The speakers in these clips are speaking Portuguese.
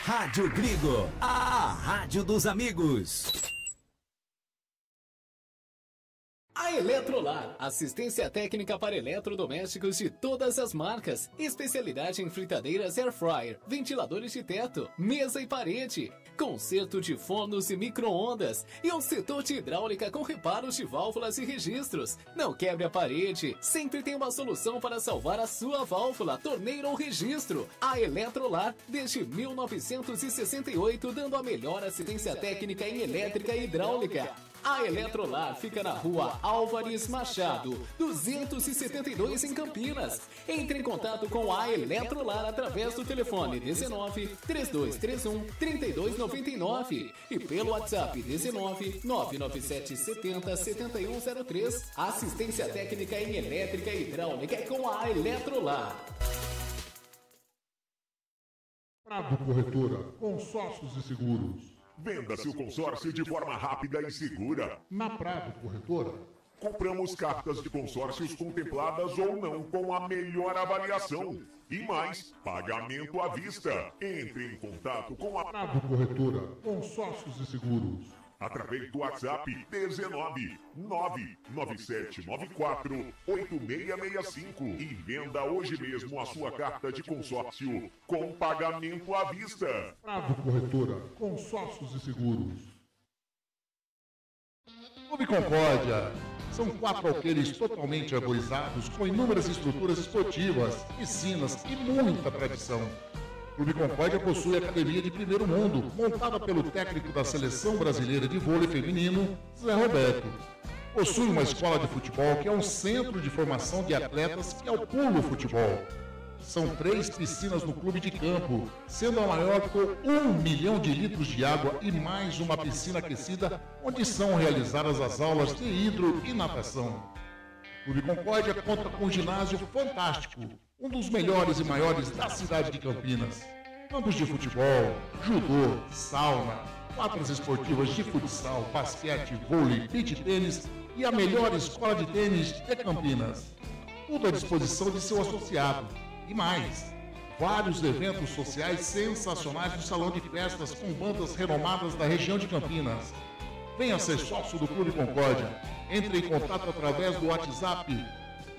Rádio Grigo, a rádio dos amigos. A Eletrolar, assistência técnica para eletrodomésticos de todas as marcas, especialidade em fritadeiras air fryer, ventiladores de teto, mesa e parede, conserto de fornos e micro-ondas e um setor de hidráulica com reparos de válvulas e registros. Não quebre a parede, sempre tem uma solução para salvar a sua válvula, torneira ou registro. A Eletrolar, desde 1968, dando a melhor assistência técnica em elétrica e hidráulica. A Eletrolar fica na rua Álvares Machado, 272 em Campinas. Entre em contato com a Eletrolar através do telefone 19 3231 3299 e pelo WhatsApp 19 997 70 7103. Assistência técnica em elétrica e hidráulica é com a Eletrolar. Prado Corretora, consórcios e seguros. Venda seu consórcio de forma rápida e segura. Na Prado Corretora, compramos cartas de consórcios contempladas ou não com a melhor avaliação. E mais, pagamento à vista. Entre em contato com a Prado Corretora, consórcios e seguros. Através do WhatsApp 19 99794 8665 e venda hoje mesmo a sua carta de consórcio com pagamento à vista. Prado Corretora, consórcios e seguros. Clube Concórdia. São 4 alqueires totalmente arborizados com inúmeras estruturas esportivas, piscinas e muita tradição. Clube Concórdia possui academia de primeiro mundo, montada pelo técnico da Seleção Brasileira de Vôlei Feminino, Zé Roberto. Possui uma escola de futebol que é um centro de formação de atletas que é o Pulo Futebol. São 3 piscinas no clube de campo, sendo a maior com 1 milhão de litros de água e mais uma piscina aquecida, onde são realizadas as aulas de hidro e natação. Clube Concórdia conta com um ginásio fantástico, um dos melhores e maiores da cidade de Campinas. Campos de futebol, judô, sauna, quadras esportivas de futsal, basquete, vôlei, beach tênis e a melhor escola de tênis de Campinas. Tudo à disposição de seu associado. E mais, vários eventos sociais sensacionais no salão de festas com bandas renomadas da região de Campinas. Venha ser sócio do Clube Concórdia. Entre em contato através do WhatsApp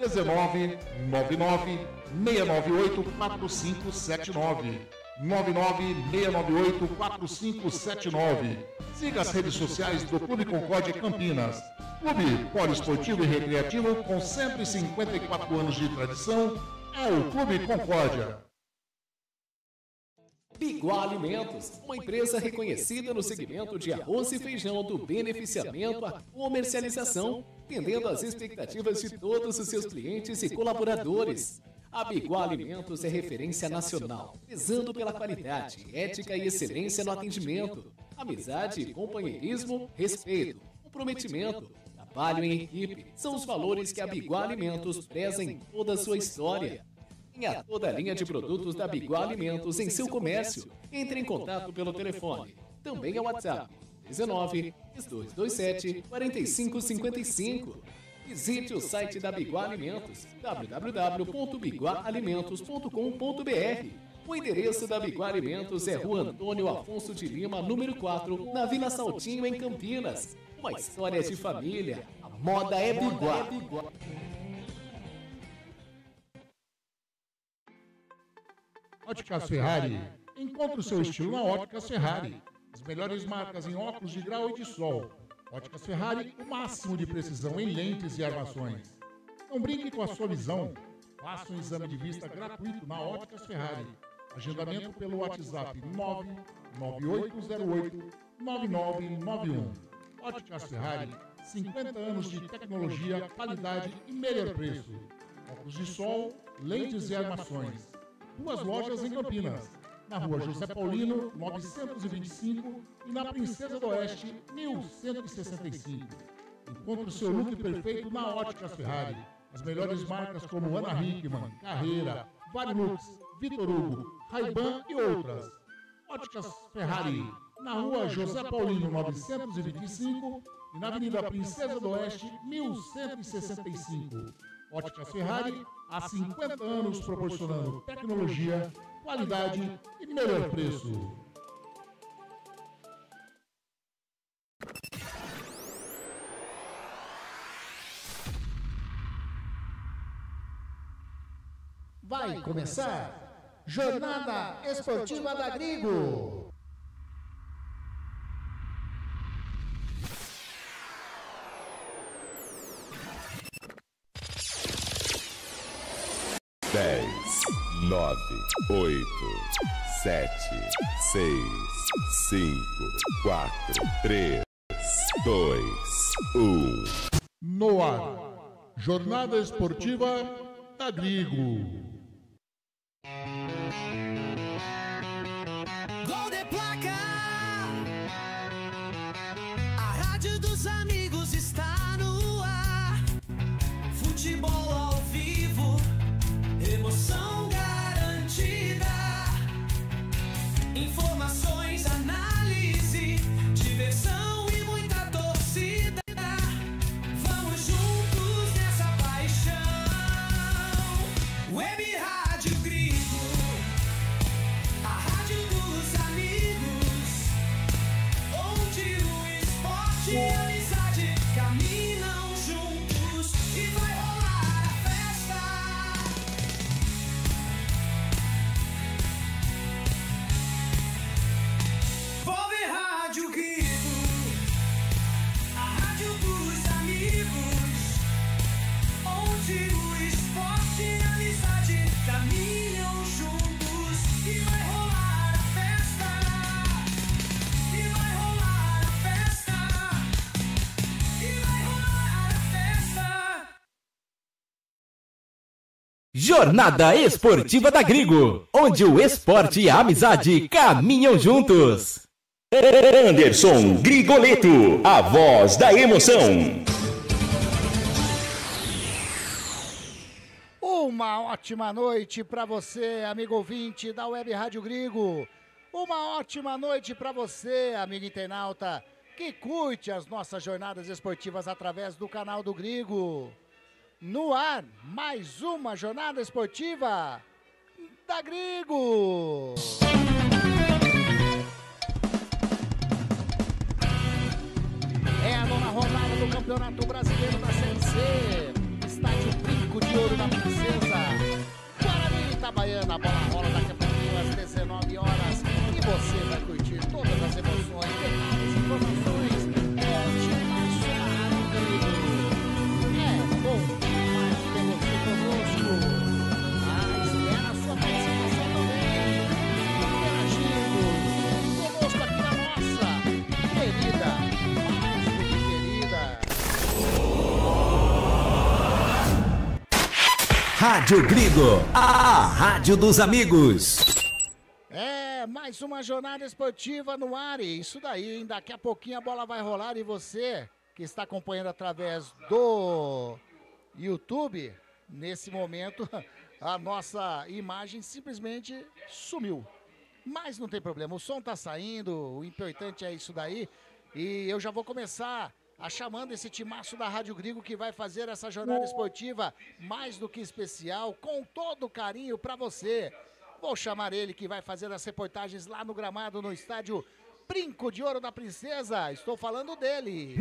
19 99 698 4579. 99 698 4579. Siga as redes sociais do Clube Concórdia Campinas. Clube poliesportivo e recreativo com 154 anos de tradição. É o Clube Concórdia. Biguá Alimentos, uma empresa reconhecida no segmento de arroz e feijão do beneficiamento à comercialização, atendendo às expectativas de todos os seus clientes e colaboradores. A Biguá Alimentos é referência nacional, prezando pela qualidade, ética e excelência no atendimento, amizade, companheirismo, respeito, comprometimento, trabalho em equipe, são os valores que a Biguá Alimentos preza em toda a sua história. Tenha toda a linha de produtos da Biguá Alimentos em seu comércio. Entre em contato pelo telefone. Também é o WhatsApp 19 3227 4555. Visite o site da Biguá Alimentos, www.biguaalimentos.com.br. O endereço da Biguá Alimentos é Rua Antônio Afonso de Lima, número 4, na Vila Saltinho, em Campinas. Uma história de família. A moda é Biguá. Óticas Ferrari. Encontre o seu estilo na Óticas Ferrari. As melhores marcas em óculos de grau e de sol. Óticas Ferrari, o máximo de precisão em lentes e armações. Não brinque com a sua visão. Faça um exame de vista gratuito na Óticas Ferrari. Agendamento pelo WhatsApp 99808-9991. Óticas Ferrari, 50 anos de tecnologia, qualidade e melhor preço. Óculos de sol, lentes e armações. 2 lojas em Campinas, na Rua José Paulino, 925 e na Princesa do Oeste, 1165. Encontre o seu look perfeito na Óticas Ferrari. As melhores marcas como Ana Hickman, Carreira, Varilux, Vitor Hugo, Ray-Ban e outras. Óticas Ferrari, na Rua José Paulino, 925 e na Avenida Princesa do Oeste, 1165. Óticas Ferrari, há 50 anos proporcionando tecnologia, qualidade e melhor preço. Vai começar Jornada Esportiva da Grigo. Dez, 9, 8, 7, 6, 5, 4, 3, 2, 1. No ar, Jornada Esportiva da Grigo. Gol de placa, a rádio dos amigos está no ar. Futebol ao vivo, emoção garantida. Informações, análise, diversão e muita torcida. Vamos juntos nessa paixão. Web Rádio Grigo, a rádio dos amigos, onde o esporte e a amizade caminham juntos e vai rolar a festa. Web Rádio Grigo, a rádio dos amigos, onde o esporte e a amizade caminham juntos e vai rolar a festa. E vai rolar a festa. E vai rolar a festa. Jornada Esportiva da Grigo, onde o esporte e a amizade caminham juntos. Anderson Grigoleto, a voz da emoção. Uma ótima noite para você, amigo ouvinte da Web Rádio Grigo. Uma ótima noite para você, amigo internauta, que curte as nossas jornadas esportivas através do canal do Grigo. No ar, mais uma jornada esportiva da Grigo. É a nona rodada do Campeonato Brasileiro da Série C. Estádio Brinco de Ouro da Princesa. Guarani Itabaiana, a bola rola daqui a pouquinho às 19 horas. E você vai curtir todas as emoções, detalhes, informações. Ótimas Rádio Grigo. É bom demais ter você conosco. Espera a sua participação também. Interagindo conosco aqui na nossa querida, mais do que querida, Rádio Grigo, a rádio dos amigos. É, mais uma jornada esportiva no ar, e isso daí, hein? Daqui a pouquinho a bola vai rolar e você que está acompanhando através do YouTube, nesse momento a nossa imagem simplesmente sumiu. Mas não tem problema, o som tá saindo, o importante é isso daí, e eu já vou começar chamando esse timaço da Rádio Grigo que vai fazer essa jornada esportiva mais do que especial, com todo carinho para você. Vou chamar ele que vai fazer as reportagens lá no gramado, no estádio Brinco de Ouro da Princesa. Estou falando dele,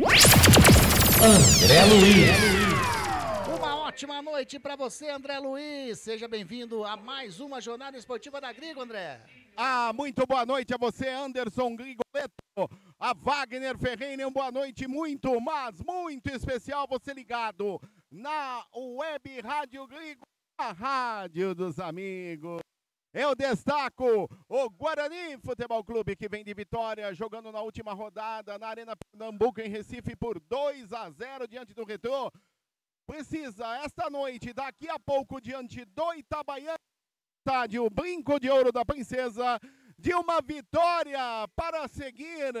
André Luiz. Uma ótima noite para você, André Luiz. Seja bem-vindo a mais uma jornada esportiva da Grigo, André. Muito boa noite a você, Anderson Grigoleto. A Wagner Ferreira, boa noite muito, mas muito especial você ligado na Web Rádio Grigo, a rádio dos amigos. Eu destaco o Guarani Futebol Clube, que vem de vitória, jogando na última rodada na Arena Pernambuco, em Recife, por 2-0 diante do Retrô. Precisa, esta noite, daqui a pouco, diante do Itabaiana, estádio Brinco de Ouro da Princesa, de uma vitória para seguir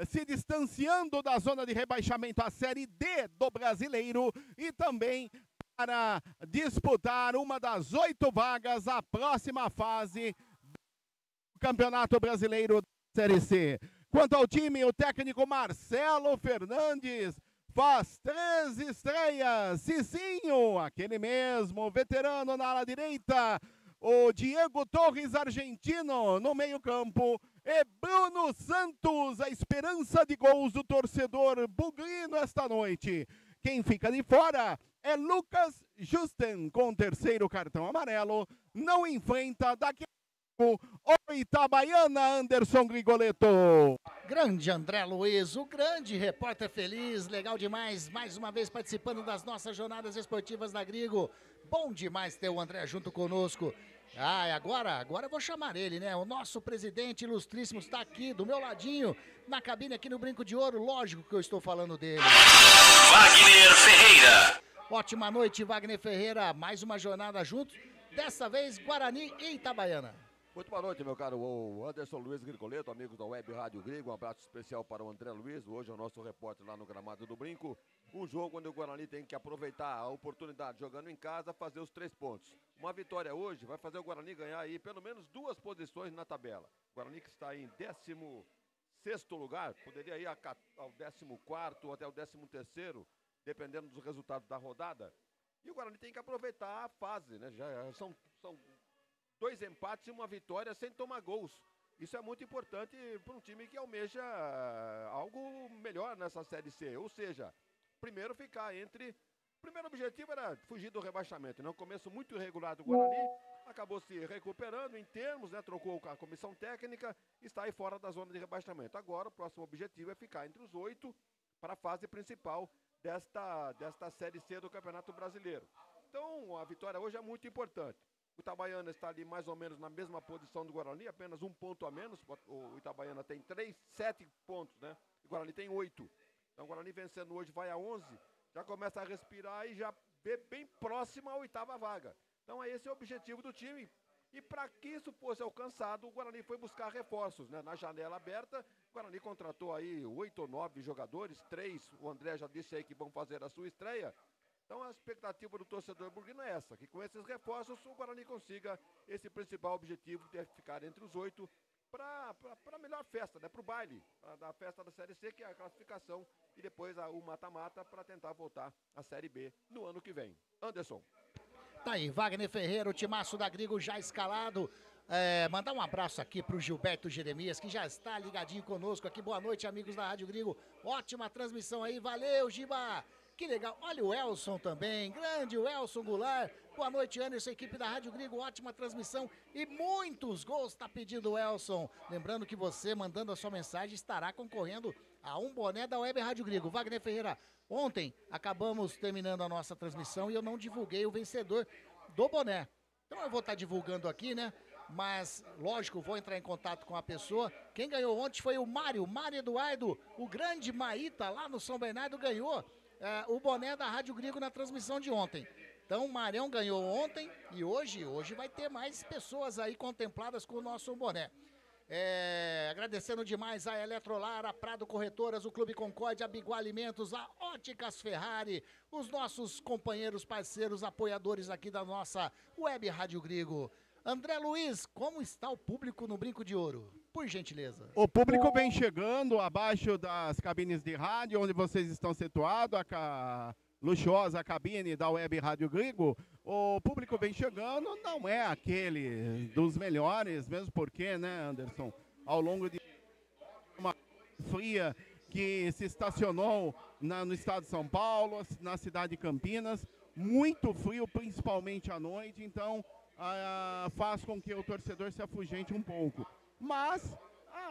se distanciando da zona de rebaixamento à Série D do Brasileiro e também para disputar uma das 8 vagas à próxima fase do Campeonato Brasileiro da Série C. Quanto ao time, o técnico Marcelo Fernandes faz 3 estreias. Cicinho, aquele mesmo, veterano na ala direita. O Diego Torres, argentino, no meio-campo. E Bruno Santos, a esperança de gols do torcedor bugrino esta noite. Quem fica de fora é Lucas Justen, com o 3º cartão amarelo. não enfrenta daqui a pouco o Itabaiana, Anderson Grigoletto. Grande André Luiz, o grande repórter feliz, legal demais, mais uma vez participando das nossas jornadas esportivas da Grigo. Bom demais ter o André junto conosco. Agora eu vou chamar ele, né? O nosso presidente ilustríssimo está aqui do meu ladinho, na cabine aqui no Brinco de Ouro, lógico que eu estou falando dele. Wagner Ferreira. Ótima noite, Wagner Ferreira, mais uma jornada juntos, dessa vez Guarani e Itabaiana. Muito boa noite, meu caro o Anderson Luiz Grigoletto, amigos da Web Rádio Grigo. Um abraço especial para o André Luiz, hoje é o nosso repórter lá no gramado do Brinco. Um jogo onde o Guarani tem que aproveitar a oportunidade, jogando em casa, fazer os 3 pontos. Uma vitória hoje vai fazer o Guarani ganhar aí pelo menos 2 posições na tabela. O Guarani que está em 16º lugar, poderia ir ao 14º ou até o 13º, dependendo dos resultados da rodada. E o Guarani tem que aproveitar a fase, né? Já são 2 empates e uma vitória sem tomar gols. Isso é muito importante para um time que almeja algo melhor nessa Série C. Ou seja, primeiro ficar entre... O primeiro objetivo era fugir do rebaixamento. Um começo muito irregular do Guarani, acabou se recuperando em termos, né? Trocou a comissão técnica, está aí fora da zona de rebaixamento. Agora o próximo objetivo é ficar entre os 8 para a fase principal desta Série C do Campeonato Brasileiro. Então a vitória hoje é muito importante. O Itabaiana está ali mais ou menos na mesma posição do Guarani, apenas 1 ponto a menos. O Itabaiana tem 7 pontos, né? O Guarani tem 8. Então o Guarani vencendo hoje vai a 11, já começa a respirar e já vê bem próximo à 8ª vaga. Então esse é o objetivo do time. E para que isso fosse alcançado, o Guarani foi buscar reforços, né? Na janela aberta, o Guarani contratou aí 8 ou 9 jogadores, 3, o André já disse aí que vão fazer a sua estreia. Então a expectativa do torcedor burguino é essa, que com esses reforços o Guarani consiga esse principal objetivo de ficar entre os 8 para a melhor festa, né? Para o baile, da festa da Série C, que é a classificação, e depois o mata-mata para tentar voltar à Série B no ano que vem. Anderson. Tá aí, Wagner Ferreira, o timaço da Grigo já escalado. Mandar um abraço aqui pro Gilberto Jeremias, que já está ligadinho conosco aqui. Boa noite, amigos da Rádio Grigo. Ótima transmissão aí, valeu, Giba! Que legal, olha o Elson também, grande o Elson Goulart. Boa noite, Anderson, equipe da Rádio Grigo, ótima transmissão e muitos gols, tá pedindo o Elson. Lembrando que você, mandando a sua mensagem, estará concorrendo a um boné da Web Rádio Grigo. Wagner Ferreira, ontem acabamos terminando a nossa transmissão e eu não divulguei o vencedor do boné. Então eu vou estar divulgando aqui, né? Mas, lógico, vou entrar em contato com a pessoa. Quem ganhou ontem foi o Mário Eduardo, o grande Maíta lá no São Bernardo ganhou o boné da Rádio Grigo na transmissão de ontem. Então o Marião ganhou ontem e hoje vai ter mais pessoas aí contempladas com o nosso boné. Agradecendo demais a Eletrolar, a Prado Corretoras, o Clube Concórdia, a Biguá Alimentos, a Óticas Ferrari, os nossos companheiros, parceiros, apoiadores aqui da nossa Web Rádio Grigo. André Luiz, como está o público no Brinco de Ouro? Por gentileza. O público vem chegando abaixo das cabines de rádio, onde vocês estão situados, a luxuosa cabine da Web Rádio Grigo. O público vem chegando, não é aquele dos melhores, mesmo porque, né, Anderson, ao longo de uma fria que se estacionou no estado de São Paulo, na cidade de Campinas, muito frio, principalmente à noite, então faz com que o torcedor se afugente um pouco. Mas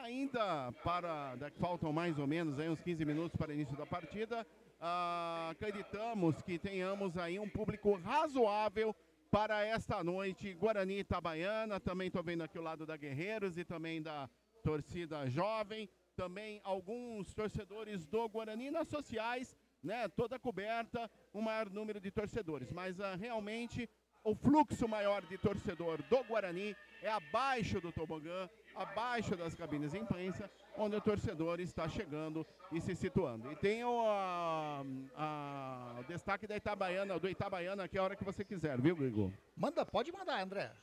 ainda faltam mais ou menos aí uns 15 minutos para o início da partida, acreditamos que tenhamos aí um público razoável para esta noite. Guarani e Itabaiana, também estou vendo aqui o lado da Guerreiros e também da torcida jovem, também alguns torcedores do Guarani nas sociais, né, toda coberta, um maior número de torcedores, mas realmente o fluxo maior de torcedor do Guarani é abaixo do tobogã, abaixo das cabines de imprensa, onde o torcedor está chegando e se situando. E tem o destaque do Itabaiana, que é a hora que você quiser, viu, Grigo? Pode mandar, André.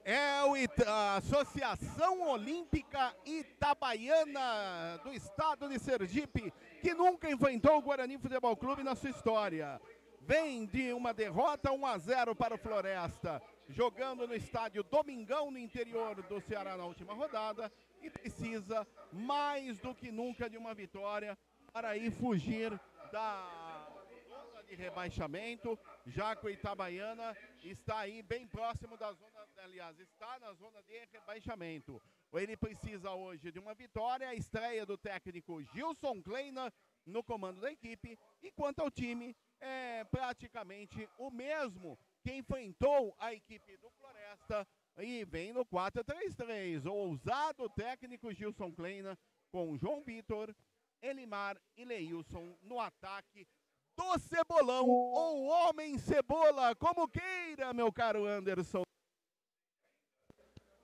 É a Associação Olímpica Itabaiana do estado de Sergipe, que nunca enfrentou o Guarani Futebol Clube na sua história. Vem de uma derrota 1-0 para o Floresta, jogando no estádio Domingão, no interior do Ceará na última rodada, e precisa mais do que nunca de uma vitória para ir fugir da zona de rebaixamento, já que o Itabaiana está aí bem próximo da zona, aliás, está na zona de rebaixamento. Ele precisa hoje de uma vitória, a estreia do técnico Gilson Kleina no comando da equipe, enquanto ao time é praticamente o mesmo que enfrentou a equipe do Floresta e vem no 4-3-3. O ousado técnico Gilson Kleina com João Vitor, Elimar e Leilson no ataque do Cebolão, ou Homem Cebola, como queira, meu caro Anderson.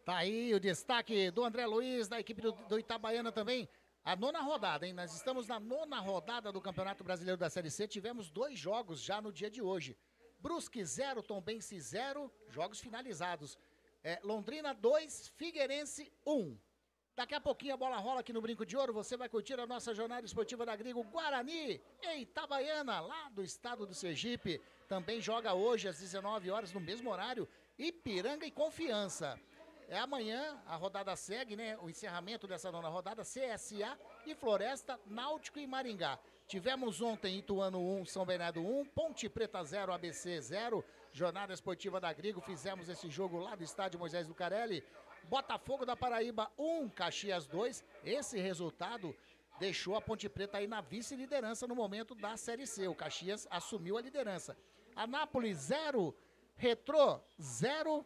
Tá aí o destaque do André Luiz, da equipe do Itabaiana também. A 9ª rodada, hein? Nós estamos na 9ª rodada do Campeonato Brasileiro da Série C. Tivemos 2 jogos já no dia de hoje. Brusque 0, Tombense 0, jogos finalizados. Londrina 2, Figueirense 1. Daqui a pouquinho a bola rola aqui no Brinco de Ouro. Você vai curtir a nossa jornada esportiva da Grigo Guarani em Itabaiana, lá do estado do Sergipe. Também joga hoje às 19 horas, no mesmo horário, Ipiranga e Confiança. Amanhã a rodada segue, né? O encerramento dessa 9ª rodada, CSA e Floresta, Náutico e Maringá. Tivemos ontem Ituano 1, São Bernardo 1, Ponte Preta 0, ABC 0. Jornada esportiva da Grigo, fizemos esse jogo lá do estádio Moisés Lucarelli. Botafogo da Paraíba 1, Caxias 2. Esse resultado deixou a Ponte Preta aí na vice-liderança no momento da Série C. O Caxias assumiu a liderança. Anápolis 0, Retrô 0.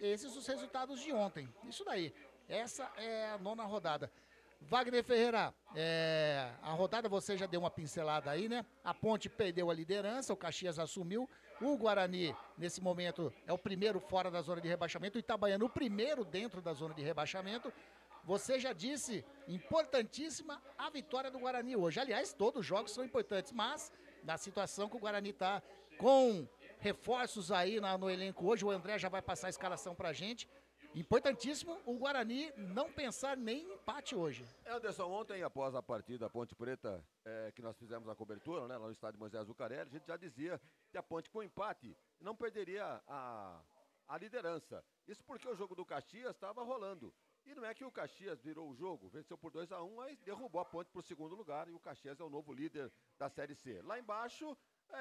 Esses os resultados de ontem. Isso daí. Essa é a 9ª rodada. Wagner Ferreira, a rodada você já deu uma pincelada aí, né? A Ponte perdeu a liderança, o Caxias assumiu. O Guarani, nesse momento, é o primeiro fora da zona de rebaixamento. O Itabaiana, o primeiro dentro da zona de rebaixamento. Você já disse, importantíssima a vitória do Guarani hoje. Aliás, todos os jogos são importantes, mas na situação que o Guarani está com reforços aí no elenco hoje, o André já vai passar a escalação pra gente. Importantíssimo o Guarani não pensar nem em empate hoje. Anderson, ontem após a partida Ponte Preta, que nós fizemos a cobertura, né, lá no estádio Moisés Lucarelli, a gente já dizia que a Ponte com empate não perderia a liderança. Isso porque o jogo do Caxias estava rolando. E não é que o Caxias virou o jogo, venceu por 2-1, mas derrubou a Ponte para o 2º lugar e o Caxias é o novo líder da Série C. Lá embaixo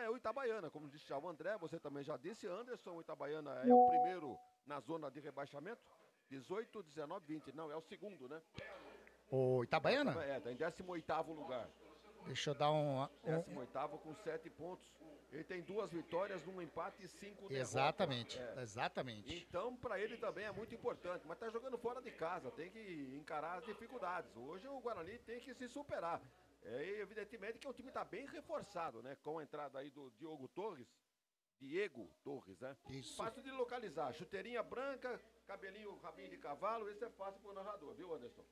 o Itabaiana, como disse o André, você também já disse, Anderson, o Itabaiana é o primeiro na zona de rebaixamento, 18, 19, 20, não, é o 2º, né? O Itabaiana? Está em 18º lugar. Deixa eu dar 18º com 7 pontos. Ele tem 2 vitórias, 1 empate e 5 derrotas. Exatamente. Então, para ele também é muito importante, mas está jogando fora de casa, tem que encarar as dificuldades. Hoje o Guarani tem que se superar. Evidentemente que o time está bem reforçado, né? Com a entrada aí do Diego Torres, né? Isso. Fácil de localizar, chuteirinha branca, cabelinho, rabinho de cavalo, isso é fácil pro narrador, viu, Anderson?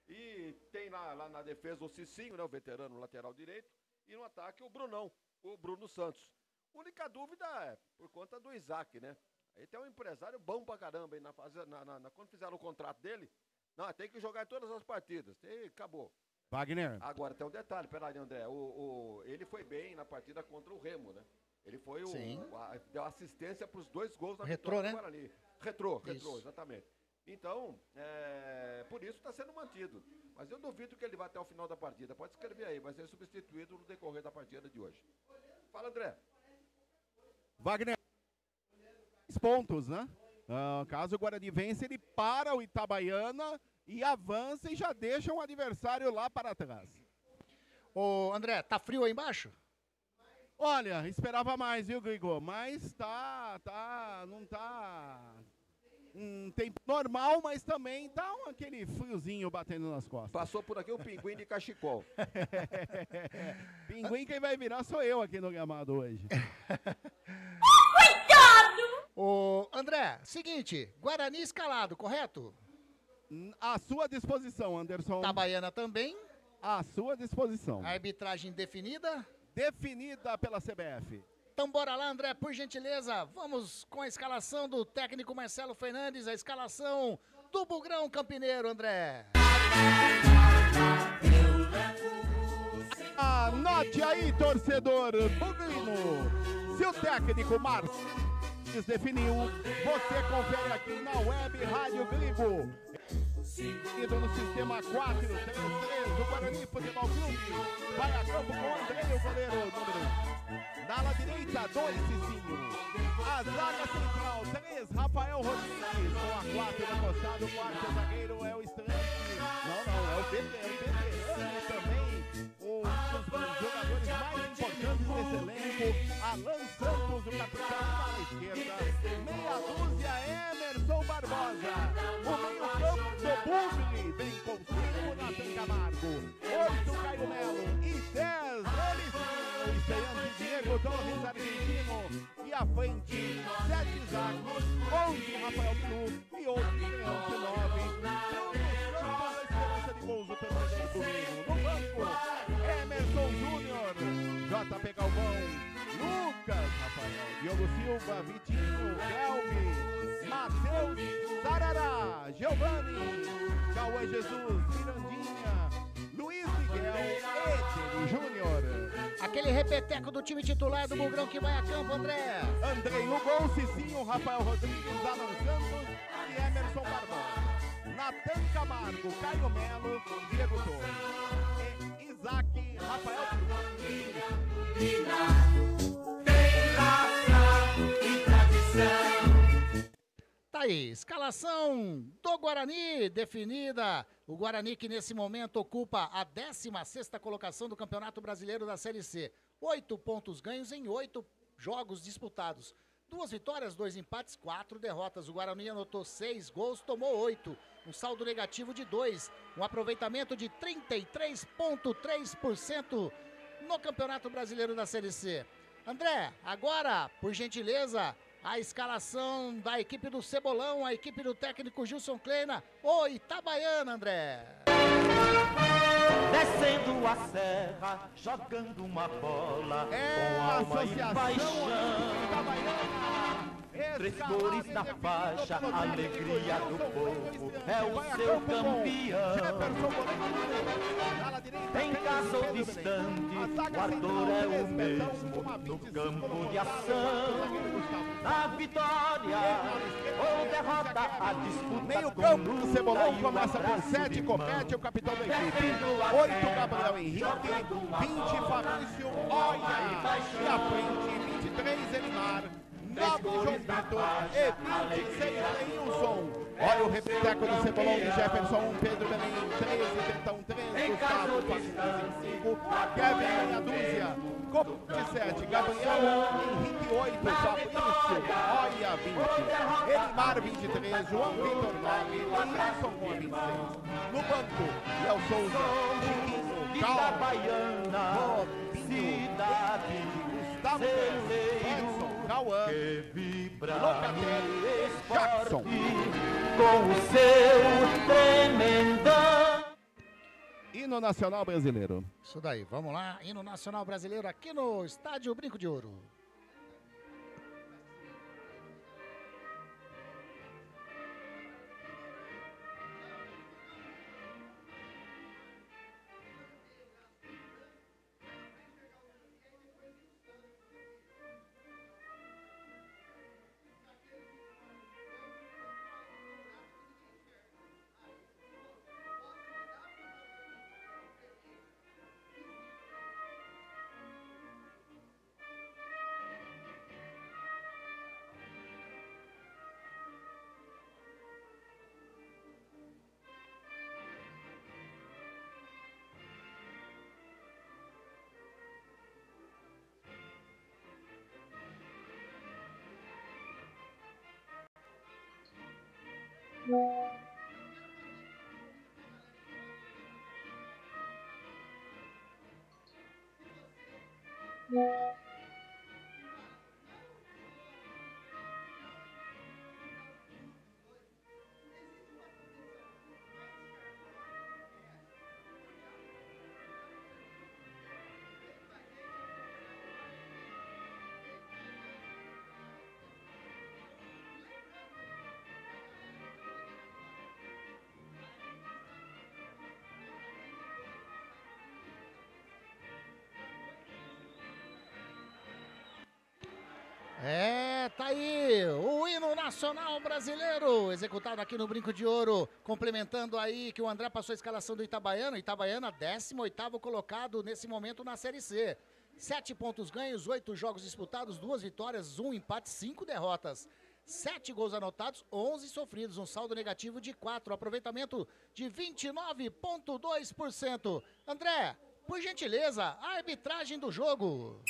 E tem lá na defesa o Cicinho, né? O veterano lateral direito, e no ataque o Brunão, o Bruno Santos. Única dúvida é por conta do Isaac, né? Aí tem um empresário bom pra caramba, aí quando fizeram o contrato dele, não, tem que jogar em todas as partidas, acabou. Wagner. Agora tem um detalhe, peraí, André, ele foi bem na partida contra o Remo, né? Ele foi deu assistência para os 2 gols da vitória do Guarani. Retrô, exatamente. Então, por isso está sendo mantido. Mas eu duvido que ele vá até o final da partida. Pode escrever aí, vai ser substituído no decorrer da partida de hoje. Fala, André. Wagner, 3 pontos, né? Caso o Guarani vence, ele para o Itabaiana e avança e já deixa um adversário lá para trás. Ô, André, tá frio aí embaixo? Olha, esperava mais, viu, Grigor? Mas não tá um tempo normal, mas também tá aquele friozinho batendo nas costas. Passou por aqui o Pinguim de Cachecol. Pinguim quem vai virar sou eu aqui no gramado hoje. Cuidado! Ô, André, seguinte, Guarani escalado, correto? À sua disposição, Anderson. Itabaiana também. À sua disposição. A arbitragem definida? Definida pela CBF. Então bora lá, André, por gentileza. Vamos com a escalação do técnico Marcelo Fernandes, a escalação do Bugrão Campineiro, André. Anote aí, torcedor bugrino. Se o técnico Marcos definiu, você confere aqui na Web Rádio Grigo. Seguido no sistema 4-3-3 do Guarani Futebol Clube. Vai a campo com o André, o goleiro camisa 2, Cicinho. A zaga central, 3, Rafael Rodrigues. Com a 4 no costado, o quarto zagueiro é o estreante. Não, é o veterano também. Um dos jogadores mais importantes desse elenco. Alan Santos, o capitão à esquerda. Meia dúzia, Emerson Barbosa. O meio campo do Bugli vem com 5, Nathan Camargo. 8, Caio Melo. E 10, o estreante Diego Torres, argentino. E à frente, 7, Isaac. 11, Rafael Pilu. E outro estreante, 9. Bruno Santos, a esperança de gols do torneio domingo. No banco, Emerson Júnior. JP Galvão. Lucas Rafael. Diogo Silva, Vitinho, Kelvin, Matheus, Sarará, Giovanni, Cauã Jesus, Mirandinha, Luiz Miguel, Eder Júnior. Aquele repeteco do time titular do Bugrão que vai a campo, André. Andrei no gol, Cicinho, Rafael Rodrigues, Alan Santos e Emerson Barbosa. Nathan Camargo, Caio Melo, Diego Torres. E Isaac, Rafael Tá aí, escalação do Guarani definida. O Guarani que nesse momento ocupa a 16ª colocação do Campeonato Brasileiro da Série C. 8 pontos ganhos em 8 jogos disputados. 2 vitórias, 2 empates, 4 derrotas. O Guarani anotou 6 gols, tomou 8. Um saldo negativo de 2. Um aproveitamento de 33,3% no Campeonato Brasileiro da Série C. André, agora, por gentileza, a escalação da equipe do Cebolão, a equipe do técnico Gilson Kleina, o Itabaiana, André. Descendo a serra, jogando uma bola, com alma e paixão. Três cores da faixa, alegria do povo, é o seu campeão. Em casa ou distante, o ardor é o mesmo no campo de ação. Na vitória ou derrota, a disputa. Meio campo do Cebolão começa com 7, Copete, o capitão da equipe. 8, Gabriel Henrique. 20, Fabrício Oia. E à frente, 23, Elimar. 9, João Vitor. E 26, Leilson. Olha o repeteco do Cebolão de Jefferson 1, Pedro Belém 13, Tentão 13, Gustavo Facilities 5, Kevin meia dúzia, Copete 7, Gabriel Henrique 8, Fabrício Oia 20, Elimar 23, João Vitor 9, Leilson com a 26. No banco, Léo Souza, Chiquinho, Calma, Robinho, Gustavo Edson, Cauã, Locatelli, Jackson. Com o seu tremendão. Hino Nacional Brasileiro. Isso daí, vamos lá. Hino Nacional Brasileiro aqui no Estádio Brinco de Ouro. É, tá aí, o hino nacional brasileiro, executado aqui no Brinco de Ouro, complementando aí que o André passou a escalação do Itabaiana, 18º colocado nesse momento na Série C. 7 pontos ganhos, 8 jogos disputados, 2 vitórias, 1 empate, 5 derrotas. 7 gols anotados, 11 sofridos, um saldo negativo de 4, aproveitamento de 29,2%. André, por gentileza, a arbitragem do jogo.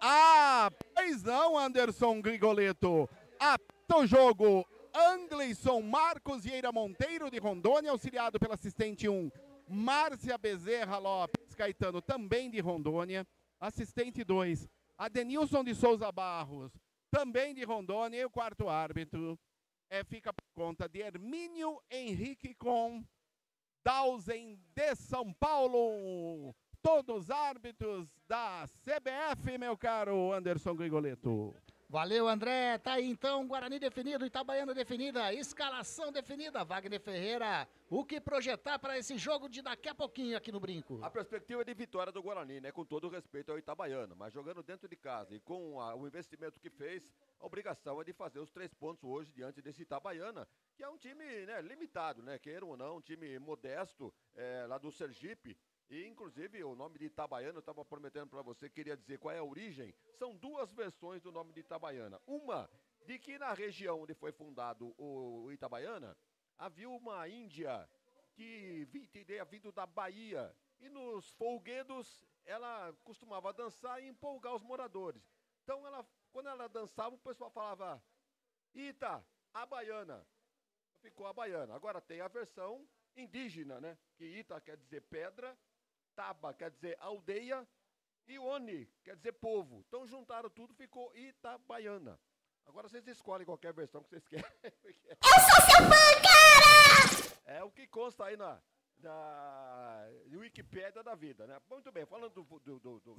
Ah, pois não, Anderson Grigoleto. Apita o jogo, Angleison Marcos Vieira Monteiro, de Rondônia, auxiliado pela assistente 1, Márcia Bezerra Lopes Caetano, também de Rondônia. Assistente 2, Adenilson de Souza Barros, também de Rondônia. E o quarto árbitro fica por conta de Hermínio Henrique com Dausen de São Paulo. Todos árbitros da CBF, meu caro Anderson Grigoleto. Valeu, André. Tá aí então, Guarani definido, Itabaiana definida, escalação definida. Wagner Ferreira, o que projetar para esse jogo de daqui a pouquinho aqui no Brinco? A perspectiva é de vitória do Guarani, né? Com todo o respeito ao Itabaiana, mas jogando dentro de casa e com o investimento que fez, a obrigação é de fazer os 3 pontos hoje diante desse Itabaiana, que é um time, né, limitado, né? Queiram ou não, um time modesto, lá do Sergipe. E, inclusive, o nome de Itabaiana, eu estava prometendo para você, queria dizer qual é a origem. São 2 versões do nome de Itabaiana. Uma, de que na região onde foi fundado o Itabaiana, havia uma índia que teria vindo da Bahia. E nos folguedos, ela costumava dançar e empolgar os moradores. Então, quando ela dançava, o pessoal falava, Ita, a baiana. Ficou a baiana. Agora tem a versão indígena, né? Que Ita quer dizer pedra, Taba quer dizer aldeia e Oni quer dizer povo. Então juntaram tudo, ficou Itabaiana. Agora vocês escolhem qualquer versão que vocês querem. Eu sou seu fã, cara! É o que consta aí na Wikipédia da vida, né? Muito bem, falando do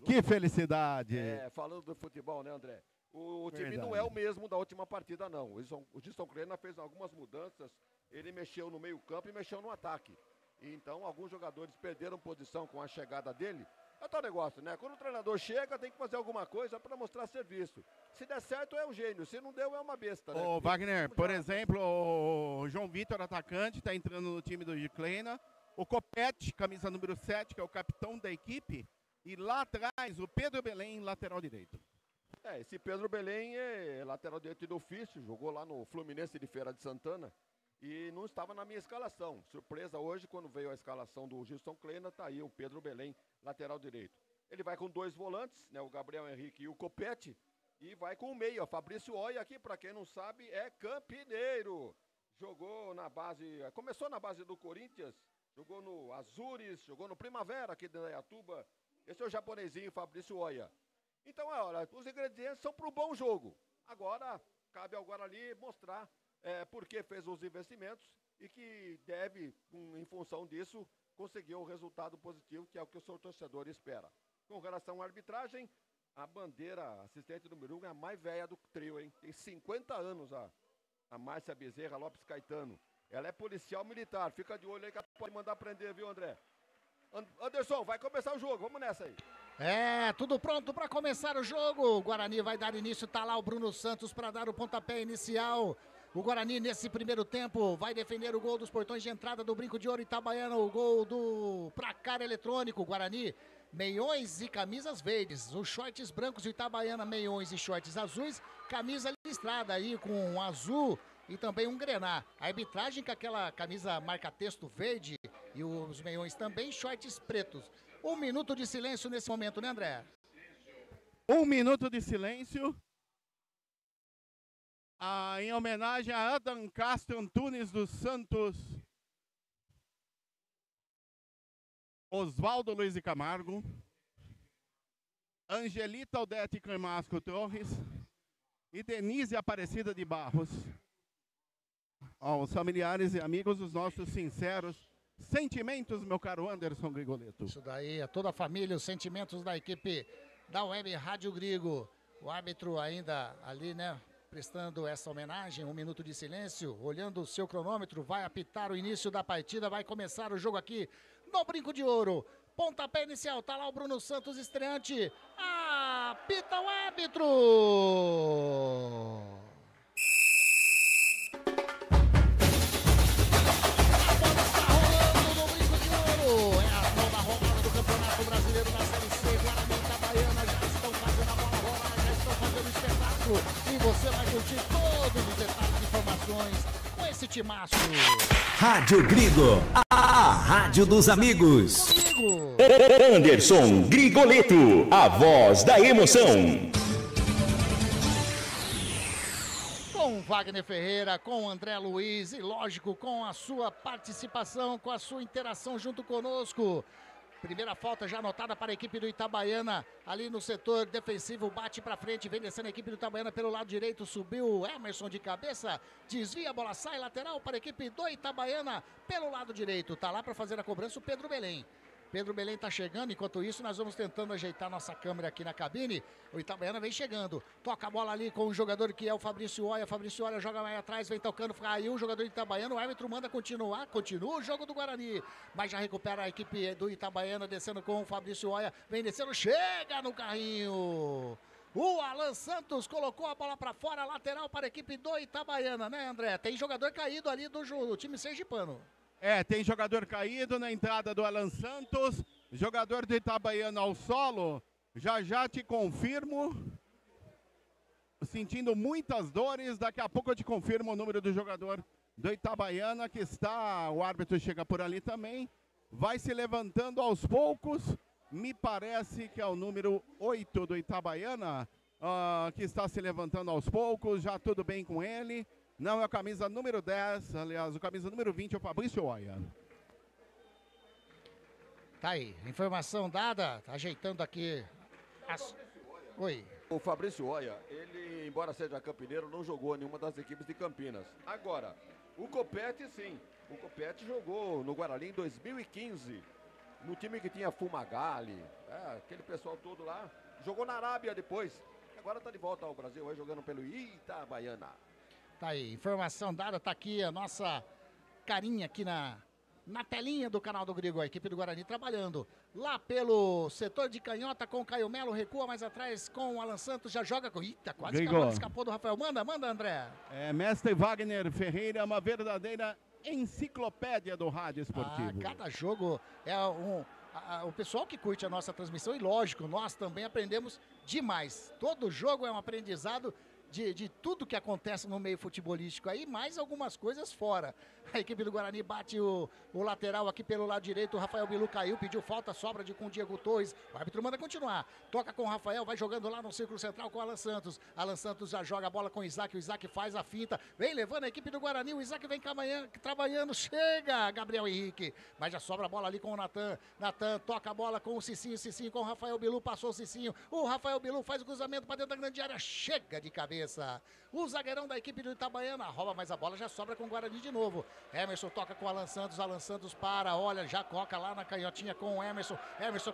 Que felicidade! Falando do futebol, né, André? O time não é o mesmo da última partida, não. O Gilson Kleina fez algumas mudanças, ele mexeu no meio-campo e mexeu no ataque. Então, alguns jogadores perderam posição com a chegada dele. É tal negócio, né? Quando o treinador chega, tem que fazer alguma coisa para mostrar serviço. Se der certo, é um gênio. Se não deu, é uma besta, né? Ô, Wagner, por exemplo, o João Vitor, atacante, está entrando no time do Gicleina. O Copete, camisa número 7, que é o capitão da equipe. E lá atrás, o Pedro Belém, lateral direito. Esse Pedro Belém é lateral direito do ofício. Jogou lá no Fluminense de Feira de Santana. E não estava na minha escalação. Surpresa hoje, quando veio a escalação do Gilson Kleina, tá aí o Pedro Belém, lateral direito. Ele vai com 2 volantes, né, o Gabriel Henrique e o Copete, e vai com o meia, Fabrício Oia, aqui, para quem não sabe, é campineiro. Jogou na base, começou na base do Corinthians, jogou no Azures, jogou no Primavera, aqui de Indaiatuba. Esse é o japonesinho, Fabrício Oia. Então, olha, os ingredientes são para o bom jogo. Agora, cabe ao Guarani mostrar porque fez os investimentos e que deve, em função disso, conseguir um resultado positivo, que é o que o seu torcedor espera. Com relação à arbitragem, a bandeira assistente número 1 é a mais velha do trio, hein? Tem 50 anos a Márcia Bezerra Lopes Caetano. Ela é policial militar, fica de olho aí que ela pode mandar prender, viu, André? Anderson, vai começar o jogo, vamos nessa aí. Tudo pronto para começar o jogo. O Guarani vai dar início, tá lá o Bruno Santos para dar o pontapé inicial. O Guarani, nesse primeiro tempo, vai defender o gol dos portões de entrada do Brinco de Ouro Itabaiana, o gol do placar eletrônico. Guarani, meiões e camisas verdes. Os shorts brancos do Itabaiana, meiões e shorts azuis. Camisa listrada aí com um azul e também um grená. A arbitragem com aquela camisa marca-texto verde e os meiões também, shorts pretos. 1 minuto de silêncio nesse momento, né, André? 1 minuto de silêncio. Em homenagem a Adam Castro Antunes dos Santos, Oswaldo Luiz de Camargo, Angelita Odete Cremasco Torres e Denise Aparecida de Barros. Aos familiares e amigos, os nossos sinceros sentimentos, meu caro Anderson Grigoleto. Isso daí, a toda a família, os sentimentos da equipe da Web Rádio Grigo. O árbitro ainda ali, né, prestando essa homenagem, 1 minuto de silêncio, olhando o seu cronômetro, vai apitar o início da partida, vai começar o jogo aqui no Brinco de Ouro. Pontapé inicial, tá lá o Bruno Santos, estreante, apita o árbitro! A bola está rolando no Brinco de Ouro, é a nova rodada do Campeonato Brasileiro Brasileiro da Série C, Guarani e Itabaiana já estão fazendo a bola rolar, já estão fazendo espetáculo. E você vai curtir todos os detalhes e informações com esse timaço. Rádio Grigo, a rádio dos amigos. Comigo. Anderson Grigoleto, a voz da emoção. Com Wagner Ferreira, com André Luiz e, lógico, com a sua participação, com a sua interação junto conosco. Primeira falta já anotada para a equipe do Itabaiana, ali no setor defensivo, bate para frente, vem descendo a equipe do Itabaiana pelo lado direito, subiu Emerson de cabeça, desvia, a bola sai, lateral para a equipe do Itabaiana pelo lado direito. Tá lá para fazer a cobrança o Pedro Belém. Pedro Belém tá chegando, enquanto isso nós vamos tentando ajeitar nossa câmera aqui na cabine. O Itabaiana vem chegando, toca a bola ali com o jogador que é o Fabrício Oia. Fabrício Oia joga mais atrás, vem tocando, aí o jogador do Itabaiana, o árbitro manda continuar, continua o jogo do Guarani, mas já recupera a equipe do Itabaiana, descendo com o Fabrício Oia, vem descendo, chega no carrinho. O Alan Santos colocou a bola para fora, lateral para a equipe do Itabaiana, né, André? Tem jogador caído ali do time sergipano. Tem jogador caído na entrada do Alan Santos, jogador do Itabaiana ao solo, já te confirmo, sentindo muitas dores, daqui a pouco eu te confirmo o número do jogador do Itabaiana, que está, o árbitro chega por ali também, vai se levantando aos poucos, me parece que é o número 8 do Itabaiana, que está se levantando aos poucos, já tudo bem com ele. Não, é a camisa número 10, aliás, o camisa número 20 é o Fabrício Oia. Tá aí, informação dada, ajeitando aqui. Oi. O Fabrício Oia, ele, embora seja campineiro, não jogou nenhuma das equipes de Campinas. Agora, o Copete sim, o Copete jogou no Guarani em 2015, no time que tinha Fumagalli, aquele pessoal todo lá, jogou na Arábia depois, agora tá de volta ao Brasil, aí jogando pelo Itabaiana. Tá aí, informação dada, tá aqui a nossa carinha aqui na telinha do canal do Grigo, a equipe do Guarani trabalhando. Lá pelo setor de canhota com o Caio Melo, recua mais atrás com o Alan Santos, já joga com... Eita, quase que a bola escapou do Rafael. Manda, André. Mestre Wagner Ferreira, uma verdadeira enciclopédia do rádio esportivo. Cada jogo é o pessoal que curte a nossa transmissão, e lógico, nós também aprendemos demais. Todo jogo é um aprendizado de tudo que acontece no meio futebolístico aí, mais algumas coisas fora. A equipe do Guarani bate o lateral aqui pelo lado direito, o Rafael Bilu caiu, pediu falta, sobra com o Diego Torres, o árbitro manda continuar, toca com o Rafael, vai jogando lá no círculo central com o Alan Santos. Alan Santos já joga a bola com o Isaac faz a finta, vem levando a equipe do Guarani, o Isaac vem trabalhando, chega Gabriel Henrique, mas já sobra a bola ali com o Natan toca a bola com o Cicinho com o Rafael Bilu, passou o Rafael Bilu faz o cruzamento para dentro da grande área, chega de cabeça, o zagueirão da equipe do Itabaiana rouba, mas a bola já sobra com o Guarani de novo. Emerson toca com o Alan Santos para, olha, já coloca lá na canhotinha com o Emerson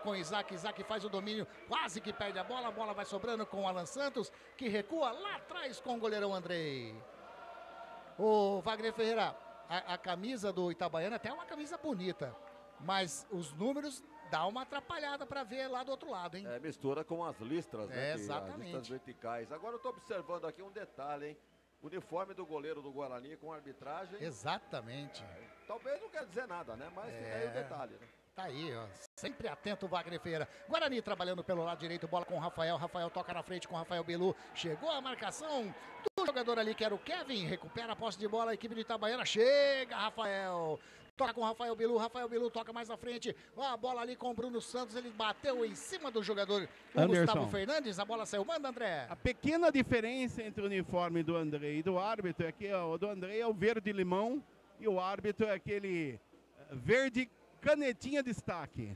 com o Isaac faz o domínio, quase que perde a bola vai sobrando com o Alan Santos, que recua lá atrás com o goleirão Andrei. O Wagner Ferreira, a camisa do Itabaiana até é uma camisa bonita, mas os números dá uma atrapalhada para ver lá do outro lado, hein? Mistura com as listras, né? Exatamente. As listras verticais. Agora eu tô observando aqui um detalhe, hein? Uniforme do goleiro do Guarani com arbitragem. Exatamente. Talvez não quer dizer nada, né? Mas tem aí o detalhe, né? Tá aí, ó. Sempre atento o Wagner Ferreira. Guarani trabalhando pelo lado direito, bola com o Rafael. Rafael toca na frente com o Rafael Bilu. Chegou a marcação do jogador ali que era o Kevin. Recupera a posse de bola, a equipe do Itabaiana. Chega, Rafael. Toca com o Rafael Bilu toca mais à frente, a bola ali com o Bruno Santos, ele bateu em cima do jogador Gustavo Fernandes, a bola saiu, manda André. A pequena diferença entre o uniforme do André e do árbitro é que o do André é o verde limão e o árbitro é aquele verde canetinha destaque.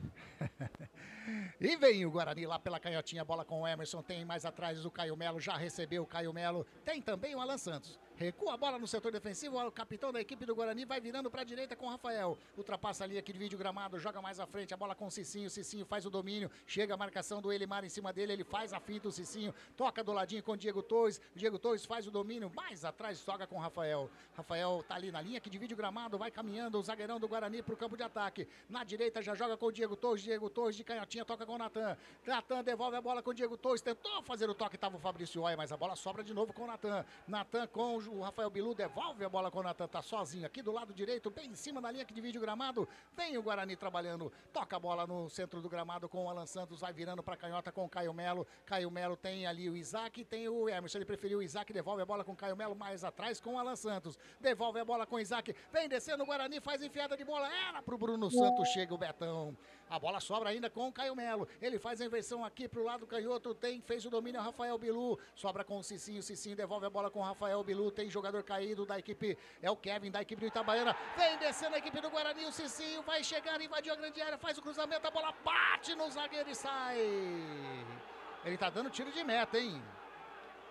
E vem o Guarani lá pela canhotinha, bola com o Emerson, tem mais atrás o Caio Melo, já recebeu o Caio Melo, tem também o Alan Santos. Recua a bola no setor defensivo, o capitão da equipe do Guarani vai virando para a direita com o Rafael. Ultrapassa ali aquele vídeo gramado, joga mais à frente, a bola com o Cicinho faz o domínio, chega a marcação do Elimar em cima dele, ele faz a finta, o Cicinho toca do ladinho com o Diego Torres faz o domínio, mais atrás toca com o Rafael. Rafael tá ali na linha que divide o gramado, vai caminhando o zagueirão do Guarani para o campo de ataque. Na direita já joga com o Diego Torres de canhotinha Caixinha toca com o Natan. Natan devolve a bola com o Diego Torres. Tentou fazer o toque, tava o Fabrício Oia, mas a bola sobra de novo com o Natan. Natan com o Rafael Bilu, devolve a bola com o Natan. Tá sozinho aqui do lado direito, bem em cima da linha que divide o gramado. Vem o Guarani trabalhando. Toca a bola no centro do gramado com o Alan Santos. Vai virando pra canhota com o Caio Melo. Caio Melo tem ali o Isaac, tem o Emerson. Ele preferiu o Isaac, devolve a bola com o Caio Melo mais atrás com o Alan Santos. Devolve a bola com o Isaac. Vem descendo o Guarani, faz enfiada de bola. Era pro Bruno Santos, chega o Betão. A bola sobra ainda com o Caio Melo. Ele faz a inversão aqui pro lado canhoto. Fez o domínio Rafael Bilu. Sobra com o Cicinho. Cicinho devolve a bola com o Rafael Bilu. Tem jogador caído da equipe. É o Kevin da equipe do Itabaiana. Vem descendo a equipe do Guarani. O Cicinho vai chegar, invadiu a grande área. Faz o cruzamento. A bola bate no zagueiro e sai. Ele tá dando tiro de meta, hein?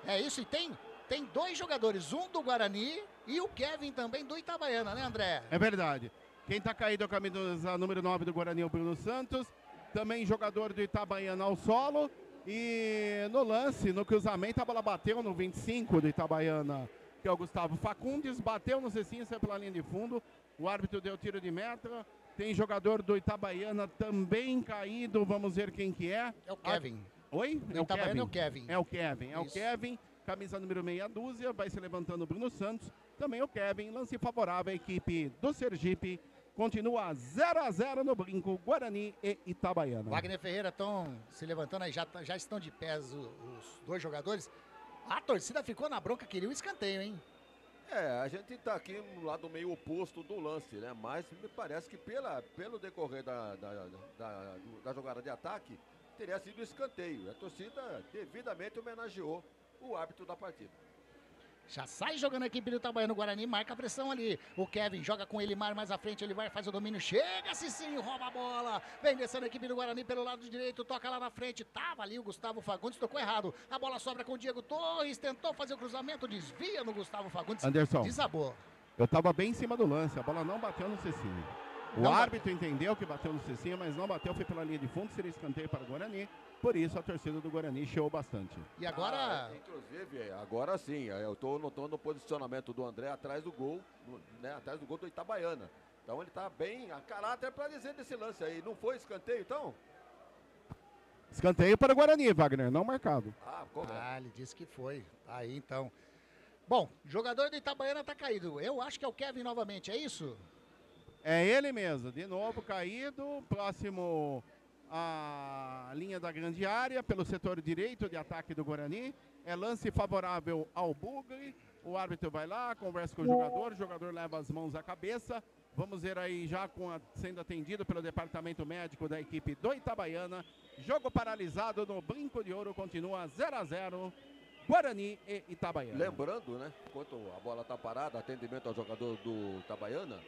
É isso, e tem dois jogadores, um do Guarani e o Kevin também do Itabaiana, né, André? É verdade. Quem tá caído é o camisa número 9 do Guarani, o Bruno Santos. Também jogador do Itabaiana ao solo. E no lance, no cruzamento, a bola bateu no 25 do Itabaiana, que é o Gustavo Facundes. Bateu no Cecinho, saiu pela linha de fundo. O árbitro deu tiro de meta. Tem jogador do Itabaiana também caído. Vamos ver quem que é. É o Kevin. Oi? É o Kevin. É o Kevin. É o Kevin. É o Kevin. Camisa número meia dúzia. Vai se levantando o Bruno Santos. Também o Kevin. Lance favorável à equipe do Sergipe. Continua 0-0 no brinco. Guarani e Itabaiana. Wagner Ferreira estão se levantando aí. Já estão de pés os dois jogadores. A torcida ficou na bronca. Queria o escanteio, hein? É, a gente tá aqui no lado meio oposto do lance, né? Mas me parece que pelo decorrer da jogada de ataque, teria sido escanteio. A torcida devidamente homenageou o árbitro da partida. Já sai jogando a equipe do Itabaiana. O Guarani marca a pressão ali. O Kevin joga com ele mais à frente. Ele vai, faz o domínio. Chega, Cicinho, rouba a bola. Vem descendo a equipe do Guarani pelo lado direito. Toca lá na frente. Tava ali o Gustavo Fagundes. Tocou errado. A bola sobra com o Diego Torres. Tentou fazer o cruzamento. Desvia no Gustavo Fagundes. Anderson. Desabou. Eu tava bem em cima do lance. A bola não bateu no Cecinho. O árbitro entendeu que bateu no Cecinho, mas não bateu. Foi pela linha de fundo. Seria escanteio para o Guarani. Por isso a torcida do Guarani chiou bastante. E agora... inclusive, agora sim, eu estou notando o posicionamento do André atrás do gol, né, atrás do gol do Itabaiana. Então ele está bem a caráter para dizer desse lance aí. Não foi escanteio, então? Escanteio para o Guarani, Wagner, não marcado. Ele disse que foi. Aí então. Bom, jogador do Itabaiana está caído. Eu acho que é o Kevin novamente, é isso? É ele mesmo, de novo caído, próximo à linha da grande área, pelo setor direito de ataque do Guarani. É lance favorável ao Bugre. O árbitro vai lá, conversa com o jogador leva as mãos à cabeça. Vamos ver aí já sendo atendido pelo departamento médico da equipe do Itabaiana. Jogo paralisado no Brinco de Ouro, continua 0-0. Guarani e Itabaiana. Lembrando, né, enquanto a bola está parada, atendimento ao jogador do Itabaiana,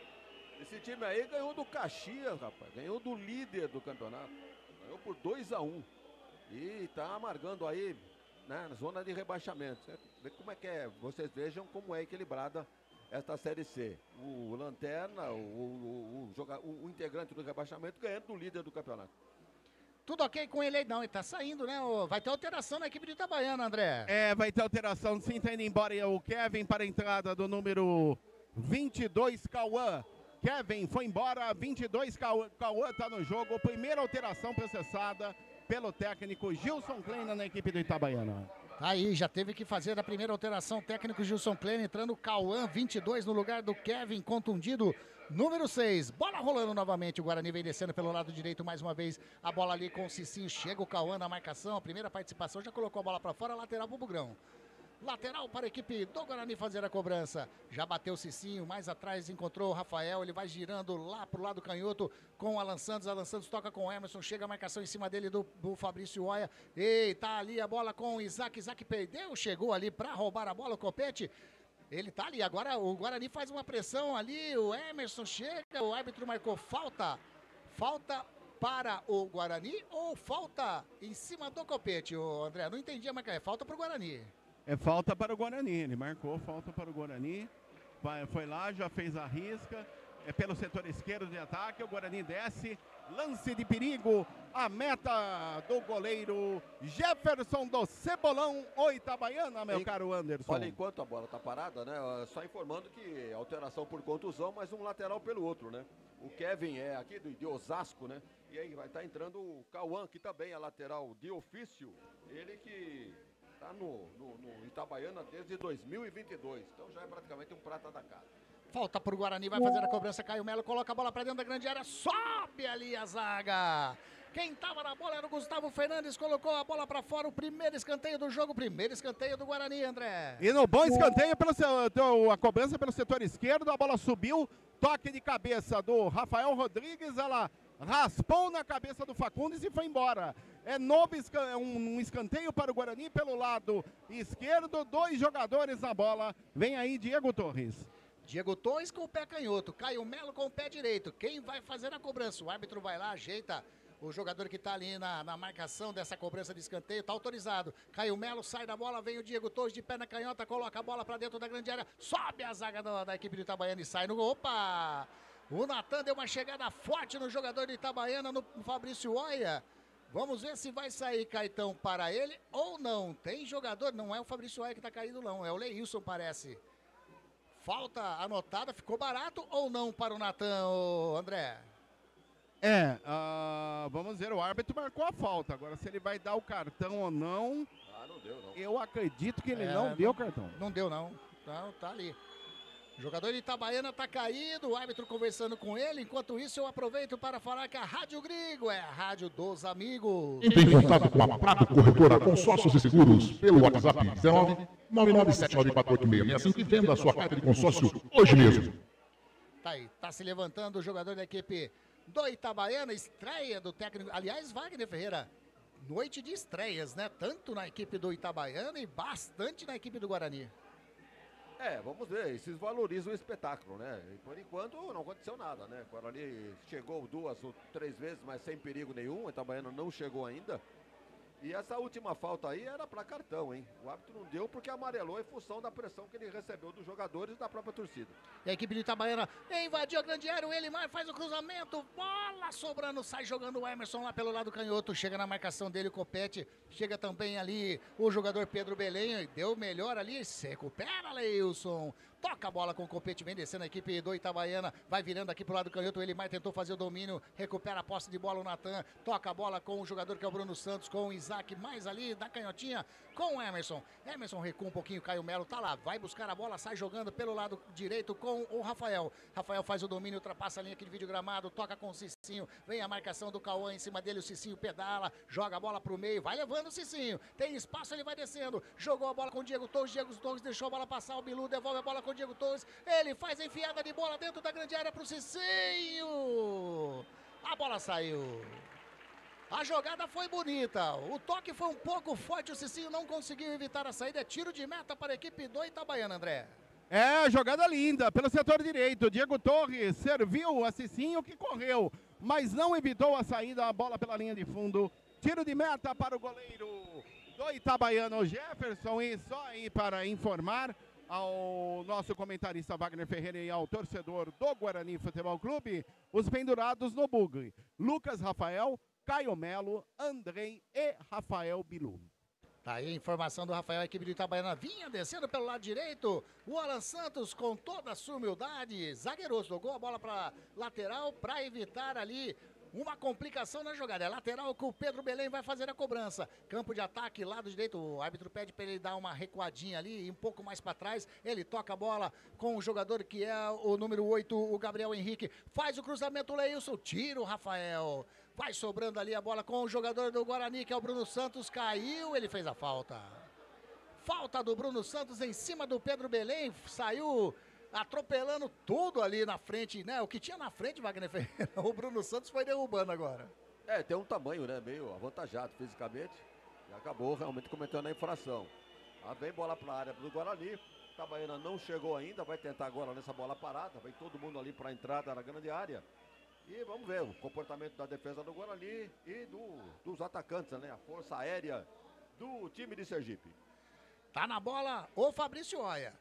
esse time aí ganhou do Caxias, rapaz. Ganhou do líder do campeonato. Ganhou por 2-1. E está amargando aí, né, na zona de rebaixamento. Vê como é que é. Vocês vejam como é equilibrada esta Série C. O Lanterna, o integrante do rebaixamento ganhando do líder do campeonato. Tudo ok com ele aí não, ele tá saindo, né? Vai ter alteração na equipe de Itabaiana, André. É, vai ter alteração. Sim, tá indo embora o Kevin para a entrada do número 22, Cauã. Kevin foi embora, 22, Cauã tá no jogo. Primeira alteração processada pelo técnico Gilson Kleina na equipe do Itabaiana. Aí, já teve que fazer a primeira alteração. Técnico Gilson Kleina entrando Cauã, 22 no lugar do Kevin, contundido, número 6. Bola rolando novamente, o Guarani vem descendo pelo lado direito mais uma vez. A bola ali com o Cicinho, chega o Cauã na marcação. A primeira participação já colocou a bola para fora, lateral pro Bugrão. Lateral para a equipe do Guarani fazer a cobrança. Já bateu o Cicinho, mais atrás encontrou o Rafael. Ele vai girando lá pro lado canhoto com o Alan Santos. Alan Santos toca com o Emerson. Chega a marcação em cima dele do Fabrício Oia. E tá ali a bola com o Isaac. Isaac perdeu, chegou ali para roubar a bola. O Copete, ele tá ali. Agora o Guarani faz uma pressão ali. O Emerson chega. O árbitro marcou falta. Falta para o Guarani ou falta em cima do Copete, o André? Não entendi a marca. É falta para o Guarani. É falta para o Guarani, ele marcou falta para o Guarani, foi lá, já fez a risca, é pelo setor esquerdo de ataque, o Guarani desce, Lance de perigo, a meta do goleiro Jefferson do Cebolão, o Itabaiana, meu caro Anderson. Olha, enquanto a bola tá parada, né? Só informando que alteração por contusão, mas um lateral pelo outro, né? O Kevin é aqui de Osasco, né? E aí vai estar entrando o Cauã, que também é lateral de ofício. Ele que tá no Itabaiana desde 2022. Então já é praticamente um prata da casa. Falta pro Guarani, vai fazer a cobrança, Caio Melo coloca a bola pra dentro da grande área, sobe ali a zaga. Quem tava na bola era o Gustavo Fernandes, colocou a bola pra fora, o primeiro escanteio do jogo, primeiro escanteio do Guarani, André. E no bom escanteio, a cobrança pelo setor esquerdo, a bola subiu, toque de cabeça do Rafael Rodrigues, ela raspou na cabeça do Facundes e foi embora. É novo um escanteio para o Guarani pelo lado esquerdo, 2 jogadores na bola, vem aí Diego Torres. Diego Torres com o pé canhoto, Caio Melo com o pé direito. Quem vai fazer a cobrança? O árbitro vai lá, ajeita o jogador que está ali na marcação dessa cobrança de escanteio, está autorizado. Caio Melo sai da bola, vem o Diego Torres de pé na canhota, coloca a bola para dentro da grande área, sobe a zaga da equipe do Itabaiana e sai no gol. Opa! O Natan deu uma chegada forte no jogador do Itabaiana, no Fabrício Oia. Vamos ver se vai sair Caetão para ele ou não. Tem jogador, não é o Fabrício Oia que está caído não, é o Leilson parece. Falta anotada, ficou barato ou não para o Natan, André? Vamos ver, o árbitro marcou a falta. Agora, se ele vai dar o cartão ou não... não deu, não. Eu acredito que ele não deu o cartão. Não deu, não. Tá ali. O jogador de Itabaiana tá caído, o árbitro conversando com ele. Enquanto isso, eu aproveito para falar que a Rádio Grigo é a rádio dos amigos. Entre em contato com a Prado Corretora Consórcios e Seguros pelo WhatsApp 19-997-948-665 e venda a sua carta de consórcio hoje mesmo. Tá aí, tá se levantando o jogador da equipe do Itabaiana, estreia do técnico. Aliás, Wagner Ferreira, noite de estreias, né? Tanto na equipe do Itabaiana e bastante na equipe do Guarani. Vamos ver, esses valorizam o espetáculo, né? E por enquanto não aconteceu nada, né? O Guarani chegou 2 ou 3 vezes, mas sem perigo nenhum, o Itabaiana não chegou ainda. E essa última falta aí era para cartão, hein? O árbitro não deu porque amarelou em função da pressão que ele recebeu dos jogadores e da própria torcida. E a equipe de Itabaiana invadiu a grande área, o Elimar faz o cruzamento, bola sobrando, sai jogando o Emerson lá pelo lado canhoto, chega na marcação dele o Copete, chega também ali o jogador Pedro Belém, deu melhor ali, se recupera Leilson. Toca a bola com o Copete, vem descendo a equipe do Itabaiana, vai virando aqui pro lado canhoto, o Elimar tentou fazer o domínio, recupera a posse de bola o Natan, toca a bola com o jogador que é o Bruno Santos, com o Isaac mais ali da canhotinha, com o Emerson. Emerson recua um pouquinho, Caio Melo tá lá, vai buscar a bola, sai jogando pelo lado direito com o Rafael. Rafael faz o domínio, ultrapassa a linha aqui de vídeo gramado, toca com o Cicinho, vem a marcação do Cauã em cima dele, o Cicinho pedala, joga a bola pro meio, vai levando o Cicinho, tem espaço, ele vai descendo, jogou a bola com o Diego Torres deixou a bola passar, o Bilu devolve a bola com o Diego Torres, ele faz a enfiada de bola dentro da grande área pro Cicinho, a bola saiu. A jogada foi bonita, o toque foi um pouco forte, o Cicinho não conseguiu evitar a saída, é tiro de meta para a equipe do Itabaiana, André. Jogada linda pelo setor direito, Diego Torres serviu a Cicinho que correu, mas não evitou a saída, a bola pela linha de fundo, tiro de meta para o goleiro do Itabaiana, Jefferson, e só aí para informar ao nosso comentarista Wagner Ferreira e ao torcedor do Guarani Futebol Clube, os pendurados no bugre, Lucas Rafael, Caio Melo, Andrei e Rafael Bilu. Tá aí a informação do Rafael, a equipe do Itabaiana vinha descendo pelo lado direito, o Alan Santos com toda a sua humildade, zagueiro, jogou a bola para lateral para evitar ali uma complicação na jogada, é lateral que o Pedro Belém vai fazer a cobrança, campo de ataque, lado direito, o árbitro pede para ele dar uma recuadinha ali e um pouco mais para trás, ele toca a bola com o jogador que é o número 8, o Gabriel Henrique, faz o cruzamento, o Leilson, tira o Rafael, vai sobrando ali a bola com o jogador do Guarani, que é o Bruno Santos, caiu, ele fez a falta. Falta do Bruno Santos em cima do Pedro Belém, saiu atropelando tudo ali na frente, né? O que tinha na frente, Wagner Ferreira, o Bruno Santos foi derrubando agora. Tem um tamanho, né? Meio avantajado fisicamente e acabou realmente cometendo a infração. Vem bola para a área do Guarani, Itabaiana não chegou ainda, vai tentar agora nessa bola parada, vem todo mundo ali para a entrada na grande área. E vamos ver o comportamento da defesa do Guarani e dos atacantes, né? A força aérea do time de Sergipe. Tá na bola o Fabrício Oia.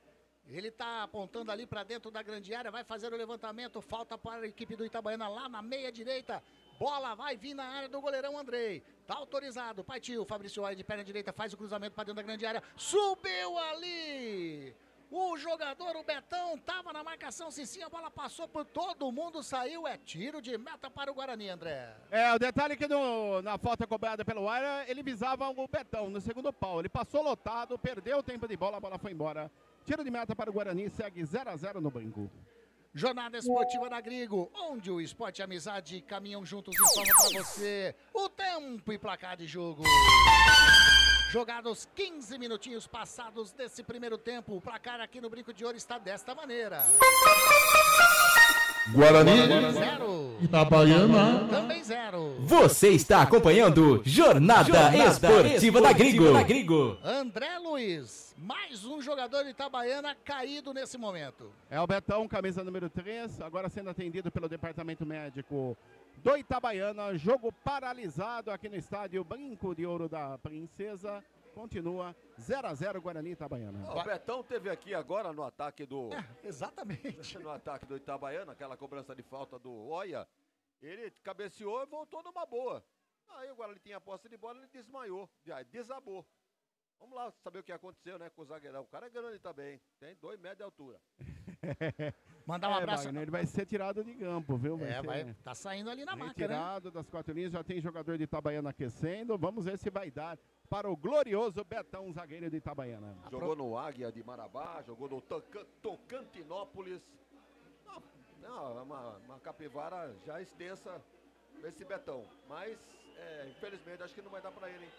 Ele tá apontando ali para dentro da grande área, vai fazer o levantamento, falta para a equipe do Itabaiana lá na meia direita. Bola vai vir na área do goleirão Andrei. Tá autorizado. Partiu. Fabrício Oia de perna direita faz o cruzamento para dentro da grande área. Subiu ali. O jogador, o Betão, tava na marcação. Cicinho, a bola passou por todo mundo, saiu. É tiro de meta para o Guarani, André. O detalhe é que na falta cobrada pelo Oia, ele visava o Betão no segundo pau. Ele passou lotado, perdeu o tempo de bola, a bola foi embora. Tiro de meta para o Guarani, segue 0-0 no Brinco. Jornada Esportiva da Grigo, onde o esporte e a amizade caminham juntos e falam para você o tempo e placar de jogo. Jogados 15 minutinhos passados desse primeiro tempo, o placar aqui no Brinco de Ouro está desta maneira. Guarani 0. Itabaiana também 0. Você está acompanhando Jornada Esportiva da Grigo. André Luiz, mais um jogador de Itabaiana caído nesse momento. É o Betão, camisa número 3, agora sendo atendido pelo departamento médico do Itabaiana. Jogo paralisado aqui no estádio Brinco de Ouro da Princesa. Continua 0-0 Guarani e Itabaiana. O Betão teve aqui agora no ataque do... exatamente. No ataque do Itabaiana, aquela cobrança de falta do Oia. Ele cabeceou e voltou numa boa. Aí o Guarani tinha a posse de bola, ele desmaiou, desabou. Vamos lá saber o que aconteceu, né, com o zagueirão. O cara é grande também, tem 2 metros de altura. Mandar um abraço. Wagner, ele vai ser tirado de campo, viu? Tá saindo ali na máquina, né? Tirado das 4 linhas, já tem jogador de Itabaiana aquecendo. Vamos ver se vai dar para o glorioso Betão, zagueiro de Itabaiana. Jogou no Águia de Marabá, jogou no Tocantinópolis. Uma capivara já extensa esse Betão. Mas, infelizmente, acho que não vai dar para ele, hein?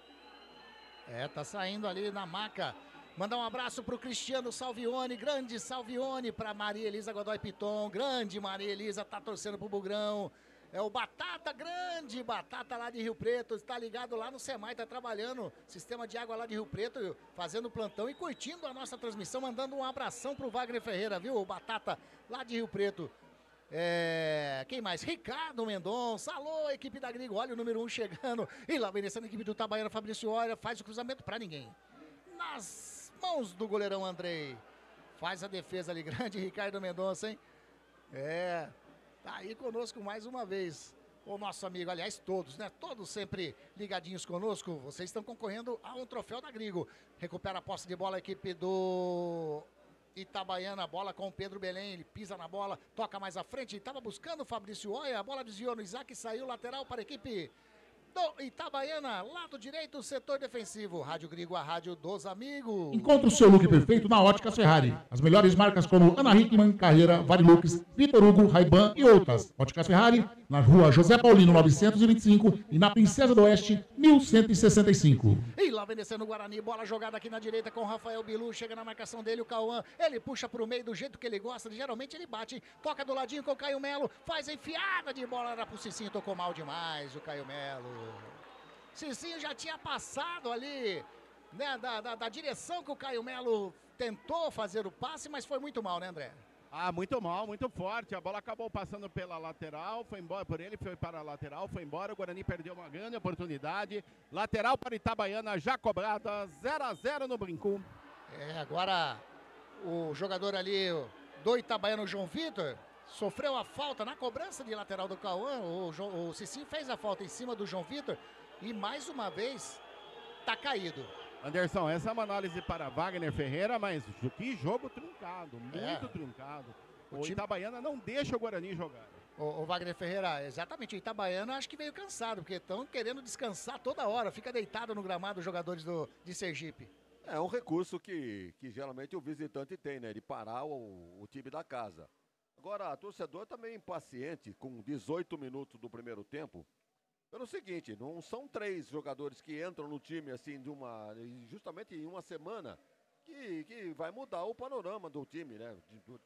Tá saindo ali na maca. Mandar um abraço pro Cristiano Salvione, grande Salvione, pra Maria Elisa Godoy Piton, grande Maria Elisa, tá torcendo pro Bugrão. É o Batata, grande Batata lá de Rio Preto, está ligado lá no SEMAI, tá trabalhando sistema de água lá de Rio Preto, fazendo plantão e curtindo a nossa transmissão, mandando um abração pro Wagner Ferreira, viu? O Batata lá de Rio Preto. Quem mais? Ricardo Mendonça, alô, equipe da Grigo, olha o número 1 chegando, e lá vem descendo a equipe do Itabaiana, Fabrício Oia, faz o cruzamento pra ninguém. Nas mãos do goleirão Andrei, faz a defesa ali, grande Ricardo Mendonça, hein? Tá aí conosco mais uma vez, o nosso amigo, aliás, todos, né? Todos sempre ligadinhos conosco, vocês estão concorrendo a um troféu da Grigo. Recupera a posse de bola a equipe do Itabaiana, bola com o Pedro Belém, ele pisa na bola, toca mais à frente, estava buscando o Fabrício Oia, a bola desviou no Isaac, saiu lateral para a equipe do Itabaiana, lado direito, setor defensivo. Rádio Grigo, a rádio dos amigos. Encontre o seu look perfeito na Óticas Ferrari. As melhores marcas como Ana Hickman, Carreira, Varilux, Vitor Hugo, Ray-Ban e outras. Óticas Ferrari, na rua José Paulino 925 e na Princesa do Oeste 1165. E lá vem descendo o Guarani, bola jogada aqui na direita com o Rafael Bilu, chega na marcação dele o Cauã, ele puxa pro meio do jeito que ele gosta, geralmente ele bate, toca do ladinho com o Caio Melo, faz a enfiada de bola, era pro Cicinho, tocou mal demais o Caio Melo. Cicinho já tinha passado ali, né, da direção que o Caio Melo tentou fazer o passe, mas foi muito mal, né, André? Muito mal, muito forte. A bola acabou passando pela lateral, foi embora por ele, foi para a lateral, foi embora. O Guarani perdeu uma grande oportunidade. Lateral para Itabaiana, já cobrada, 0-0 no Brinco. Agora o jogador ali do Itabaiana, o João Vitor, sofreu a falta na cobrança de lateral do Cauã. O Cicinho fez a falta em cima do João Vitor e mais uma vez tá caído. Anderson, essa é uma análise para Wagner Ferreira, mas que jogo truncado, muito truncado. O Itabaiana não deixa o Guarani jogar. O Wagner Ferreira, exatamente, o Itabaiana acho que veio cansado, porque estão querendo descansar toda hora, fica deitado no gramado os jogadores de Sergipe. É um recurso que geralmente o visitante tem, né, de parar o time da casa. Agora, o torcedor também impaciente, com 18 minutos do primeiro tempo, pelo seguinte, não são 3 jogadores que entram no time assim justamente em uma semana que vai mudar o panorama do time, né?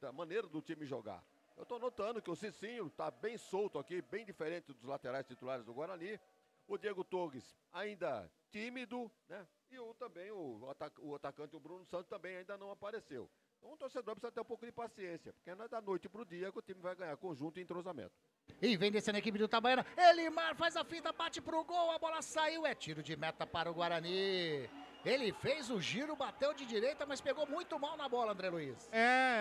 Da maneira do time jogar. Eu tô notando que o Cicinho tá bem solto aqui, bem diferente dos laterais titulares do Guarani. O Diego Torres ainda tímido, né? E também o atacante, o Bruno Santos, também ainda não apareceu. Então o torcedor precisa ter um pouco de paciência, porque não é da noite pro dia que o time vai ganhar conjunto e entrosamento. E vem descendo a equipe do Itabaiana, Elimar faz a finta, bate pro gol, a bola saiu, é tiro de meta para o Guarani. Ele fez o giro, bateu de direita, mas pegou muito mal na bola, André Luiz.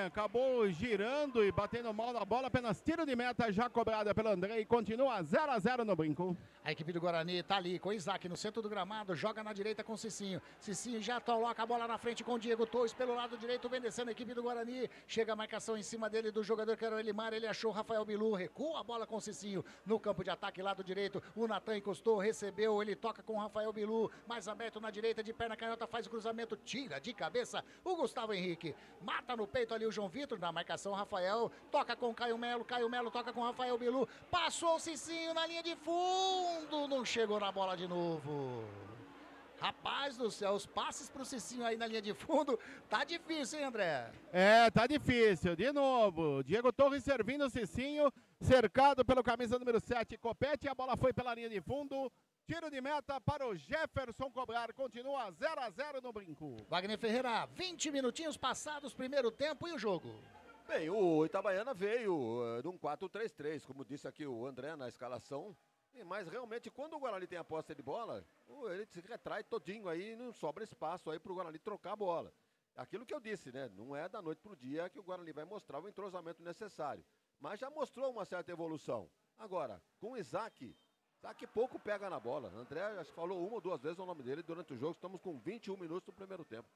Acabou girando e batendo mal na bola. Apenas tiro de meta já cobrada pelo André e continua 0-0 no brinco. A equipe do Guarani tá ali com o Isaac no centro do gramado, joga na direita com o Cicinho. Cicinho já coloca a bola na frente com o Diego Torres pelo lado direito, vem descendo a equipe do Guarani. Chega a marcação em cima dele do jogador que era o Elimar, ele achou o Rafael Bilu, recua a bola com o Cicinho no campo de ataque, lado direito. O Natan encostou, recebeu, ele toca com o Rafael Bilu, mais aberto na direita, de perna canhota, faz o cruzamento, tira de cabeça o Gustavo Henrique. Mata no peito ali o João Vitor, na marcação Rafael, toca com o Caio Melo toca com o Rafael Bilu, passou o Cicinho na linha de fundo, não chegou na bola de novo. Rapaz do céu, os passes pro Cicinho aí na linha de fundo, tá difícil, hein, André? Tá difícil. De novo, Diego Torres servindo o Cicinho, cercado pelo camisa número 7, Copete, a bola foi pela linha de fundo. Tiro de meta para o Jefferson cobrar, continua 0-0 no brinco. Wagner Ferreira, 20 minutinhos passados, primeiro tempo e o jogo. Bem, o Itabaiana veio de um 4-3-3, como disse aqui o André na escalação. Mas realmente, quando o Guarani tem a posse de bola, ele se retrai todinho aí, não sobra espaço aí para o Guarani trocar a bola. Aquilo que eu disse, né? Não é da noite para o dia que o Guarani vai mostrar o entrosamento necessário. Mas já mostrou uma certa evolução. Agora, com o Isaac pouco pega na bola. André, acho que falou uma ou duas vezes o nome dele durante o jogo. Estamos com 21 minutos do primeiro tempo.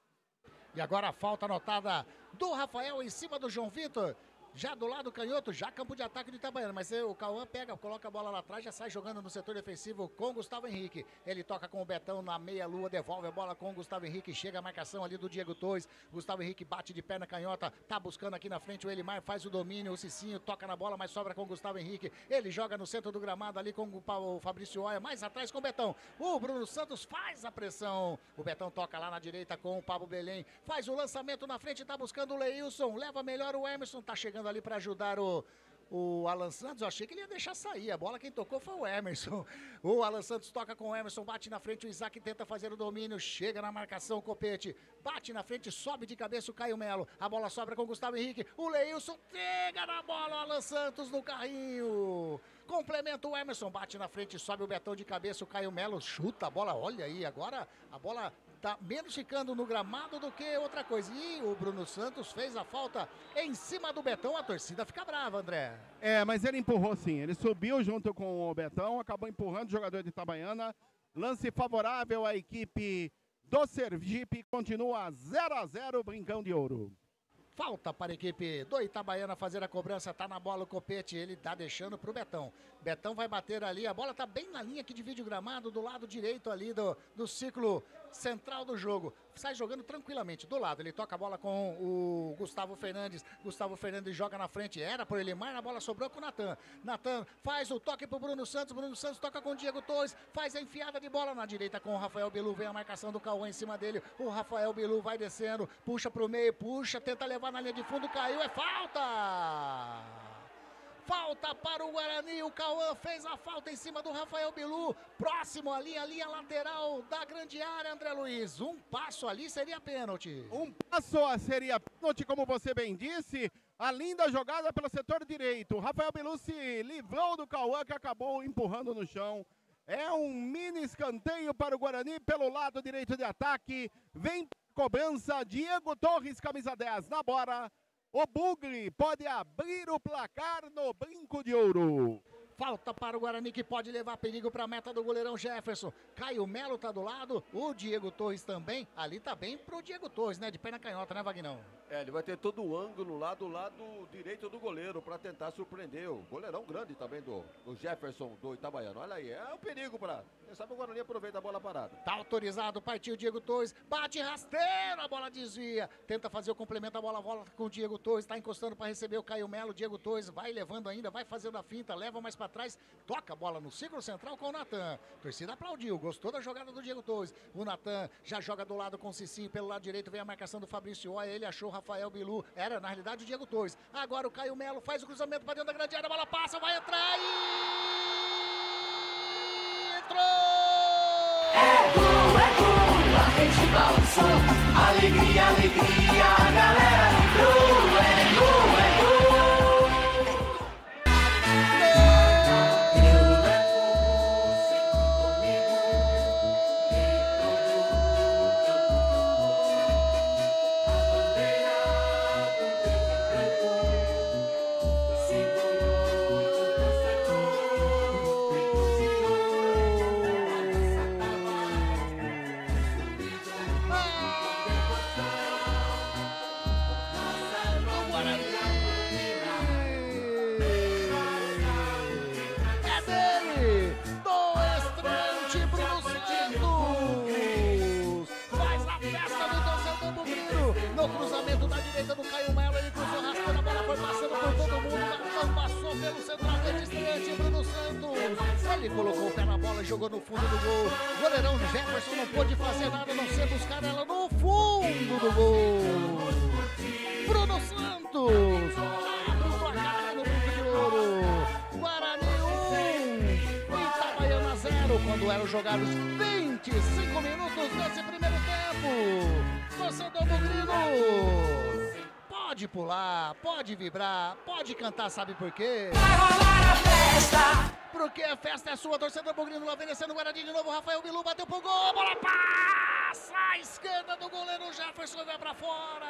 E agora a falta anotada do Rafael em cima do João Vitor. Já do lado canhoto, já campo de ataque do Itabaiana, mas o Cauã pega, coloca a bola lá atrás, já sai jogando no setor defensivo com o Gustavo Henrique. Ele toca com o Betão na meia-lua, devolve a bola com o Gustavo Henrique, chega a marcação ali do Diego Torres. Gustavo Henrique bate de perna canhota, tá buscando aqui na frente o Elimar, faz o domínio, o Cicinho toca na bola, mas sobra com o Gustavo Henrique. Ele joga no centro do gramado ali com o Fabrício Oia, mais atrás com o Betão. O Bruno Santos faz a pressão. O Betão toca lá na direita com o Pablo Belém, faz o lançamento na frente, tá buscando o Leilson, leva melhor o Emerson, tá chegando ali para ajudar o Alan Santos. Eu achei que ele ia deixar sair, a bola quem tocou foi o Emerson. O Alan Santos toca com o Emerson, bate na frente, o Isaac tenta fazer o domínio, chega na marcação, o Copete, bate na frente, sobe de cabeça o Caio Melo, a bola sobra com o Gustavo Henrique, o Leilson pega na bola, o Alan Santos no carrinho, complementa o Emerson, bate na frente, sobe o Betão de cabeça, o Caio Melo chuta a bola, olha aí, agora a bola tá menos ficando no gramado do que outra coisa. E o Bruno Santos fez a falta em cima do Betão, a torcida fica brava, André. Mas ele empurrou sim, ele subiu junto com o Betão, acabou empurrando o jogador de Itabaiana. Lance favorável à equipe do Sergipe, continua 0-0, Brincão de Ouro. Falta para a equipe do Itabaiana fazer a cobrança, tá na bola o Copete, ele tá deixando pro Betão. Betão vai bater ali, a bola tá bem na linha que divide o gramado, do lado direito ali do círculo central do jogo. Sai jogando tranquilamente do lado, ele toca a bola com o Gustavo Fernandes joga na frente, era por Elimar, a bola sobrou com o Natan. Natan faz o toque pro Bruno Santos toca com o Diego Torres, faz a enfiada de bola na direita com o Rafael Bilu, vem a marcação do Cauã em cima dele, o Rafael Bilu vai descendo, puxa pro meio, tenta levar na linha de fundo, caiu, é falta! Falta para o Guarani, o Cauã fez a falta em cima do Rafael Bilu, próximo ali, a linha lateral da grande área, André Luiz. Um passo ali seria pênalti. Um passo seria pênalti, como você bem disse. A linda jogada pelo setor direito. O Rafael Bilu se livrou do Cauã, que acabou empurrando no chão. É um mini escanteio para o Guarani pelo lado direito de ataque. Vem cobrança, Diego Torres, camisa 10, na bola. O Bugre pode abrir o placar no Brinco de Ouro. Falta para o Guarani, que pode levar perigo para a meta do goleirão Jefferson. Caio Melo tá do lado, o Diego Torres também. Ali tá bem pro Diego Torres, né? De perna canhota, né, Vagnão? Ele vai ter todo o ângulo lá do lado direito do goleiro para tentar surpreender. O goleirão grande também do Jefferson do Itabaiana. Olha aí, é um perigo para... Quem sabe o Guarani aproveita a bola parada. Tá autorizado, partiu o Diego Torres, bate rasteiro, a bola desvia. Tenta fazer o complemento, a bola volta com o Diego Torres, tá encostando para receber o Caio Melo. Diego Torres vai levando ainda, vai fazendo a finta, leva mais para trás, toca a bola no círculo central com o Natan. Torcida aplaudiu, gostou da jogada do Diego Torres. O Natan já joga do lado com o Cicinho, pelo lado direito vem a marcação do Fabrício Oia, ele achou o Rafael Bilu, era na realidade o Diego Torres. Agora o Caio Melo faz o cruzamento para dentro da grande área, a bola passa, vai entrar e... entrou! É gol, a gente balançou, alegria, alegria, a galera vibrou, é gol, é gol. Eu levo você comigo, em todo colocou o pé na bola, jogou no fundo do gol. Goleirão Jefferson não pôde fazer nada a não ser buscar ela no fundo do gol. Bruno Santos abre o placar no Brinco de Ouro. Guarani 1, Itabaiana 0, quando eram jogados 25 minutos nesse primeiro tempo. Torcedor bugrino, pode pular, pode vibrar, pode cantar, sabe por quê? Vai rolar a festa! Porque a festa é sua, torcedor bugrino, lá vem descendo o Guarani de novo, Rafael Bilu bateu pro gol, a bola passa à esquerda do goleiro Jefferson, vai pra fora!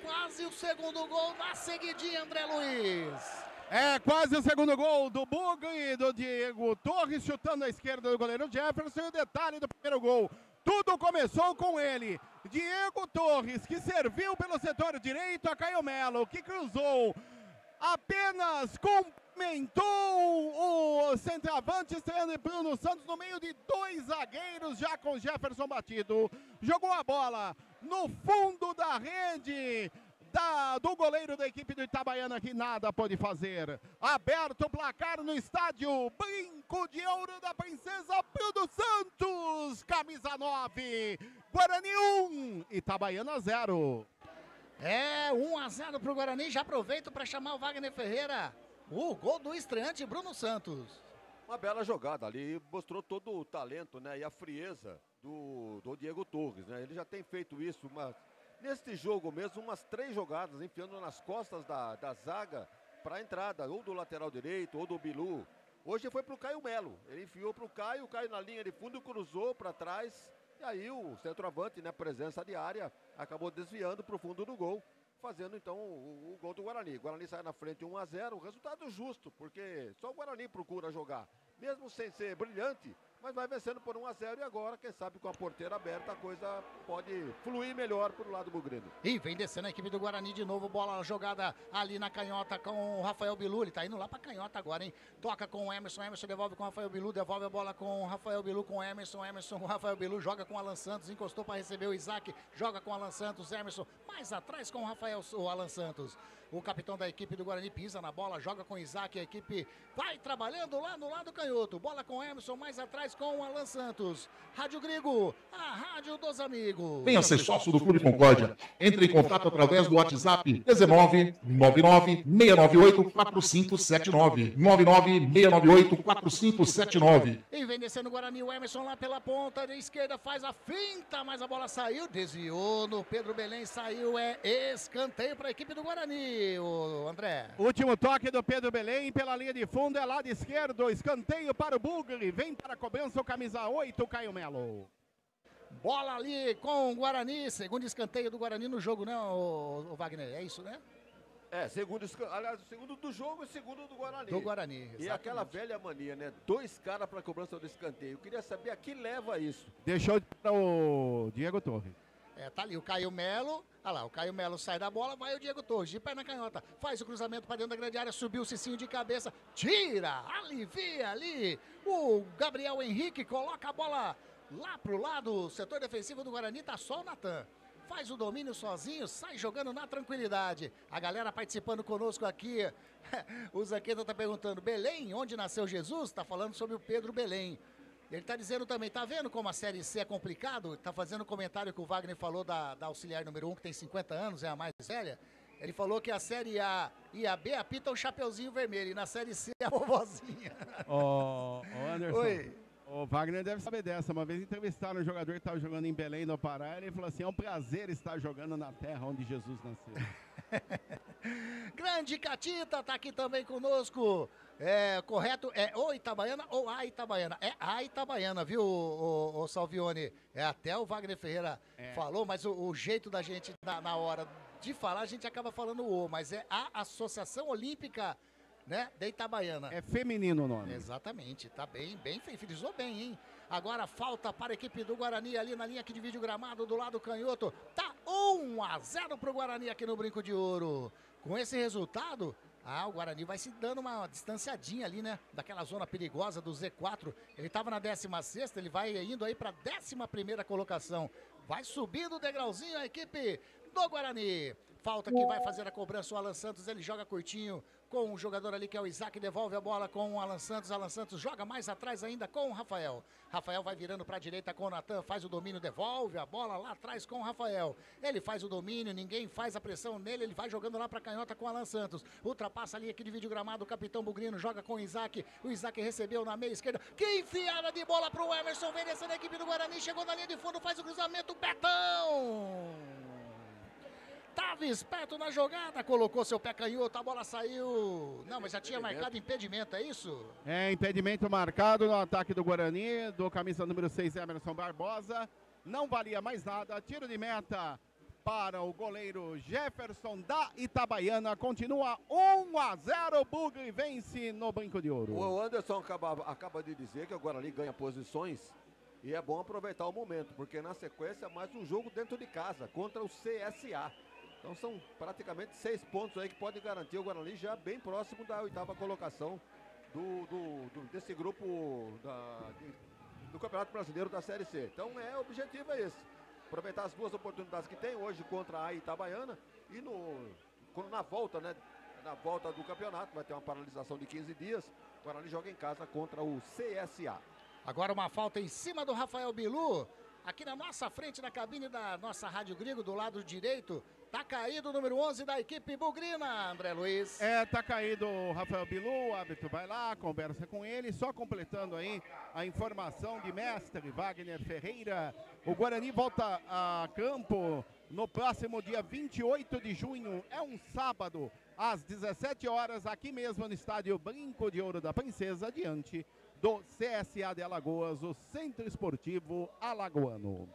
Quase o segundo gol na seguidinha, André Luiz. É quase o segundo gol do Bugre e do Diego Torres, chutando à esquerda do goleiro Jefferson. E o detalhe do primeiro gol, tudo começou com ele, Diego Torres, que serviu pelo setor direito a Caio Melo, que cruzou, apenas cumprimentou o centroavante estreando Bruno Santos no meio de dois zagueiros, já com Jefferson batido. Jogou a bola no fundo da rede do goleiro da equipe do Itabaiana, que nada pode fazer. Aberto o placar no estádio Brinco de Ouro da Princesa, Bruno Santos, camisa 9, Guarani 1, Itabaiana 0. É, 1-0 pro Guarani, já aproveito para chamar o Wagner Ferreira, o gol do estreante Bruno Santos. Uma bela jogada ali, mostrou todo o talento, né, e a frieza do Diego Torres, né, ele já tem feito isso, neste jogo mesmo, umas 3 jogadas, enfiando nas costas da zaga para a entrada, ou do lateral direito, ou do Bilu. Hoje foi para o Caio Melo, ele enfiou para o Caio na linha de fundo, cruzou para trás, e aí o centroavante, né, presença de área, acabou desviando para o fundo do gol, fazendo então o gol do Guarani. O Guarani sai na frente 1-0, resultado justo, porque só o Guarani procura jogar, mesmo sem ser brilhante, mas vai vencendo por 1-0 e agora, quem sabe com a porteira aberta, a coisa pode fluir melhor pro lado bugrino. E vem descendo a equipe do Guarani de novo, bola jogada ali na canhota com o Rafael Bilu, ele tá indo lá pra canhota agora, hein? Toca com o Emerson devolve com o Rafael Bilu, devolve a bola com o Rafael Bilu, com o Emerson com o Rafael Bilu, joga com o Alan Santos, encostou para receber o Isaac, joga com o Alan Santos, Emerson, mais atrás com o Alan Santos. O capitão da equipe do Guarani pisa na bola, joga com o Isaac, a equipe vai trabalhando lá no lado canhoto. Bola com o Emerson, mais atrás com o Alan Santos. Rádio Grigo, a rádio dos amigos. Venha ser sócio do Clube Concórdia. Entre em contato através do WhatsApp 19 99 698 4579. 99 698 4579. E vem descendo o Guarani, o Emerson lá pela ponta da esquerda, faz a finta, mas a bola saiu, desviou no Pedro Belém, saiu, é escanteio para a equipe do Guarani. O André. Último toque do Pedro Belém pela linha de fundo, é lado esquerdo, escanteio para o Bugre, vem para a cobrança o camisa 8, Caio Melo. Bola ali com o Guarani, segundo escanteio do Guarani no jogo, né, o Wagner? É isso, né? É, segundo do jogo e segundo do Guarani. Do Guarani, exatamente. E aquela velha mania, né? 2 caras para a cobrança do escanteio. Eu queria saber a que leva isso. Deixou para o Diego Torres. É, tá ali o Caio Melo, olha lá, o Caio Melo sai da bola, vai o Diego Torres, de pé na canhota, faz o cruzamento para dentro da grande área, subiu o Cicinho de cabeça, tira, alivia ali, o Gabriel Henrique coloca a bola lá pro lado, setor defensivo do Guarani, tá só o Natan. Faz o domínio sozinho, sai jogando na tranquilidade. A galera participando conosco aqui, o Zaqueta tá perguntando, Belém, onde nasceu Jesus? Tá falando sobre o Pedro Belém. Ele tá dizendo também, tá vendo como a Série C é complicado? Tá fazendo um comentário que o Wagner falou da auxiliar número 1, que tem 50 anos, é a mais velha. Ele falou que a Série A e a B apitam o chapeuzinho vermelho, e na Série C é a vovozinha. Ô, Anderson. Oi. O Wagner deve saber dessa. Uma vez entrevistaram um jogador que estava jogando em Belém do Pará, ele falou assim, é um prazer estar jogando na terra onde Jesus nasceu. Grande Catita tá aqui também conosco. É, correto, é o Itabaiana ou a Itabaiana? É a Itabaiana, viu, o Salvione? É, até o Wagner Ferreira falou, mas o jeito da gente, na hora de falar, a gente acaba falando o, mas é a Associação Olímpica, né, da Itabaiana. É feminino o nome. Exatamente, tá bem, frisou bem, hein? Agora falta para a equipe do Guarani ali na linha que divide o gramado do lado canhoto. Tá 1-0 pro Guarani aqui no Brinco de Ouro. Com esse resultado, o Guarani vai se dando uma distanciadinha ali, né? Daquela zona perigosa do Z4. Ele estava na 16ª, ele vai indo aí para a 11ª colocação. Vai subindo o degrauzinho a equipe do Guarani. Falta que vai fazer a cobrança o Alan Santos, ele joga curtinho. com o jogador ali que é o Isaac, devolve a bola com o Alan Santos joga mais atrás ainda com o Rafael. Rafael vai virando para a direita com o Natan, faz o domínio, devolve a bola lá atrás com o Rafael. Ele faz o domínio, ninguém faz a pressão nele, ele vai jogando lá para a canhota com o Alan Santos. Ultrapassa ali aqui, divide o gramado, o capitão Bugrino joga com o Isaac recebeu na meia esquerda. Que enfiada de bola para o Emerson, vem descendo a equipe do Guarani, chegou na linha de fundo, faz o cruzamento, Betão! Tava esperto na jogada, colocou seu pé canhoto, a bola saiu. Não, mas já tinha marcado impedimento, é isso? É, impedimento marcado no ataque do Guarani, do camisa número 6, Emerson Barbosa. Não valia mais nada, tiro de meta para o goleiro Jefferson da Itabaiana. Continua 1-0, Bugre vence no Brinco de Ouro. O Anderson acaba de dizer que o Guarani ganha posições e é bom aproveitar o momento, porque na sequência mais um jogo dentro de casa contra o CSA. Então são praticamente 6 pontos aí que podem garantir o Guarani já bem próximo da 8ª colocação desse grupo do Campeonato Brasileiro da Série C. Então o objetivo é esse, aproveitar as 2 oportunidades que tem hoje contra a Itabaiana e na volta, né? Na volta do campeonato, vai ter uma paralisação de 15 dias, o Guarani joga em casa contra o CSA. Agora uma falta em cima do Rafael Bilu, aqui na nossa frente, na cabine da nossa Rádio Grigo, do lado direito. Tá caído o número 11 da equipe bugrina, André Luiz. Tá caído o Rafael Bilu, o árbitro vai lá, conversa com ele, só completando aí a informação de mestre Wagner Ferreira. O Guarani volta a campo no próximo dia 28 de junho, é um sábado, às 17 horas, aqui mesmo no estádio Brinco de Ouro da Princesa, diante do CSA de Alagoas, o Centro Esportivo Alagoano.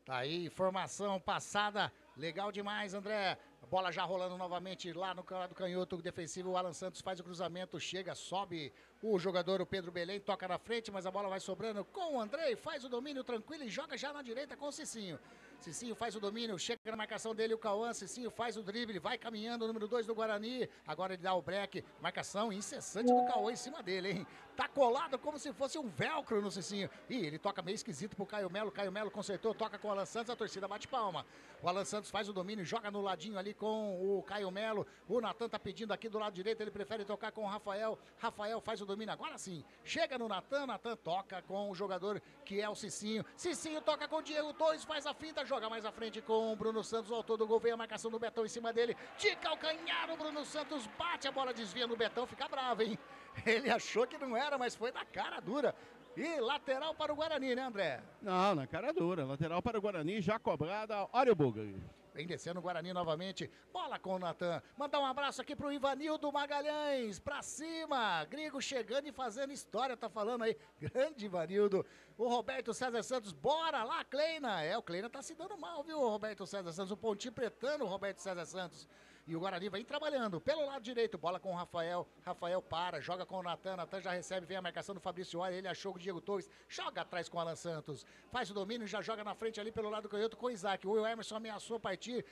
Tá aí, informação passada, legal demais, André. A bola já rolando novamente lá no lado canhoto defensivo, o Alan Santos faz o cruzamento, chega, sobe o jogador, o Pedro Belém, toca na frente, mas a bola vai sobrando com o André, faz o domínio tranquilo e joga já na direita com o Cicinho. Cicinho faz o domínio, chega na marcação dele o Cauã, Cicinho faz o drible, vai caminhando o número 2 do Guarani, agora ele dá o break, marcação incessante do Cauã em cima dele, hein? Tá colado como se fosse um velcro no Cicinho. Ih, ele toca meio esquisito pro Caio Melo consertou, toca com o Alan Santos, a torcida bate palma. O Alan Santos faz o domínio, joga no ladinho ali com o Caio Melo, o Natan tá pedindo aqui do lado direito, ele prefere tocar com o Rafael, Rafael faz o domínio, agora sim, chega no Natan, Natan toca com o jogador que é o Cicinho, Cicinho toca com o Diego Torres, faz a finta, joga mais à frente com o Bruno Santos, o autor do gol, vem a marcação do Betão em cima dele, de calcanhar o Bruno Santos bate, a bola desvia no Betão, fica bravo, hein? Ele achou que não era, mas foi na cara dura. E lateral para o Guarani, né, André? Não, na cara dura, lateral para o Guarani, já cobrada, olha o Bugre. Vem descendo o Guarani novamente, bola com o Natan, mandar um abraço aqui pro Ivanildo Magalhães, pra cima, Grigo chegando e fazendo história, tá falando aí, grande Ivanildo, o Roberto César Santos, bora lá, Kleina, o Kleina tá se dando mal, viu, o Roberto César Santos, o pontinho pretando o Roberto César Santos. E o Guarani vai trabalhando pelo lado direito, bola com o Rafael, Rafael para, joga com o Natan, Natan já recebe, vem a marcação do Fabrício Olha, ele achou o Diego Torres, joga atrás com o Alan Santos, faz o domínio, já joga na frente ali pelo lado canhoto com o Isaac, o Emerson ameaçou partir,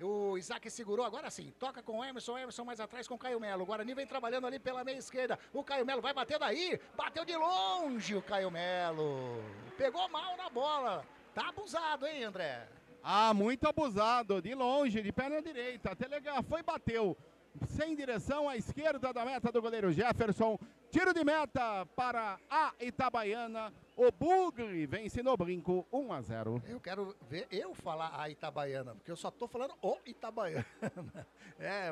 o Isaac segurou, agora sim, toca com o Emerson mais atrás com o Caio Melo, o Guarani vem trabalhando ali pela meia esquerda, o Caio Melo vai bater daí, bateu de longe o Caio Melo, pegou mal na bola, tá abusado, hein, André? Ah, muito abusado, de longe, de perna direita, até legal, foi, bateu, sem direção à esquerda da meta do goleiro Jefferson, tiro de meta para a Itabaiana, o Bugre vence no Brinco 1-0. Eu quero ver eu falar a Itabaiana, porque eu só tô falando o Itabaiana.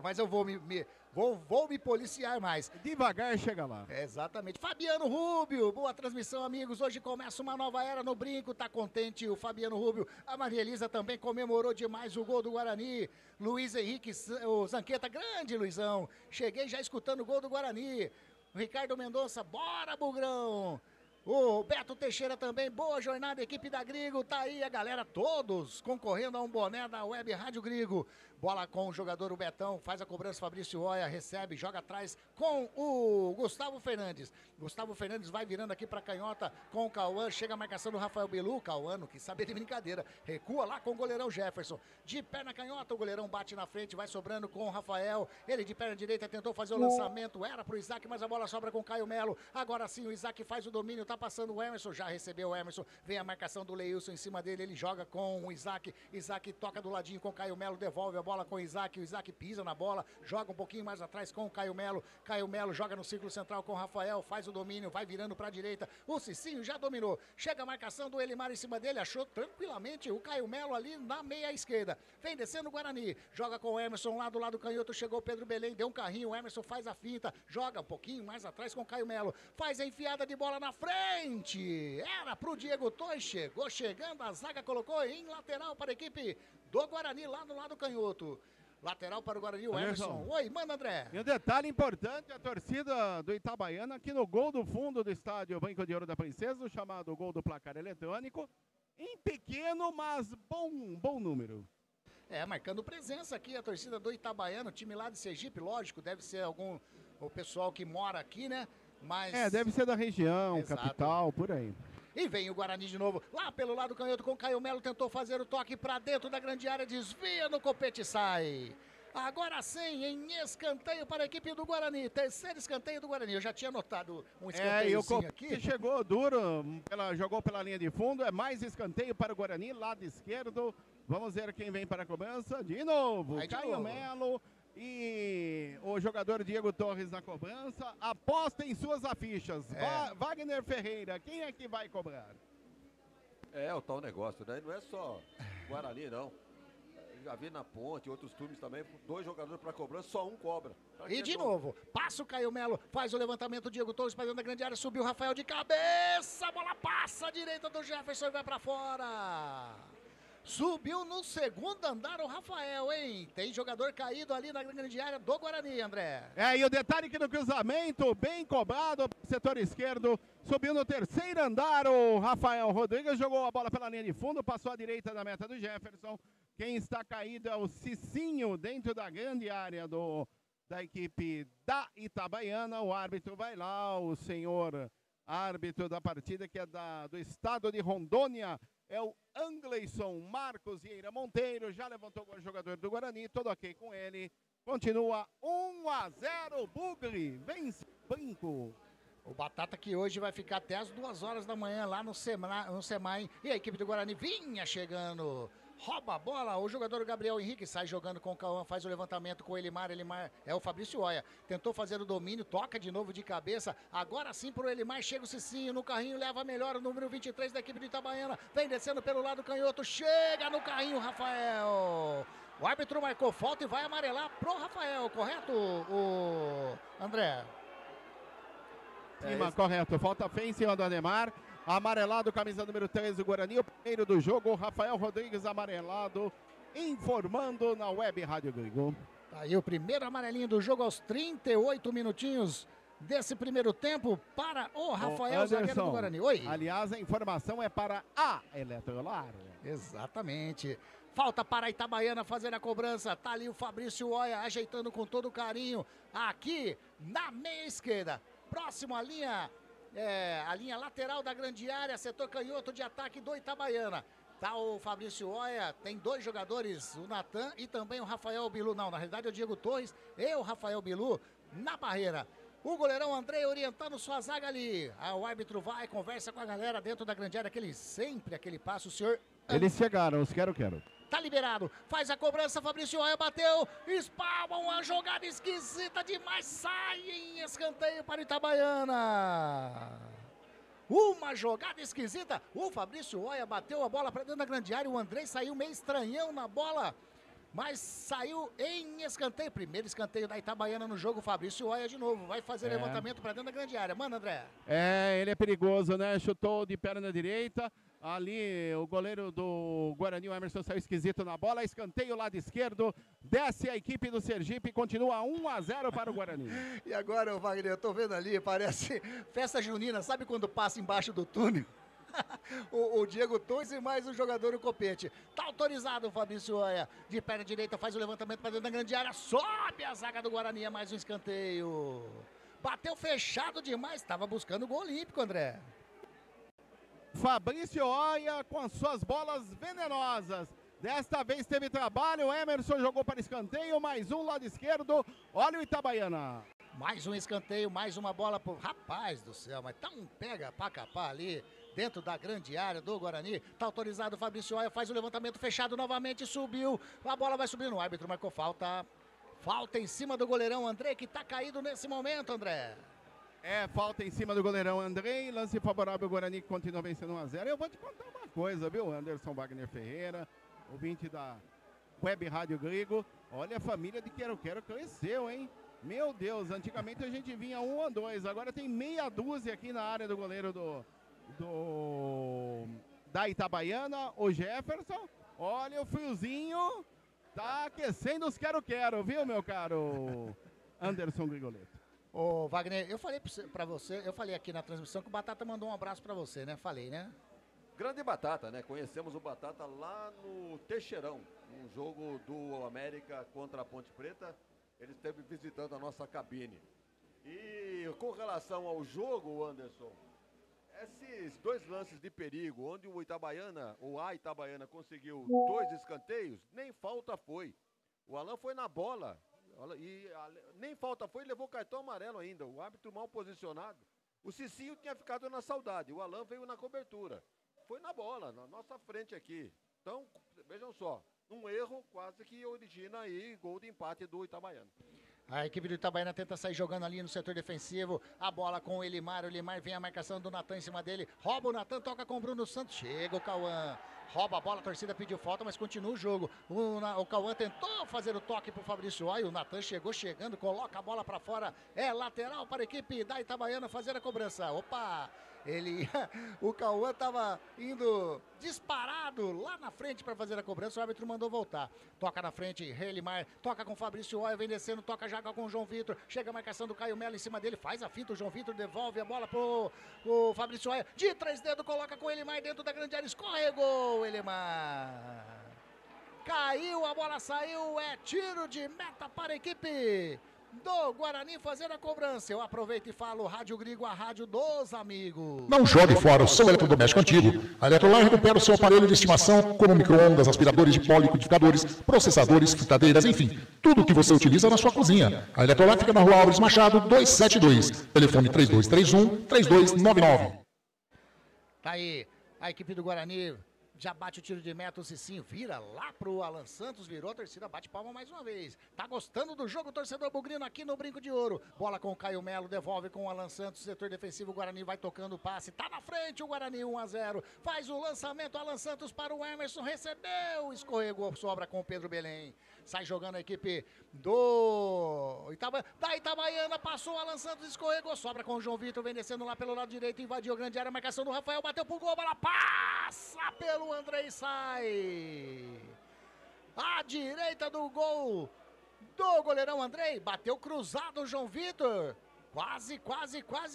Mas eu vou me policiar mais. Devagar chega lá. Exatamente. Fabiano Rubio, boa transmissão, amigos. Hoje começa uma nova era no Brinco, tá contente o Fabiano Rubio. A Maria Elisa também comemorou demais o gol do Guarani. Luiz Henrique, o Zanqueta, grande Luizão. Cheguei já escutando o gol do Guarani. O Ricardo Mendonça, bora, Bugrão. O Beto Teixeira também, boa jornada, equipe da Grigo, tá aí a galera, todos concorrendo a um boné da Web Rádio Grigo. Bola com o jogador, o Betão, faz a cobrança, Fabrício Oia, recebe, joga atrás com o Gustavo Fernandes. Gustavo Fernandes vai virando aqui pra canhota com o Cauã, chega a marcação do Rafael Bilu, Cauã, não quis saber de brincadeira, recua lá com o goleirão Jefferson. De perna canhota, o goleirão bate na frente, vai sobrando com o Rafael, ele de perna direita tentou fazer o lançamento, era pro Isaac, mas a bola sobra com o Caio Melo. Agora sim o Isaac faz o domínio, tá passando o Emerson, já recebeu o Emerson, vem a marcação do Leilson em cima dele, ele joga com o Isaac, Isaac toca do ladinho com o Caio Melo, devolve a bola com o Isaac pisa na bola, joga um pouquinho mais atrás com o Caio Melo joga no círculo central com o Rafael, faz o domínio, vai virando pra direita, o Cicinho já dominou, chega a marcação do Elimar em cima dele, achou tranquilamente o Caio Melo ali na meia esquerda, vem descendo o Guarani, joga com o Emerson lá do lado canhoto, chegou o Pedro Belém, deu um carrinho, o Emerson faz a finta, joga um pouquinho mais atrás com o Caio Melo, faz a enfiada de bola na frente, era pro Diego Torres, chegou chegando, a zaga colocou em lateral para a equipe do Guarani lá no lado canhoto. Lateral para o Guarani, o Emerson. Oi, manda, André. E um detalhe importante, a torcida do Itabaiana aqui no gol do fundo do estádio Banco de Ouro da Princesa, o chamado gol do placar eletrônico, em pequeno, mas bom número. Marcando presença aqui a torcida do Itabaiana, o time lá de Sergipe, lógico, deve ser o pessoal que mora aqui, né? Mas... deve ser da região, Exato. Capital, por aí. E vem o Guarani de novo, lá pelo lado canhoto com o Caio Melo, tentou fazer o toque para dentro da grande área, desvia no copete e sai. Agora sim, em escanteio para a equipe do Guarani, terceiro escanteio do Guarani, eu já tinha notado um escanteiozinho aqui. Chegou duro, jogou pela linha de fundo, é mais escanteio para o Guarani, lado esquerdo, vamos ver quem vem para a cobrança, de novo, Caio Melo. E o jogador Diego Torres na cobrança, aposta em suas afichas. Wagner Ferreira, quem é que vai cobrar? É o tal negócio, né? Não é só Guarani, não. Eu já vi na Ponte, outros times também, 2 jogadores para cobrança, só um cobra. E de novo, passa o Caio Melo, faz o levantamento, Diego Torres para dentro da grande área, subiu o Rafael de cabeça, a bola passa à direita do Jefferson e vai para fora. Subiu no segundo andar o Rafael, hein? Tem jogador caído ali na grande área do Guarani, André. E o detalhe que no cruzamento, bem cobrado, setor esquerdo, subiu no terceiro andar o Rafael Rodrigues, jogou a bola pela linha de fundo, passou à direita da meta do Jefferson. Quem está caído é o Cicinho dentro da grande área da equipe da Itabaiana. O árbitro vai lá, o senhor árbitro da partida, que é do estado de Rondônia, é o Angleison Marcos Vieira Monteiro, já levantou o jogador do Guarani, todo ok com ele, continua 1-0, Bugli, vence Banco. O Batata que hoje vai ficar até as 2 horas da manhã lá no Semai, e a equipe do Guarani vinha chegando, rouba a bola, o jogador Gabriel Henrique sai jogando com o Cauã, faz o levantamento com o Elimar é o Fabrício Oia, tentou fazer o domínio, toca de novo de cabeça, agora sim pro Elimar, chega o Cicinho no carrinho, leva melhor o número 23 da equipe do Itabaiana, vem descendo pelo lado canhoto, chega no carrinho, Rafael. O árbitro marcou falta e vai amarelar pro Rafael, correto, o André? Correto, falta feia em cima do Ademar. Amarelado, camisa número 3 do Guarani, o primeiro do jogo, Rafael Rodrigues amarelado, informando na Web Rádio Gringo. Tá aí o primeiro amarelinho do jogo aos 38 minutinhos desse primeiro tempo para o Rafael, zagueiro do Guarani. Oi. Aliás, a informação é para a Eletrolar. Exatamente. Falta para a Itabaiana fazer a cobrança. Tá ali o Fabrício Oia ajeitando com todo carinho aqui na meia esquerda. Próximo à linha... a linha lateral da grande área, setor canhoto de ataque do Itabaiana. Tá o Fabrício Oia, tem 2 jogadores, o Natan e também o Rafael Bilu. Não, na realidade é o Diego Torres e o Rafael Bilu na barreira. O goleirão André orientando sua zaga ali. O árbitro vai, conversa com a galera dentro da grande área, aquele passo, o senhor... Eles chegaram, os quero. Tá liberado, faz a cobrança, Fabrício Oia bateu, espalma uma jogada esquisita demais, sai em escanteio para o Itabaiana. Uma jogada esquisita, o Fabrício Oia bateu a bola para dentro da grande área, o Andrei saiu meio estranhão na bola, mas saiu em escanteio, primeiro escanteio da Itabaiana no jogo, Fabrício Oia de novo, vai fazer levantamento para dentro da grande área, mano André. Ele é perigoso, né, chutou de perna direita. Ali o goleiro do Guarani, o Emerson, saiu esquisito na bola. Escanteio lado esquerdo. Desce a equipe do Sergipe. Continua 1-0 para o Guarani. E agora, Wagner, eu tô vendo ali, parece festa junina. Sabe quando passa embaixo do túnel? o Diego Torres e mais um jogador no copete. Tá autorizado o Fabrício Oia. De perna direita faz o levantamento para dentro da grande área. Sobe a zaga do Guarani. É mais um escanteio. Bateu fechado demais. Tava buscando o gol olímpico, André. Fabrício Oia com as suas bolas venenosas. Desta vez teve trabalho, o Emerson jogou para escanteio, mais um lado esquerdo. Olha o Itabaiana. Mais um escanteio, mais uma bola pro... Rapaz do céu, mas tá um pega pra capar ali, dentro da grande área do Guarani. Tá autorizado o Fabrício Oia, faz o levantamento fechado novamente, subiu. A bola vai subindo, o árbitro marcou falta. Falta em cima do goleirão André, que tá caído nesse momento, André. Falta em cima do goleirão André, lance favorável ao Guarani, que continua vencendo 1-0. Eu vou te contar uma coisa, viu, Anderson Wagner Ferreira, ouvinte da Web Rádio Grego. Olha, a família de Quero Quero cresceu, hein? Meu Deus, antigamente a gente vinha 1 ou 2, agora tem meia dúzia aqui na área do goleiro da Itabaiana, o Jefferson. Olha o friozinho, tá aquecendo os Quero-Quero, viu, meu caro Anderson Grigoletto? Ô, Wagner, eu falei pra você, eu falei aqui na transmissão que o Batata mandou um abraço pra você, né? Falei, né? Grande Batata, né? Conhecemos o Batata lá no Teixeirão, um jogo do América contra a Ponte Preta. Ele esteve visitando a nossa cabine. E com relação ao jogo, Anderson, esses 2 lances de perigo, onde o Itabaiana conseguiu 2 escanteios, nem falta foi. O Alan foi na bola, e nem falta foi, levou cartão amarelo ainda. O árbitro mal posicionado. O Cicinho tinha ficado na saudade, o Alan veio na cobertura. Foi na bola, na nossa frente aqui. Então, vejam só, um erro quase que origina aí gol de empate do Itabaiana. A equipe do Itabaiana tenta sair jogando ali no setor defensivo. A bola com o Elimar vem a marcação do Natan em cima dele. Rouba o Natan, toca com o Bruno Santos. Chega o Cauã. Rouba a bola, a torcida pediu falta, mas continua o jogo. O Cauã tentou fazer o toque pro Fabrício Oia. O Natan chegando, coloca a bola para fora. É lateral para a equipe da Itabaiana fazer a cobrança. Opa! O Cauã estava indo disparado lá na frente para fazer a cobrança, o árbitro mandou voltar. Toca na frente, Elimar, toca com o Fabrício Oia, vem descendo, toca já com o João Vitor, chega a marcação do Caio Melo em cima dele, faz a finta, o João Vitor devolve a bola pro Fabrício Oia, de 3 dedos, coloca com o Elimar dentro da grande área, escorregou o Elimar. Caiu, a bola saiu, é tiro de meta para a equipe do Guarani fazer a cobrança. Eu aproveito e falo, Rádio Grigo, a rádio dos amigos. Não jogue fora o seu eletrodoméstico antigo. A Eletrolar recupera o seu aparelho de estimação, como micro-ondas, aspiradores de pó, liquidificadores, processadores, fritadeiras, enfim, tudo o que você utiliza na sua cozinha. A Eletrolar fica na Rua Alves Machado, 272. Telefone 3231-3299. Tá aí, a equipe do Guarani já bate o tiro de meta, o Cicinho vira lá pro Alan Santos, virou, a torcida bate palma mais uma vez. Tá gostando do jogo, torcedor bugrino aqui no Brinco de Ouro. Bola com o Caio Melo, devolve com o Alan Santos, setor defensivo, o Guarani vai tocando o passe, tá na frente o Guarani 1-0. Faz o lançamento, Alan Santos para o Emerson, recebeu, escorregou, sobra com o Pedro Belém. Sai jogando a equipe da Itabaiana, passou o Alan Santos, escorregou, sobra com o João Vitor, vem descendo lá pelo lado direito, invadiu a grande área, marcação do Rafael, bateu pro gol, bola passa pelo André e sai. À direita do gol do goleirão André, bateu cruzado o João Vitor. Quase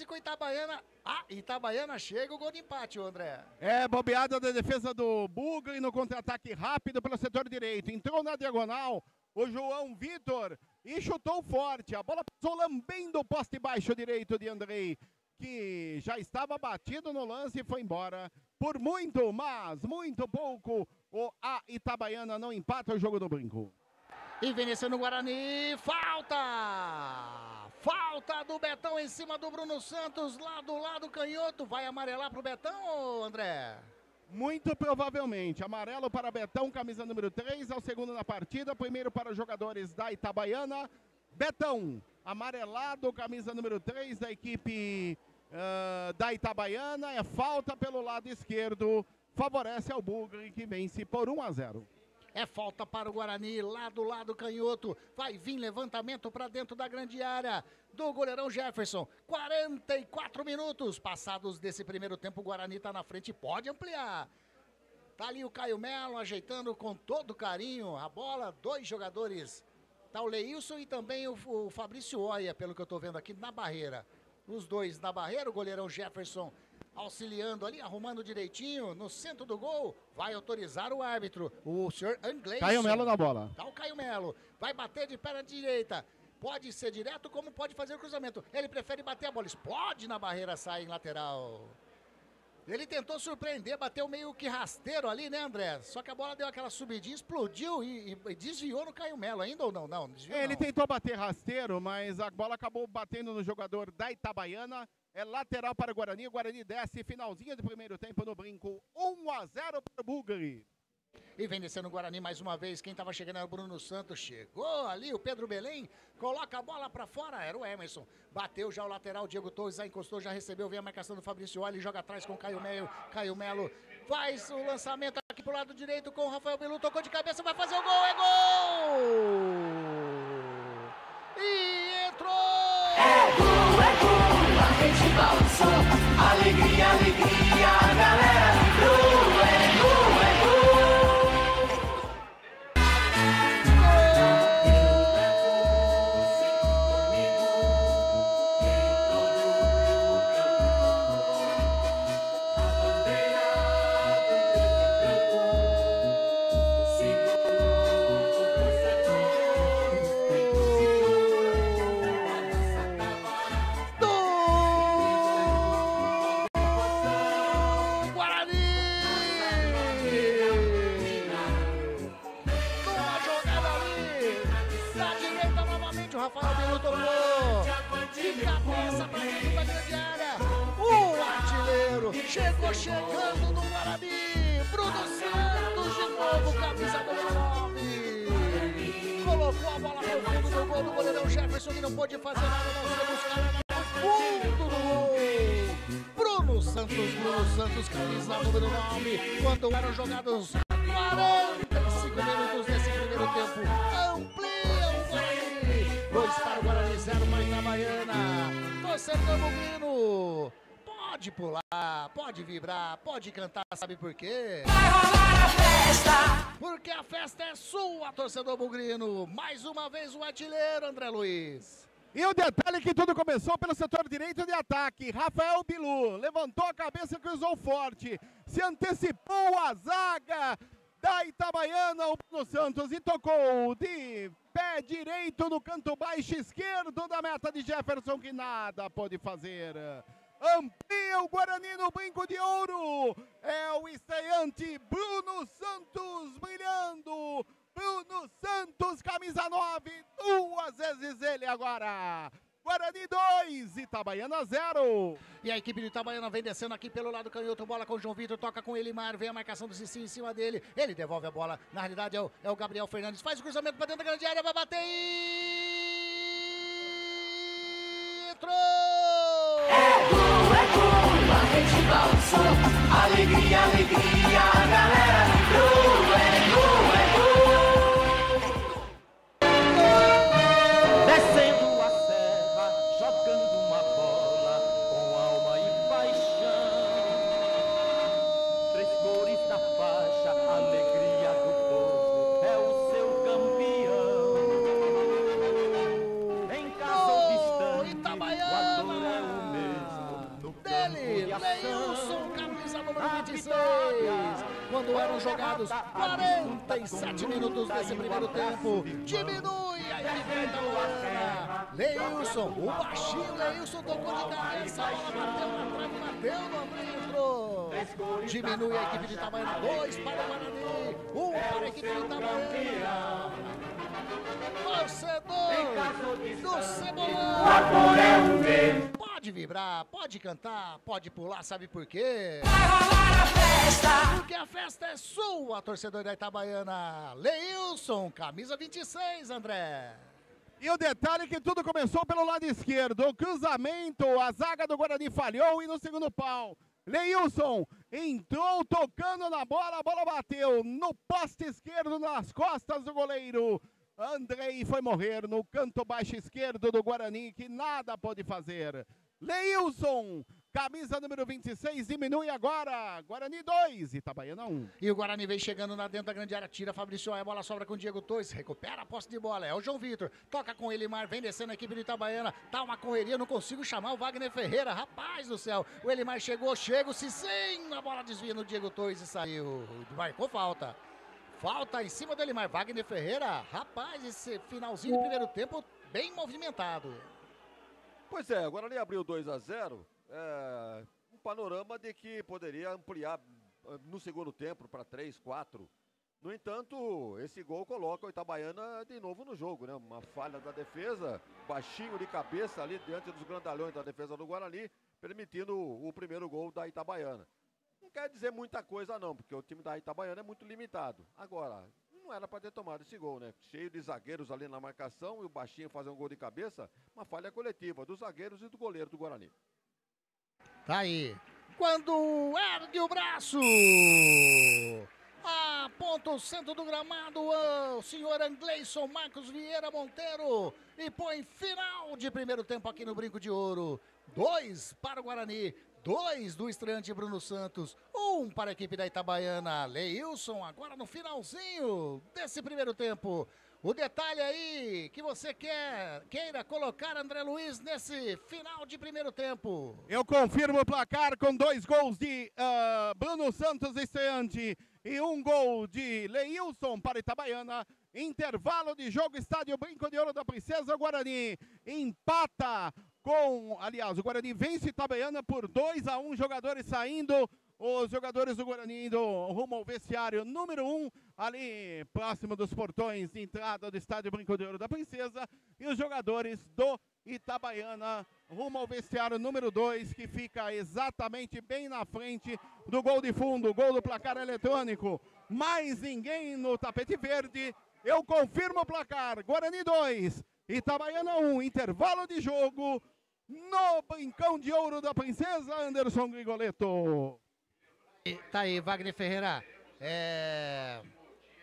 com Itabaiana. Itabaiana chega o gol de empate, André. Bobeada da defesa do Bugre no contra-ataque rápido pelo setor direito. Entrou na diagonal o João Vitor e chutou forte. A bola passou lambendo o poste baixo direito de Andrei, que já estava batido no lance e foi embora. Por muito, mas muito pouco, a Itabaiana não empata o jogo do Brinco. E vem descendo o Guarani, falta do Betão em cima do Bruno Santos, lá do lado canhoto, vai amarelar pro Betão, André? Muito provavelmente, amarelo para Betão, camisa número 3, é o segundo na partida, primeiro para os jogadores da Itabaiana, Betão, amarelado, camisa número 3 da equipe da Itabaiana, é falta pelo lado esquerdo, favorece ao Bugre, que vence por 1-0. É falta para o Guarani, lá do lado canhoto. Vai vir levantamento para dentro da grande área do goleirão Jefferson. 44 minutos passados desse primeiro tempo. O Guarani está na frente, pode ampliar. Tá ali o Caio Melo ajeitando com todo carinho a bola. 2 jogadores. Tá o Leilson e também o Fabrício Oia, pelo que eu estou vendo aqui, na barreira. Os 2 na barreira, o goleirão Jefferson auxiliando ali, arrumando direitinho, no centro do gol, vai autorizar o árbitro, o senhor Angleison. Caio Melo na bola. Tá o Caio Melo, vai bater de perna direita, pode ser direto como pode fazer o cruzamento, ele prefere bater a bola, explode na barreira, sai em lateral. Ele tentou surpreender, bateu meio que rasteiro ali, né, André? Só que a bola deu aquela subidinha, explodiu e desviou no Caio Melo ainda ou não? Não, desviou Ele não. tentou bater rasteiro, mas a bola acabou batendo no jogador da Itabaiana. É lateral para o Guarani. O Guarani desce, finalzinho do primeiro tempo no Brinco. 1-0 para o Bulgari. E vem descendo o Guarani mais uma vez. Quem estava chegando era o Bruno Santos. Chegou ali o Pedro Belém. Coloca a bola para fora. Era o Emerson. Bateu já o lateral. Diego Torres já encostou, já recebeu. Vem a marcação do Fabrício Oli. Joga atrás com o Caio Melo. Caio Melo faz o lançamento aqui pro lado direito com o Rafael Bilu. Tocou de cabeça. Vai fazer o gol. É gol! E entrou! É gol! A gente balançou. Alegria, alegria. A galera vibrou. É gol, é gol! Rafael Bilu tomou de cabeça para dentro da grande área. O artilheiro chegou chegando no Guarani. Bruno Santos de novo, camisa número 9. Colocou a bola pro fundo do gol do goleirão Jefferson, que não pôde fazer nada, não foi buscar no fundo do gol. Bruno Santos, camisa número 9. Quando eram jogados 45 minutos nesse primeiro tempo. Dois para o Guarani, 0 para a Itabaiana. Torcedor bugrino, pode pular, pode vibrar, pode cantar, sabe por quê? Vai rolar a festa! Porque a festa é sua, torcedor bugrino. Mais uma vez o artilheiro, André Luiz. E o detalhe é que tudo começou pelo setor direito de ataque. Rafael Bilu levantou a cabeça, cruzou forte, se antecipou a zaga da Itabaiana, o Bruno Santos, e tocou de pé direito no canto baixo esquerdo da meta de Jefferson, que nada pôde fazer. Amplia o Guarani no Brinco de Ouro. É o estreante Bruno Santos brilhando. Bruno Santos, camisa 9, 2 vezes ele agora. Guarani 2, Itabaiana 0. E a equipe de Itabaiana vem descendo aqui pelo lado canhoto, bola com o João Vitor, toca com o Elimar, vem a marcação do Cicinho em cima dele, ele devolve a bola, na realidade é o Gabriel Fernandes, faz o cruzamento para dentro da grande área, vai bater e... entrou! É gol, a gente balançou, alegria, alegria, a galera vibrou, é gol, é gol! Descendo a serra, jogando uma bola com alma e paixão. Três cores na faixa, alegria do povo, é o seu campeão. Em casa ou distante, o ator é o mesmo, no dele, Leilson, camisa número 26. Quando eram jogados 47 minutos desse primeiro tempo, diminui a equipe Itabaiana. Leilson, o baixinho Leilson tocou de cabeça, a bola bateu na trave, bateu no André, entrou. Diminui a equipe de Itabaiana, 2 para o Guarani, 1 para a equipe de Itabaiana. Torcedor do Cebolão, pode vibrar, pode cantar, pode pular, sabe por quê? Vai rolar a festa! Porque a festa é sua, torcedor da Itabaiana. Leilson, camisa 26, André. E o detalhe é que tudo começou pelo lado esquerdo. O cruzamento, a zaga do Guarani falhou e no segundo pau, Leilson entrou tocando na bola, a bola bateu no poste esquerdo, nas costas do goleiro. Andrei foi morrer no canto baixo esquerdo do Guarani, que nada pode fazer. Leilson, camisa número 26, diminui agora. Guarani 2, Itabaiana 1. E o Guarani vem chegando lá dentro da grande área, tira Fabrício, a bola sobra com o Diego Torres, recupera a posse de bola, é o João Vitor, toca com o Elimar, vem descendo a equipe de Itabaiana, tá uma correria, não consigo chamar o Wagner Ferreira, rapaz do céu, o Elimar chegou, chega-se sim, a bola desvia no Diego Torres e saiu, marcou falta. Falta em cima do Elimar, Wagner Ferreira, rapaz, esse finalzinho do primeiro tempo bem movimentado. Pois é, o Guarani abriu 2-0, panorama de que poderia ampliar no segundo tempo para 3, 4. No entanto, esse gol coloca o Itabaiana de novo no jogo, né? Uma falha da defesa, baixinho de cabeça ali diante dos grandalhões da defesa do Guarani, permitindo o primeiro gol da Itabaiana. Não quer dizer muita coisa não, porque o time da Itabaiana é muito limitado. Agora, não era para ter tomado esse gol, né? Cheio de zagueiros ali na marcação e o baixinho fazer um gol de cabeça, uma falha coletiva dos zagueiros e do goleiro do Guarani. Tá aí. Quando ergue o braço, aponta o centro do gramado, o senhor Angleison Marcos Vieira Monteiro e põe final de primeiro tempo aqui no Brinco de Ouro. 2 para o Guarani, 2 do estreante Bruno Santos, 1 para a equipe da Itabaiana. Leilson agora no finalzinho desse primeiro tempo. O detalhe aí que você queira colocar, André Luiz, nesse final de primeiro tempo. Eu confirmo o placar com 2 gols de Bruno Santos, estreante, e 1 gol de Leilson para Itabaiana. Intervalo de jogo, estádio Brinco de Ouro da Princesa. Guarani empata aliás, o Guarani vence Itabaiana por 2-1, jogadores saindo. Os jogadores do Guarani indo rumo ao vestiário número 1, ali próximo dos portões de entrada do estádio Brinco de Ouro da Princesa. E os jogadores do Itabaiana rumo ao vestiário número 2, que fica exatamente bem na frente do gol de fundo, gol do placar eletrônico. Mais ninguém no tapete verde. Eu confirmo o placar. Guarani 2, Itabaiana 1, intervalo de jogo no Brincão de Ouro da Princesa, Anderson Grigoletto. Tá aí, Wagner Ferreira.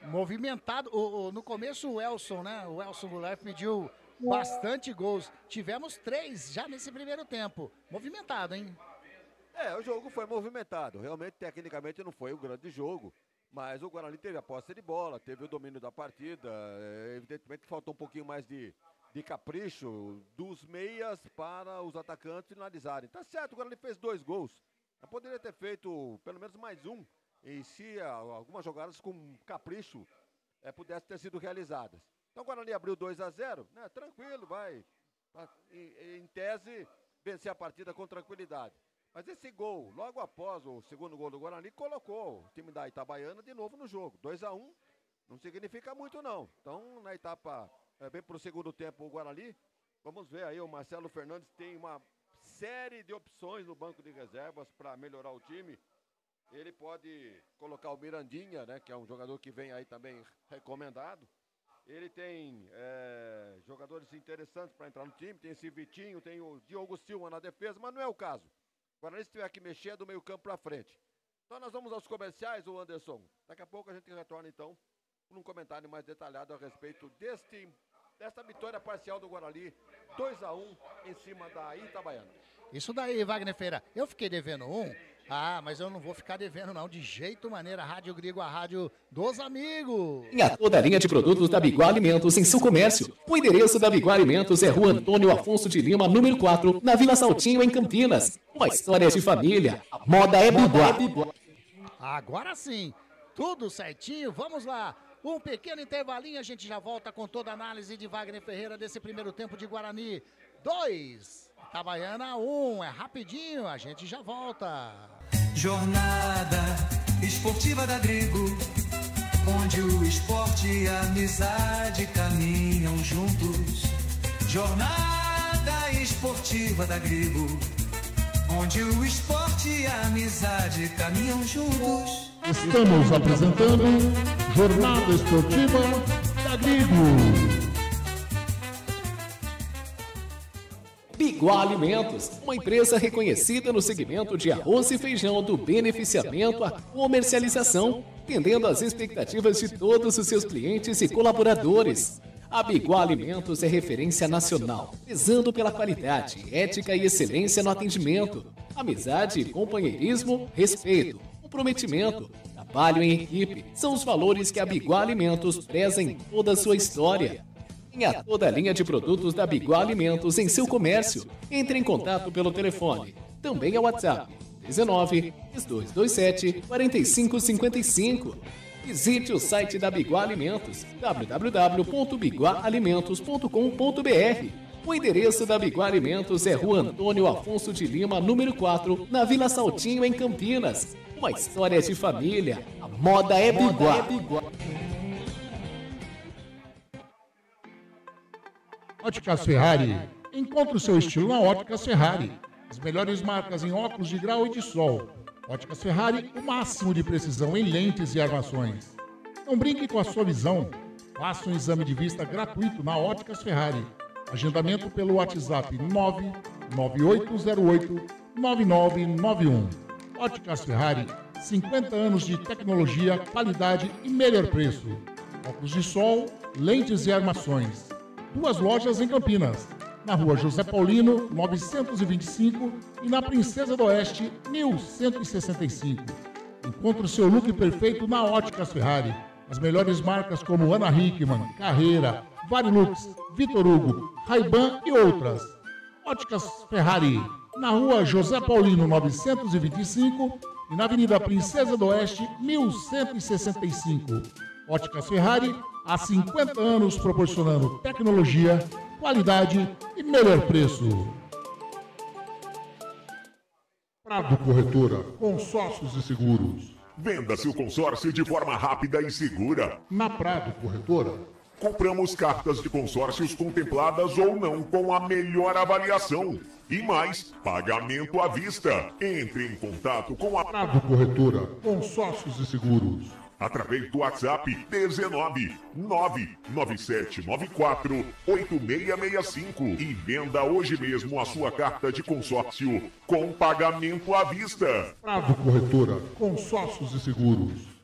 Movimentado. No começo o Elson, né? O Elson Goulart pediu bastante gols. Tivemos 3 já nesse primeiro tempo. Movimentado, hein? O jogo foi movimentado. Realmente, tecnicamente, não foi um grande jogo. Mas o Guarani teve a posse de bola, teve o domínio da partida. Evidentemente, faltou um pouquinho mais de capricho dos meias para os atacantes finalizarem. Tá certo, o Guarani fez 2 gols. Eu poderia ter feito pelo menos mais 1, e se algumas jogadas com capricho pudessem ter sido realizadas. Então o Guarani abriu 2-0, né? Tranquilo, vai, em tese, vencer a partida com tranquilidade. Mas esse gol, logo após o segundo gol do Guarani, colocou o time da Itabaiana de novo no jogo. 2-1 não significa muito não. Então na etapa, bem para o segundo tempo o Guarani, vamos ver aí, o Marcelo Fernandes tem uma série de opções no banco de reservas para melhorar o time. Ele pode colocar o Mirandinha, né, que é um jogador que vem aí também recomendado. Ele tem jogadores interessantes para entrar no time. Tem esse Vitinho, tem o Diogo Silva na defesa, mas não é o caso. Agora, se tiver que mexer, é do meio campo para frente. Então nós vamos aos comerciais, o Anderson. Daqui a pouco a gente retorna então com um comentário mais detalhado a respeito desta vitória parcial do Guarani, 2-1 em cima da Itabaiana. Isso daí, Wagner Ferreira. Eu fiquei devendo 1. Mas eu não vou ficar devendo não, de jeito maneira. Rádio Grigo, a rádio dos amigos. Em toda a linha de produtos da Biguá Alimentos em seu comércio. O endereço da Biguá Alimentos é Rua Antônio Afonso de Lima, número 4, na Vila Saltinho, em Campinas. Uma história de família. A moda é Biguá. Agora sim, tudo certinho. Vamos lá. Um pequeno intervalinho, a gente já volta com toda a análise de Wagner Ferreira desse primeiro tempo de Guarani 2, Itabaiana 1. É rapidinho, a gente já volta. Jornada Esportiva da Grigo, onde o esporte e a amizade caminham juntos. Jornada Esportiva da Grigo, onde o esporte e a amizade caminham juntos. Estamos apresentando Jornada Esportiva da Grigo. Biguá Alimentos, uma empresa reconhecida no segmento de arroz e feijão do beneficiamento à comercialização, atendendo às expectativas de todos os seus clientes e colaboradores. A Biguá Alimentos é referência nacional, prezando pela qualidade, ética e excelência no atendimento, amizade, companheirismo, respeito, comprometimento, trabalho em equipe, são os valores que a Biguá Alimentos preza em toda a sua história. Tenha toda a linha de produtos da Biguá Alimentos em seu comércio. Entre em contato pelo telefone. Também é WhatsApp 19-3227-4555. Visite o site da Biguá Alimentos, www.biguaalimentos.com.br. O endereço da Biguá Alimentos é Rua Antônio Afonso de Lima, número 4, na Vila Saltinho, em Campinas. Uma história de família. A moda é Biguá. Óticas Ferrari. Encontre o seu estilo na Óticas Ferrari. As melhores marcas em óculos de grau e de sol. Óticas Ferrari, o máximo de precisão em lentes e armações. Não brinque com a sua visão. Faça um exame de vista gratuito na Óticas Ferrari. Agendamento pelo WhatsApp 99808-9991. Óticas Ferrari, 50 anos de tecnologia, qualidade e melhor preço. Óculos de sol, lentes e armações. 2 lojas em Campinas. Na Rua José Paulino, 925 e na Princesa do Oeste, 1165. Encontre o seu look perfeito na Óticas Ferrari. As melhores marcas como Ana Hickman, Carreira, Varilux, Vitor Hugo, Ray-Ban e outras. Óticas Ferrari, na Rua José Paulino 925 e na Avenida Princesa do Oeste 1165. Óticas Ferrari, há 50 anos proporcionando tecnologia, qualidade e melhor preço. Prado Corretora, consórcios e seguros. Venda seu consórcio de forma rápida e segura. Na Prado Corretora, compramos cartas de consórcios contempladas ou não com a melhor avaliação. E mais, pagamento à vista. Entre em contato com a Prado Corretora, consórcios e seguros. Através do WhatsApp 19 99794 8665 e venda hoje mesmo a sua carta de consórcio com pagamento à vista. Prado Corretora, consórcios e seguros.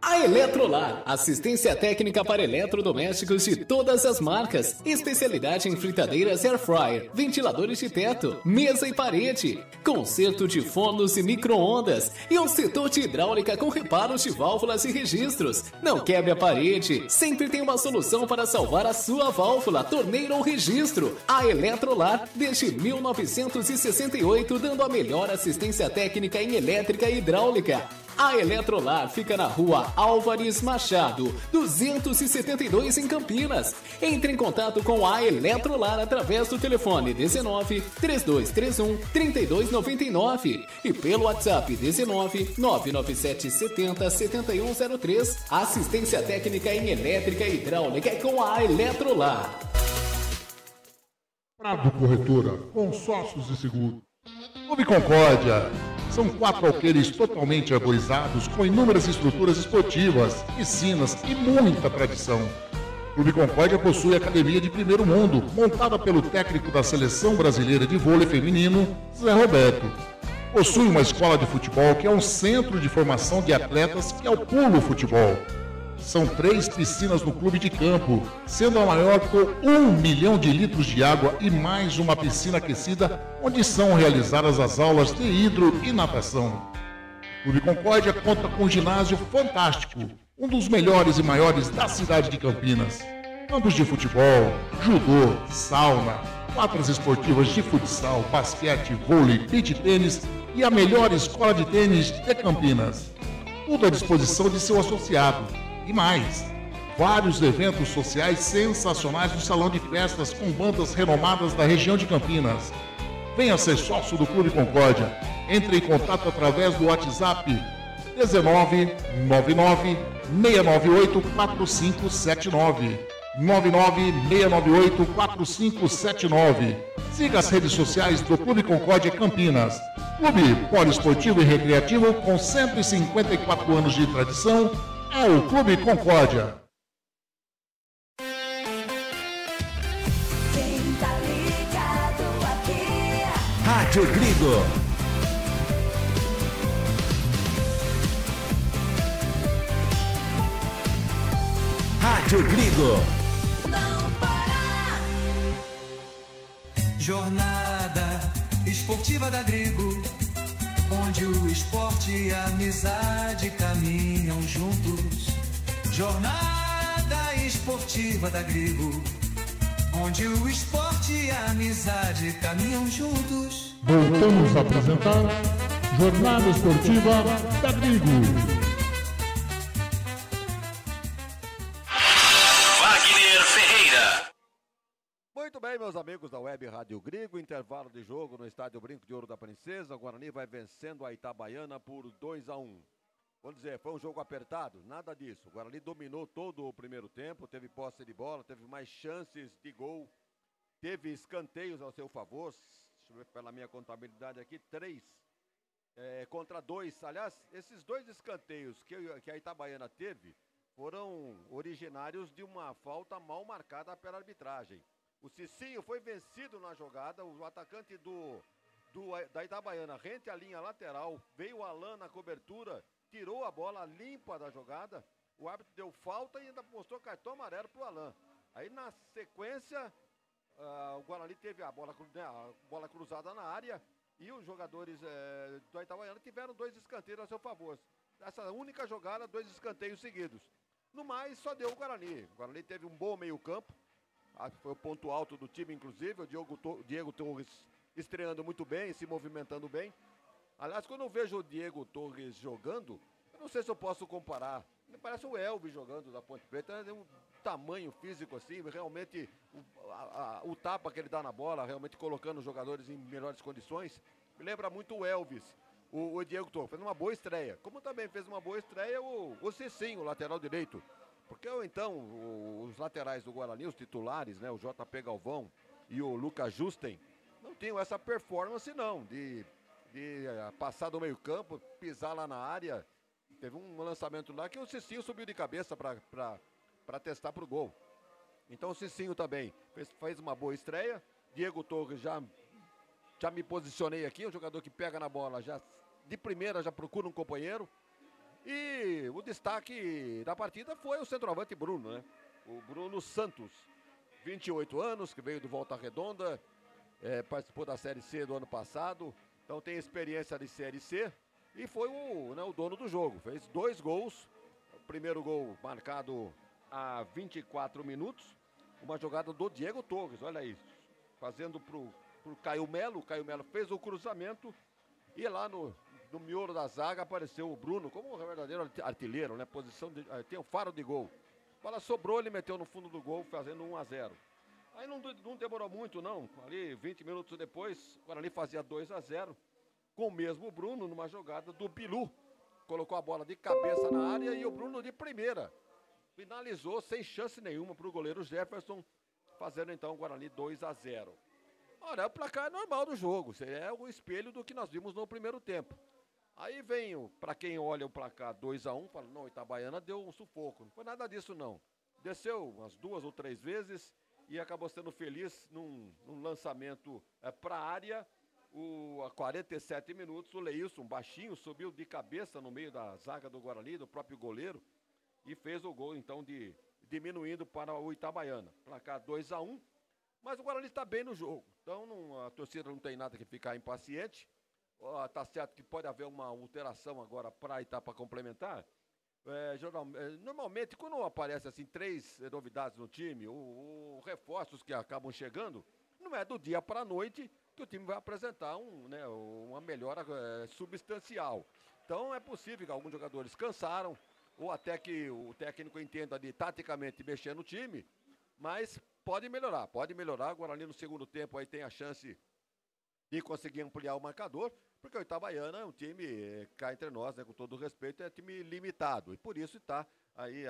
A Eletrolar, assistência técnica para eletrodomésticos de todas as marcas, especialidade em fritadeiras air fryer, ventiladores de teto, mesa e parede, conserto de fornos e micro-ondas e um setor de hidráulica com reparos de válvulas e registros. Não quebre a parede, sempre tem uma solução para salvar a sua válvula, torneira ou registro. A Eletrolar, desde 1968, dando a melhor assistência técnica em elétrica e hidráulica. A Eletrolar fica na Rua Álvares Machado, 272 em Campinas. Entre em contato com a Eletrolar através do telefone 19 3231 3299 e pelo WhatsApp 19 997 70 7103. Assistência técnica em elétrica e hidráulica é com a Eletrolar. Prado Corretora, consórcios e seguros. Clube Concórdia. São 4 alqueires totalmente arborizados com inúmeras estruturas esportivas, piscinas e muita tradição. Clube Concórdia possui academia de primeiro mundo, montada pelo técnico da Seleção Brasileira de Vôlei Feminino, Zé Roberto. Possui uma escola de futebol que é um centro de formação de atletas que é o Pulo Futebol. São 3 piscinas no clube de campo, sendo a maior com 1 milhão de litros de água e mais uma piscina aquecida, onde são realizadas as aulas de hidro e natação. O Clube Concórdia conta com um ginásio fantástico, um dos melhores e maiores da cidade de Campinas. Campos de futebol, judô, sauna, quadras esportivas de futsal, basquete, vôlei, beach tênis e a melhor escola de tênis de Campinas. Tudo à disposição de seu associado. E mais, vários eventos sociais sensacionais no salão de festas com bandas renomadas da região de Campinas. Venha ser sócio do Clube Concórdia. Entre em contato através do WhatsApp 19 99 698 4579. 99 698 4579. Siga as redes sociais do Clube Concórdia Campinas. Clube poliesportivo e recreativo com 154 anos de tradição. É o Clube Concórdia. Quem tá ligado aqui? Rádio Grigo. Rádio Grigo. Não para. Jornada esportiva da Grigo, onde o esporte e a amizade caminham juntos. Jornada esportiva da Grigo, onde o esporte e a amizade caminham juntos. Voltamos a apresentar Jornada Esportiva da Grigo. Wagner Ferreira. bem, meus amigos da Web Rádio Grigo, intervalo de jogo no estádio Brinco de Ouro da Princesa. O Guarani vai vencendo a Itabaiana por 2-1. Vamos dizer, foi um jogo apertado? Nada disso. O Guarani dominou todo o primeiro tempo, teve posse de bola, teve mais chances de gol, teve escanteios ao seu favor. Deixa eu ver pela minha contabilidade aqui, 3 contra 2. Aliás, esses 2 escanteios que a Itabaiana teve foram originários de uma falta mal marcada pela arbitragem. O Cicinho foi vencido na jogada, o atacante da Itabaiana rente à linha lateral, veio o Alan na cobertura, tirou a bola limpa da jogada, o árbitro deu falta e ainda mostrou cartão amarelo para o Alan. Aí na sequência, o Guarani teve a bola cruzada na área e os jogadores do Itabaiana tiveram 2 escanteios a seu favor. Essa única jogada, 2 escanteios seguidos. No mais, só deu o Guarani. O Guarani teve um bom meio-campo. Foi o ponto alto do time, inclusive. O Diego Torres estreando muito bem, se movimentando bem. Aliás, quando eu vejo o Diego Torres jogando, eu não sei se eu posso comparar. Me parece o Elvis jogando da Ponte Preta. Tem um tamanho físico assim, realmente o tapa que ele dá na bola, realmente colocando os jogadores em melhores condições. Me lembra muito o Elvis. O Diego Torres fez uma boa estreia, como também fez uma boa estreia o Cicinho, o lateral direito. Porque então os laterais do Guarani, os titulares, né, o JP Galvão e o Lucas Justen, não tinham essa performance não, de passar do meio campo, pisar lá na área. Teve um lançamento lá que o Cicinho subiu de cabeça para testar para o gol. Então o Cicinho também fez uma boa estreia. Diego Torres já me posicionei aqui, um jogador que pega na bola, de primeira já procura um companheiro. E o destaque da partida foi o centroavante Bruno, né? O Bruno Santos, 28 anos, que veio do Volta Redonda, participou da Série C do ano passado, então tem experiência de Série C e foi o dono do jogo. Fez 2 gols, o primeiro gol marcado a 24 minutos, uma jogada do Diego Torres, olha isso, fazendo pro Caio Melo. O Caio Melo fez o cruzamento e lá no miolo da zaga apareceu o Bruno como um verdadeiro artilheiro, né? Tem o faro de gol. A bola sobrou, ele meteu no fundo do gol, fazendo 1-0. Aí não demorou muito, não. Ali, 20 minutos depois, o Guarani fazia 2-0, com o mesmo Bruno, numa jogada do Bilu. Colocou a bola de cabeça na área e o Bruno de primeira. Finalizou sem chance nenhuma para o goleiro Jefferson, fazendo então o Guarani 2-0. Olha, é o placar normal do jogo, é o espelho do que nós vimos no primeiro tempo. Aí vem, para quem olha o placar 2-1, fala, não, Itabaiana deu um sufoco. Não foi nada disso, não. Desceu umas 2 ou 3 vezes e acabou sendo feliz num lançamento para a área. A 47 minutos, o Leilson, baixinho, subiu de cabeça no meio da zaga do Guarani, do próprio goleiro, e fez o gol, então, diminuindo para o Itabaiana. Placar 2-1, mas o Guarani está bem no jogo. Então, a torcida não tem nada que ficar impaciente. Tá certo que pode haver uma alteração agora para a etapa complementar. Normalmente, quando aparece assim 3 novidades no time, ou reforços que acabam chegando, não é do dia para a noite que o time vai apresentar uma melhora substancial. Então é possível que alguns jogadores cansaram, ou até que o técnico entenda de taticamente mexer no time, mas pode melhorar. O Guarani no segundo tempo aí tem a chance de conseguir ampliar o marcador, porque o Itabaiana é um time, cá entre nós, né, com todo o respeito, é time limitado, e por isso está aí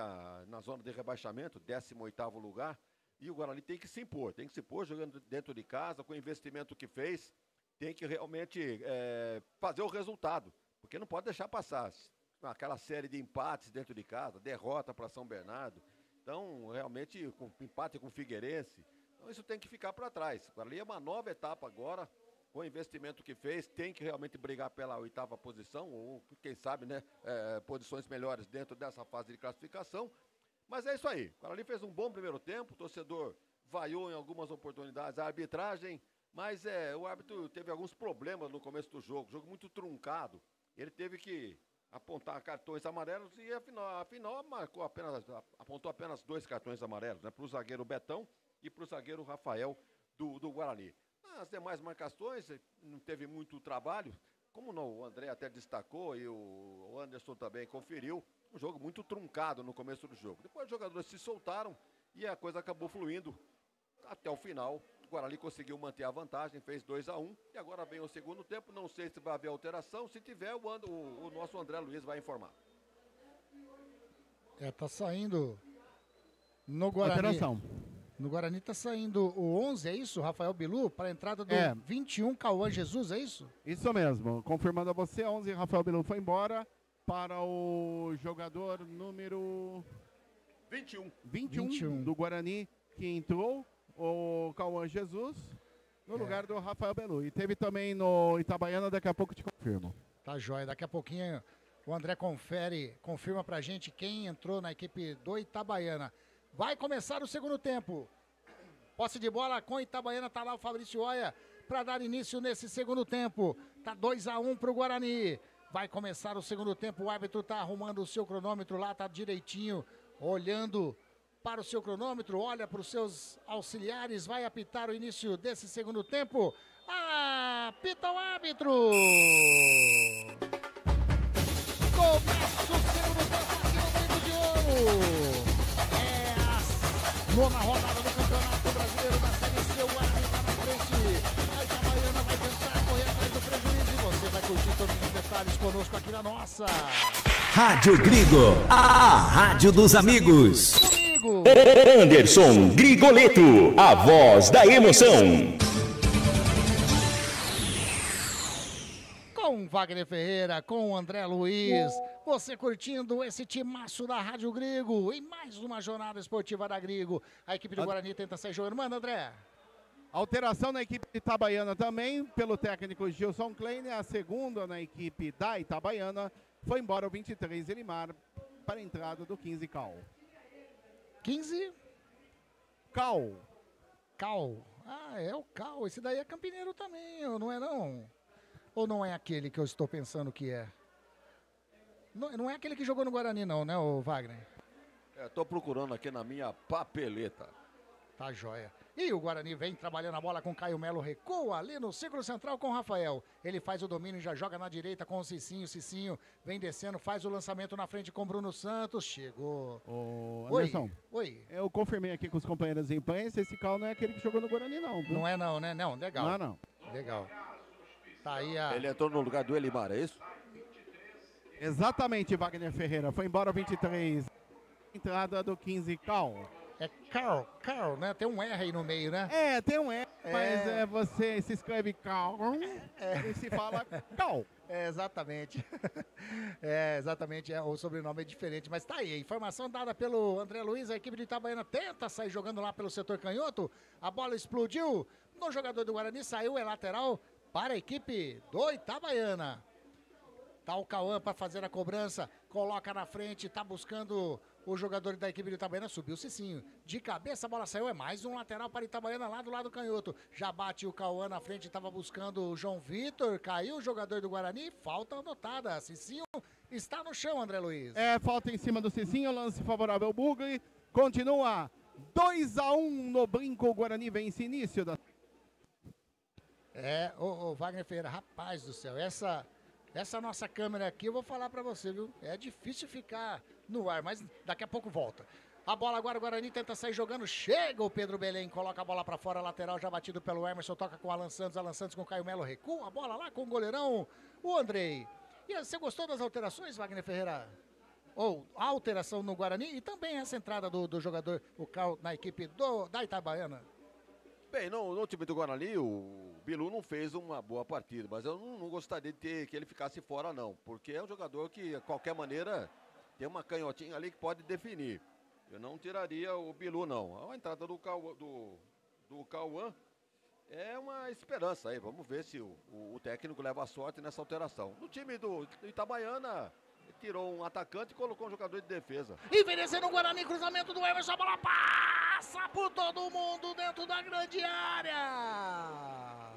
na zona de rebaixamento, 18º lugar, e o Guarani tem que se impor jogando dentro de casa, com o investimento que fez, tem que realmente fazer o resultado, porque não pode deixar passar aquela série de empates dentro de casa, derrota para São Bernardo, então realmente empate com o Figueirense, então isso tem que ficar para trás. O Guarani é uma nova etapa agora, com o investimento que fez, tem que realmente brigar pela 8ª posição, ou quem sabe, né, posições melhores dentro dessa fase de classificação. Mas é isso aí, o Guarani fez um bom primeiro tempo, o torcedor vaiou em algumas oportunidades a arbitragem, mas o árbitro teve alguns problemas no começo do jogo muito truncado. Ele teve que apontar cartões amarelos e afinal apontou apenas 2 cartões amarelos, né, para o zagueiro Betão e para o zagueiro Rafael do Guarani. As demais marcações não teve muito trabalho, como o André até destacou e o Anderson também conferiu, um jogo muito truncado no começo do jogo. Depois os jogadores se soltaram e a coisa acabou fluindo até o final. O Guarani conseguiu manter a vantagem, fez 2-1. E agora vem o segundo tempo. Não sei se vai haver alteração. Se tiver, o nosso André Luiz vai informar. Tá saindo no Guarani. Alteração. No Guarani tá saindo o 11, é isso? Rafael Bilu, para a entrada do 21, Cauã Jesus, é isso? Isso mesmo. Confirmando a você, 11, Rafael Bilu foi embora para o jogador número 21 do Guarani, que entrou, o Cauã Jesus, no lugar do Rafael Bilu. E teve também no Itabaiana, daqui a pouco te confirmo. Tá jóia, daqui a pouquinho o André confirma pra gente quem entrou na equipe do Itabaiana. Vai começar o segundo tempo. Posse de bola com Itabaiana, tá lá o Fabrício Oia para dar início nesse segundo tempo. Tá 2-1 pro Guarani. Vai começar o segundo tempo, o árbitro tá arrumando o seu cronômetro lá, tá direitinho, olhando para o seu cronômetro, olha para os seus auxiliares, vai apitar o início desse segundo tempo. Apita o árbitro! Começa o segundo tempo aqui no Brinco de Ouro. Nona rodada do Campeonato Brasileiro da Série C, o Guarani tá na frente. A Itabaiana vai tentar correr atrás do prejuízo e você vai curtir todos os detalhes conosco aqui na nossa Rádio Grigo, a rádio dos amigos. Comigo, Anderson Grigoleto, a voz da emoção. com Wagner Ferreira, com o André Luiz, você curtindo esse timaço da Rádio Grigo em mais uma jornada esportiva da Grigo. A equipe do Guarani tenta sair jogando. Manda, André. Alteração na equipe Itabaiana também, pelo técnico Gilson Klein, a segunda na equipe da Itabaiana. Foi embora o 23 Elimar para a entrada do 15 Cal. 15? Cal. Cal. É o Cal. Esse daí é campineiro também, não é não? Ou não é aquele que eu estou pensando que é? Não é aquele que jogou no Guarani não, né, o Wagner? Tô procurando aqui na minha papeleta. Tá jóia. E o Guarani vem trabalhando a bola com Caio Melo, recua ali no círculo central com o Rafael. Ele faz o domínio, já joga na direita com o Cicinho. Cicinho vem descendo, faz o lançamento na frente com o Bruno Santos. Chegou. Ô, Anderson. Oi. Eu confirmei aqui com os companheiros de imprensa, esse Cal não é aquele que jogou no Guarani não. Viu? Não é não, né? Não, legal. Não, não. Legal. Tá aí Ele entrou no lugar do Elimar, é isso? Exatamente, Wagner Ferreira. Foi embora o 23. Entrada do 15 Cal. É Carl, né? Tem um R aí no meio, né? Tem um R, mas você se escreve Cal e se fala Cal. Exatamente. Exatamente, o sobrenome é diferente, mas tá aí, a informação dada pelo André Luiz, a equipe de Itabaiana tenta sair jogando lá pelo setor canhoto, a bola explodiu, no jogador do Guarani saiu, é lateral para a equipe do Itabaiana. Tá o Cauã para fazer a cobrança, coloca na frente, tá buscando o jogador da equipe do Itabaiana, subiu o Cicinho. De cabeça a bola saiu, é mais um lateral para Itabaiana lá do lado canhoto. Já bate o Cauã na frente, estava buscando o João Vitor, caiu o jogador do Guarani, falta anotada. Cicinho está no chão, André Luiz. Falta em cima do Cicinho, lance favorável ao Bugre. Continua 2-1 no Brinco, o Guarani vence início da... O Wagner Ferreira, rapaz do céu, essa nossa câmera aqui, eu vou falar pra você, viu? É difícil ficar no ar, mas daqui a pouco volta. A bola agora, o Guarani tenta sair jogando, chega o Pedro Belém, coloca a bola pra fora, lateral já batido pelo Emerson, toca com o Alan Santos com o Caio Melo, recua a bola lá com o goleirão, o Andrei. E você gostou das alterações, Wagner Ferreira? Ou a alteração no Guarani e também essa entrada do jogador, o Cal, na equipe da Itabaiana? Bem, no time do Guarani, o Bilu não fez uma boa partida, mas eu não gostaria de que ele ficasse fora não, porque é um jogador que, de qualquer maneira, tem uma canhotinha ali que pode definir. Eu não tiraria o Bilu não. A entrada do Cauã é uma esperança aí, vamos ver se o técnico leva a sorte nessa alteração. No time do Itabaiana, tirou um atacante e colocou um jogador de defesa. Envelhecendo o Guarani, cruzamento do Emerson, a bola passa por todo mundo dentro da grande área.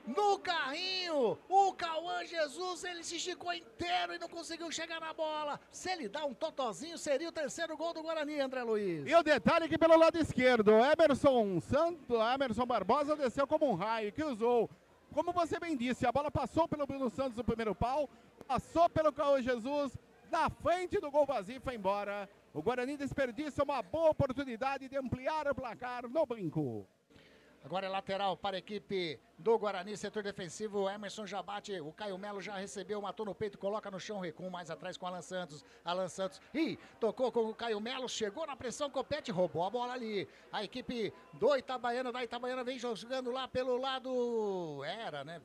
No carrinho, o Cauã Jesus, ele se esticou inteiro e não conseguiu chegar na bola. Se ele dá um totozinho, seria o terceiro gol do Guarani, André Luiz. E o detalhe que pelo lado esquerdo, Emerson Barbosa desceu como um raio, que usou, como você bem disse, a bola passou pelo Bruno Santos no primeiro pau, passou pelo Cauã Jesus, na frente do gol vazio, foi embora. O Guarani desperdiça uma boa oportunidade de ampliar o placar no Brinco. Agora é lateral para a equipe do Guarani, setor defensivo. O Emerson já bate, o Caio Melo já recebeu, matou no peito, coloca no chão, recua mais atrás com o Alan Santos. Alan Santos, tocou com o Caio Melo, chegou na pressão, Copete, roubou a bola ali. A equipe do Itabaiana, da Itabaiana vem jogando lá pelo lado,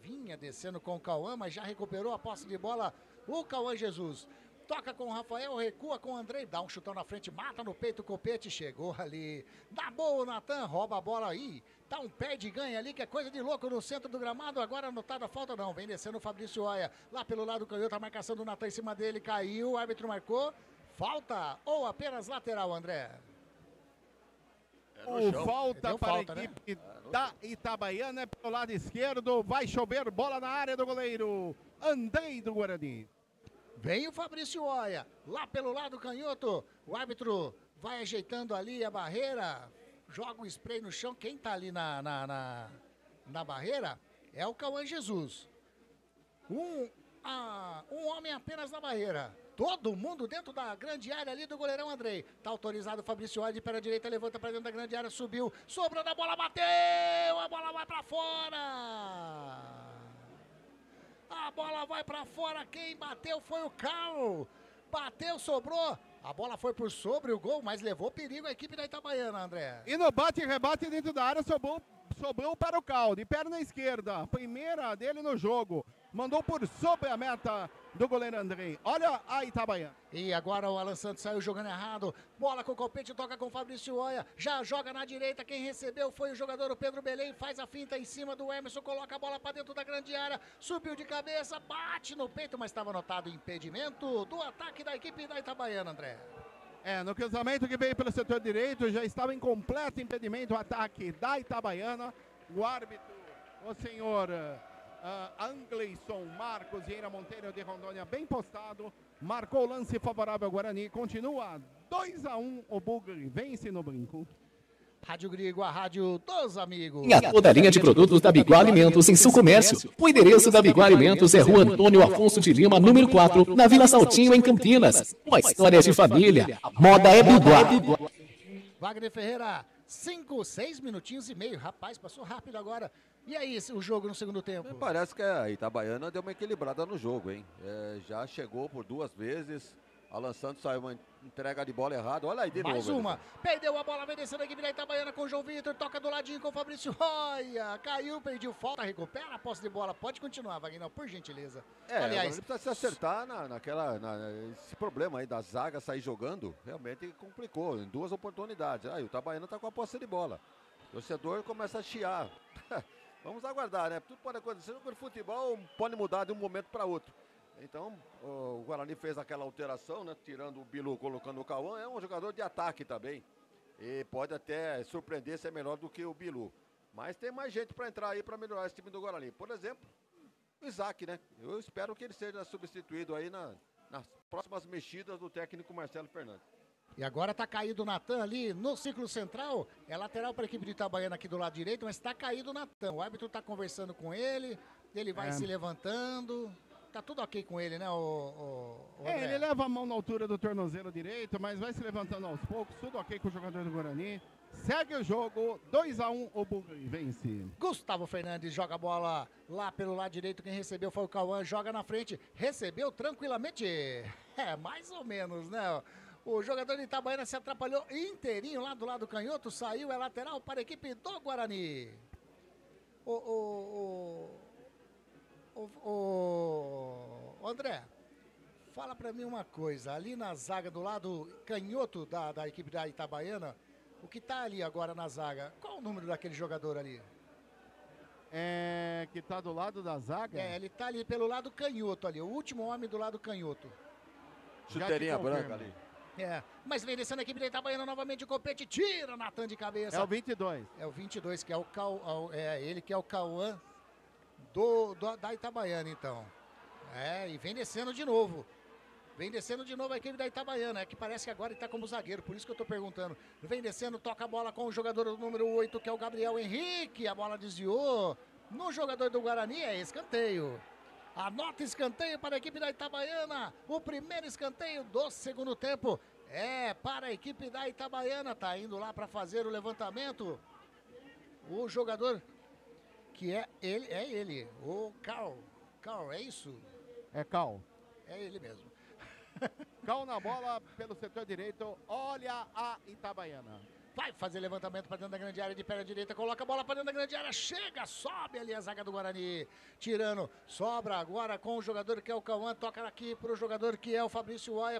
vinha descendo com o Cauã, mas já recuperou a posse de bola o Cauã Jesus. Toca com o Rafael, recua com o Andrei, dá um chutão na frente, mata no peito o Copete, chegou ali. Dá boa o Natan, rouba a bola aí. Tá um pé de ganha ali, que é coisa de louco no centro do gramado. Agora anotada a falta, não. Vem descendo o Fabrício Oia. Lá pelo lado do canhoto, a marcação do Natan em cima dele. Caiu, o árbitro marcou. Falta ou apenas lateral, André? Falta para a equipe da Itabaiana pelo lado esquerdo. Vai chover bola na área do goleiro Andrei do Guarani. Vem o Fabrício Oia. Lá pelo lado canhoto. O árbitro vai ajeitando ali a barreira. Joga um spray no chão. Quem tá ali na barreira é o Cauã Jesus. Um homem apenas na barreira. Todo mundo dentro da grande área ali do goleirão Andrei. Tá autorizado o Fabrício Oia de pé à direita. Levanta pra dentro da grande área. Subiu. Sobrou da bola. Bateu. A bola vai pra fora. A bola vai pra fora. Quem bateu foi o Carl. Bateu, sobrou. A bola foi por sobre o gol, mas levou perigo a equipe da Itabaiana, André. E no bate e rebate dentro da área sobrou para o Cal, de perna esquerda. Primeira dele no jogo. Mandou por sobre a meta do goleiro Andrei. Olha a Itabaiana. E agora o Alan Santos saiu jogando errado. Bola com o Copete, toca com o Fabrício Oia. Já joga na direita. Quem recebeu foi o jogador o Pedro Belém. Faz a finta em cima do Emerson. Coloca a bola para dentro da grande área. Subiu de cabeça, bate no peito, mas estava anotado impedimento do ataque da equipe da Itabaiana, André. No cruzamento que veio pelo setor direito, já estava em completo impedimento o ataque da Itabaiana. O árbitro, o senhor Angleison Marcos Vieira Monteiro de Rondônia, bem postado, marcou o lance favorável ao Guarani. Continua 2-1, o Bugre vence no brinco. Rádio Grigo, a rádio dos amigos. E a toda a linha de produtos da Biguá Alimentos em seu comércio. O endereço da Biguá Alimentos é Rua Antônio Afonso de Lima, número 4, na Vila Saltinho, em Campinas. Uma história de família. A moda é Biguá. Wagner Ferreira, 6 minutinhos e meio. Rapaz, passou rápido agora. E aí, o jogo no segundo tempo? Parece que a Itabaiana deu uma equilibrada no jogo, hein? Já chegou por 2 vezes. Alan Santos saiu uma entrega de bola errada. Olha aí de novo. Mais uma. Perdeu a bola, vem descendo a equipe da Itabaiana com o João Vitor. Toca do ladinho com o Fabrício Roia. Caiu, perdeu falta, recupera a posse de bola. Pode continuar, Wagner, por gentileza. Aliás, ele precisa se acertar esse problema aí da zaga sair jogando. Realmente complicou em 2 oportunidades. Aí o Itabaiana tá com a posse de bola. O torcedor começa a chiar. Vamos aguardar, né? Tudo pode acontecer. O futebol pode mudar de um momento para outro. Então, o Guarani fez aquela alteração, né? Tirando o Bilu, colocando o Cauã. É um jogador de ataque também. E pode até surpreender ser melhor do que o Bilu. Mas tem mais gente para entrar aí para melhorar esse time do Guarani. Por exemplo, o Isaac, né? Eu espero que ele seja substituído aí nas próximas mexidas do técnico Marcelo Fernandes. E agora tá caído o Natan ali no círculo central. É lateral para a equipe de Itabaiana aqui do lado direito, mas tá caído o Natan. O árbitro tá conversando com ele. Ele vai se levantando. Tá tudo ok com ele, né, o André? Ele leva a mão na altura do tornozelo direito, mas vai se levantando aos poucos. Tudo ok com o jogador do Guarani. Segue o jogo, 2-1, o Bugre vence. Gustavo Fernandes joga a bola lá pelo lado direito. Quem recebeu foi o Cauã, joga na frente. Recebeu tranquilamente. Mais ou menos, né? O jogador de Itabaiana se atrapalhou inteirinho lá do lado canhoto. Saiu, é lateral para a equipe do Guarani. André, fala pra mim uma coisa. Ali na zaga do lado canhoto da equipe da Itabaiana, o que tá ali agora na zaga, qual o número daquele jogador ali? Que tá do lado da zaga? Ele tá ali pelo lado canhoto ali, o último homem do lado canhoto. Chuteirinha branca ali. Mas vem descendo a equipe da Itabaiana novamente, o Copete tira Natan de cabeça. É o 22. É o 22, que é ele que é o Cauã da Itabaiana, então. E vem descendo de novo. Vem descendo de novo a equipe da Itabaiana, que parece que agora ele está como zagueiro, por isso que eu estou perguntando. Vem descendo, toca a bola com o jogador número 8, que é o Gabriel Henrique. A bola desviou no jogador do Guarani, é escanteio. Anota escanteio para a equipe da Itabaiana. O primeiro escanteio do segundo tempo é para a equipe da Itabaiana. Tá indo lá para fazer o levantamento. o jogador que é ele, o Cal, é isso? É Cal. É ele mesmo. Cal na bola pelo setor direito, olha a Itabaiana. Vai fazer levantamento para dentro da grande área de perna direita, coloca a bola para dentro da grande área, chega, sobe ali a zaga do Guarani, tirando, sobra agora com o jogador que é o Cauã, toca aqui para o jogador que é o Fabrício Oia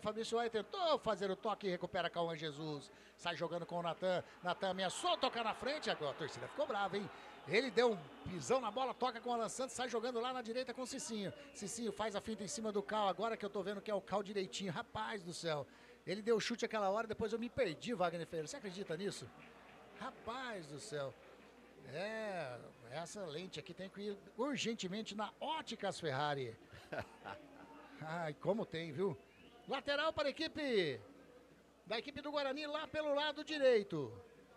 tentou fazer o toque e recupera Cauã Jesus, sai jogando com o Natan ameaçou tocar na frente, agora a torcida ficou brava, hein? Ele deu um pisão na bola, toca com o Alan Santos, sai jogando lá na direita com o Cicinho. Cicinho faz a finta em cima do Cal, agora que eu tô vendo que é o Cal direitinho, rapaz do céu. Ele deu o chute aquela hora, depois eu me perdi, Wagner Ferreira. Você acredita nisso? Rapaz do céu. Essa lente aqui tem que ir urgentemente na Óticas Ferrari. Ai, como tem, viu? Lateral para a equipe do Guarani lá pelo lado direito.